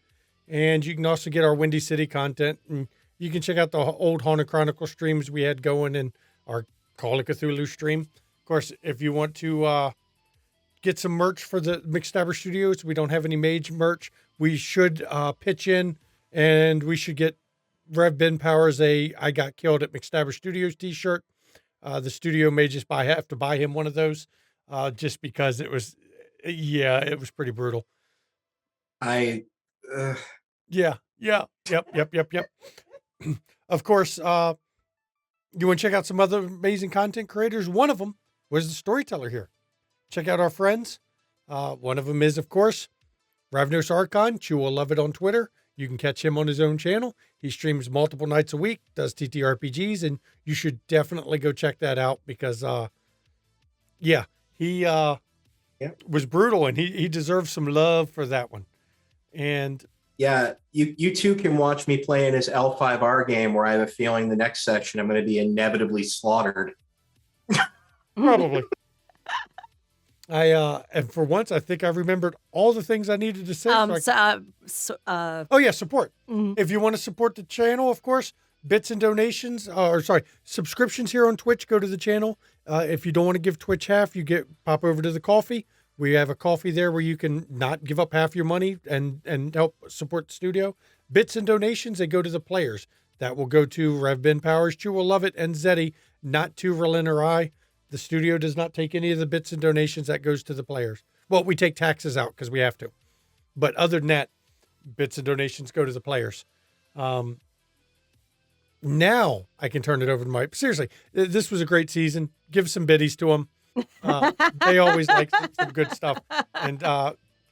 And you can also get our Windy City content. And you can check out the old Haunted Chronicle streams we had going and our Call of Cthulhu stream. Of course, if you want to get some merch for the McStabber Studios, we don't have any Mage merch. We should pitch in, and we should get Rev Ben Powers I Got Killed at McStabber Studios t-shirt. The studio may just have to buy him one of those just because it was pretty brutal. Yep. Of course, you want to check out some other amazing content creators. One of them was the storyteller here. Check out our friends. One of them is, of course, Ravnos Archon. Chew will love it on Twitter. You can catch him on his own channel. He streams multiple nights a week, does TTRPGs, and you should definitely go check that out because, he was brutal, and he deserves some love for that one. And yeah, you too can watch me play in his L5R game, where I have a feeling the next session I'm going to be inevitably slaughtered. Probably. And for once, I think I remembered all the things I needed to say. Support. Mhm. If you want to support the channel, of course, bits and donations, subscriptions here on Twitch, go to the channel. If you don't want to give Twitch half, pop over to the KoFi. We have a KoFi there where you can not give up half your money and help support the studio. Bits and donations, they go to the players. That will go to Rev Ben Powers, Chew will love it, and Zeddy, not to Relin or I. The studio does not take any of the bits and donations. That goes to the players. Well, we take taxes out because we have to. But other than that, bits and donations go to the players. Now I can turn it over to Mike. Seriously, this was a great season. Give some biddies to them. They always like some good stuff. And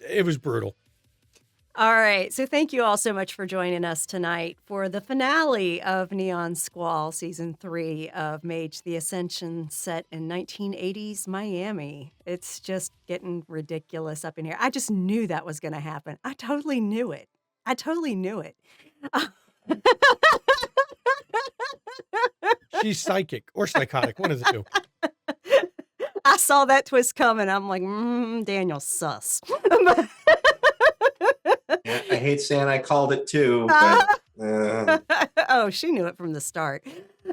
it was brutal. All right. So thank you all so much for joining us tonight for the finale of Neon Squall, Season 3 of Mage the Ascension, set in 1980s Miami. It's just getting ridiculous up in here. I just knew that was going to happen. I totally knew it. She's psychic or psychotic, one of the two. I saw that twist coming. I'm like, Daniel sus. Yeah, I hate saying I called it too, but Oh, she knew it from the start.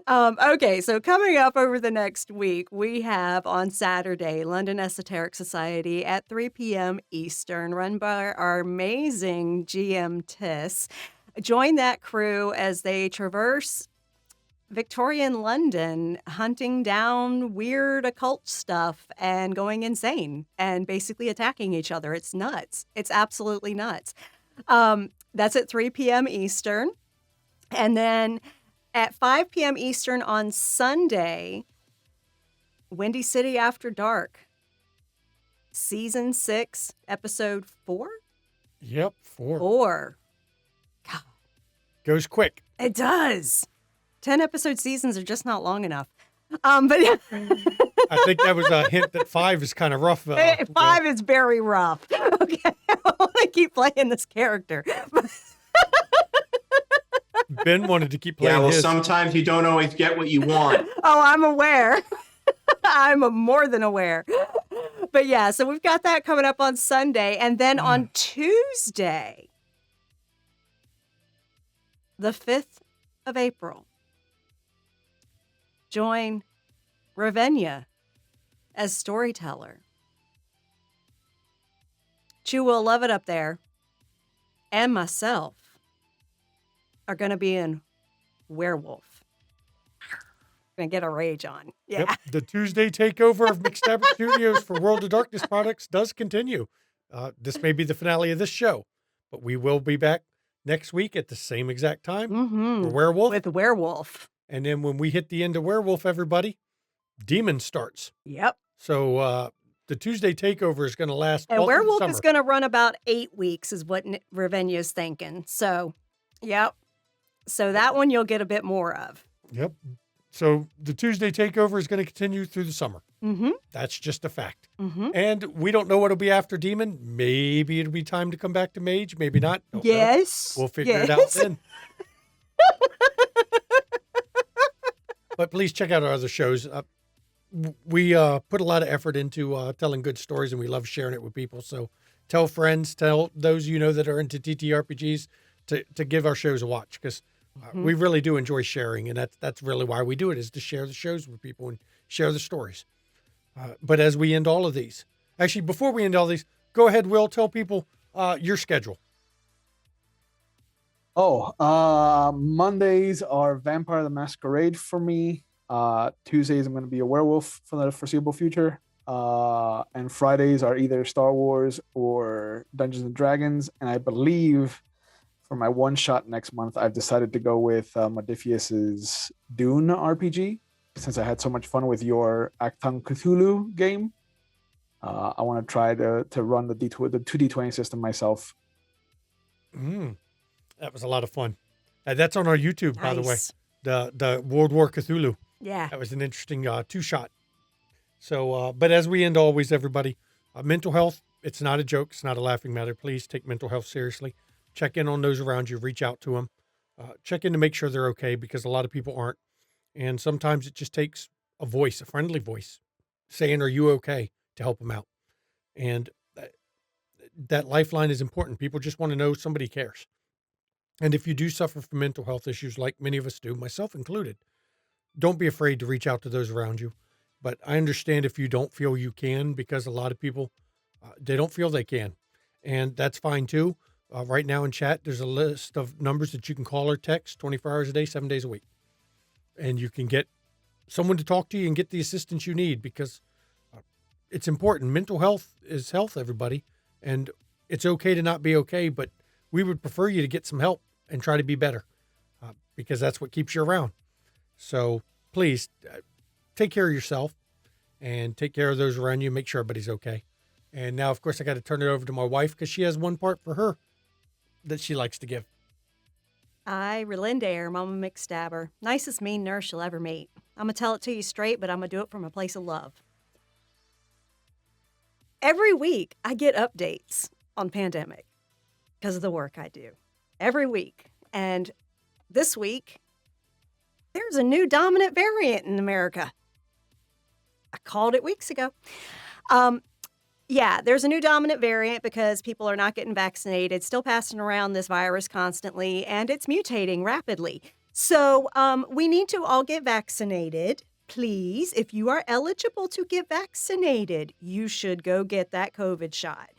Okay, so coming up over the next week, we have on Saturday, London Esoteric Society at 3 p.m. Eastern, run by our amazing GM Tiss. Join that crew as they traverse Victorian London, hunting down weird occult stuff and going insane and basically attacking each other. It's nuts. It's absolutely nuts. That's at 3 p.m. Eastern. And then at 5 p.m. Eastern on Sunday, Windy City After Dark, Season 6, Episode 4? Yep, 4. 4. God. Goes quick. It does. 10 episode seasons are just not long enough. But yeah. I think that was a hint that 5 is kind of rough. 5 is very rough. Okay. I want to keep playing this character. Ben wanted to keep playing Yeah, well, his. sometimes you don't always get what you want. Oh, I'm aware. I'm more than aware. But yeah, so we've got that coming up on Sunday. And then on Tuesday, the 5th of April, join Ravenna as storyteller. Chew will love it up there. And myself are going to be in Werewolf. Going to get a rage on. Yeah. Yep. The Tuesday takeover of McStabber Studios for World of Darkness products does continue. This may be the finale of this show, but we will be back next week at the same exact time for Werewolf. With Werewolf. And then when we hit the end of Werewolf, everybody, Demon starts. Yep. So the Tuesday takeover is going to last And all through the Werewolf summer. is going to run about 8 weeks is what Ravenna's thinking. So, yep. So that one you'll get a bit more of. Yep. So the Tuesday takeover is going to continue through the summer. Mm-hmm. That's just a fact. Mm-hmm. And we don't know what it'll be after Demon. Maybe it'll be time to come back to Mage. Maybe not. Don't know. Yes. We'll figure it out then. But please check out our other shows. We put a lot of effort into telling good stories, and we love sharing it with people. So tell friends, tell those you know that are into TTRPGs to give our shows a watch, because we really do enjoy sharing, and that's really why we do it, is to share the shows with people and share the stories. But as we end all of these, actually, before we end all these, go ahead, Will, tell people your schedule. Mondays are Vampire the Masquerade for me. Tuesdays, I'm going to be a werewolf for the foreseeable future. And Fridays are either Star Wars or Dungeons and Dragons. And I believe for my one shot next month, I've decided to go with Modifius's Dune RPG, since I had so much fun with your Actung Cthulhu game. I want to try to run the 2D20 system myself. That was a lot of fun. That's on our YouTube, by the way. Nice. The World War Cthulhu. Yeah. That was an interesting two-shot. So, but as we end always, everybody, mental health, it's not a joke. It's not a laughing matter. Please take mental health seriously. Check in on those around you. Reach out to them. Check in to make sure they're okay, because a lot of people aren't. And sometimes it just takes a voice, a friendly voice, saying, "Are you okay?" to help them out. And that lifeline is important. People just want to know somebody cares. And if you do suffer from mental health issues, like many of us do, myself included, don't be afraid to reach out to those around you. But I understand if you don't feel you can, because a lot of people, they don't feel they can. And that's fine too. Right now in chat, there's a list of numbers that you can call or text 24 hours a day, 7 days a week. And you can get someone to talk to you and get the assistance you need, because it's important. Mental health is health, everybody. And it's okay to not be okay, but we would prefer you to get some help and try to be better, because that's what keeps you around. So please take care of yourself and take care of those around you. Make sure everybody's okay. And now, of course, I got to turn it over to my wife, because she has one part for her that she likes to give. I, Relindair, Mama McStabber, nicest mean nurse you'll ever meet. I'm going to tell it to you straight, but I'm going to do it from a place of love. Every week, I get updates on pandemic because of the work I do. Every week. And this week, there's a new dominant variant in America. I called it weeks ago. Yeah, there's a new dominant variant because people are not getting vaccinated, still passing around this virus constantly, and it's mutating rapidly. So we need to all get vaccinated. Please, if you are eligible to get vaccinated, you should go get that COVID shot.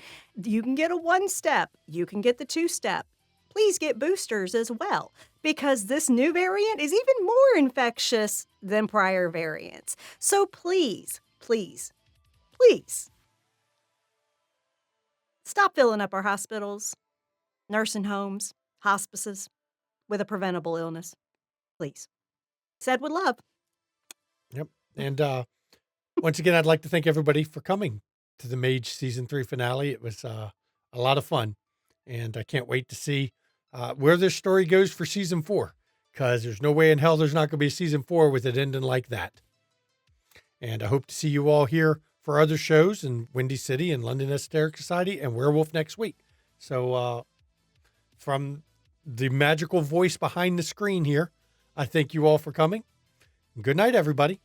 You can get a 1-step. You can get the 2-step. Please get boosters as well, because this new variant is even more infectious than prior variants. So please, please, please, stop filling up our hospitals, nursing homes, hospices with a preventable illness. Please. Said with love. Yep. And once again, I'd like to thank everybody for coming to the Mage Season 3 finale. It was a lot of fun, and I can't wait to see where this story goes for Season 4, because there's no way in hell there's not going to be a Season 4 with it ending like that. And I hope to see you all here for other shows in Windy City and London Esoteric Society and Werewolf next week. So from the magical voice behind the screen here, I thank you all for coming. Good night, everybody.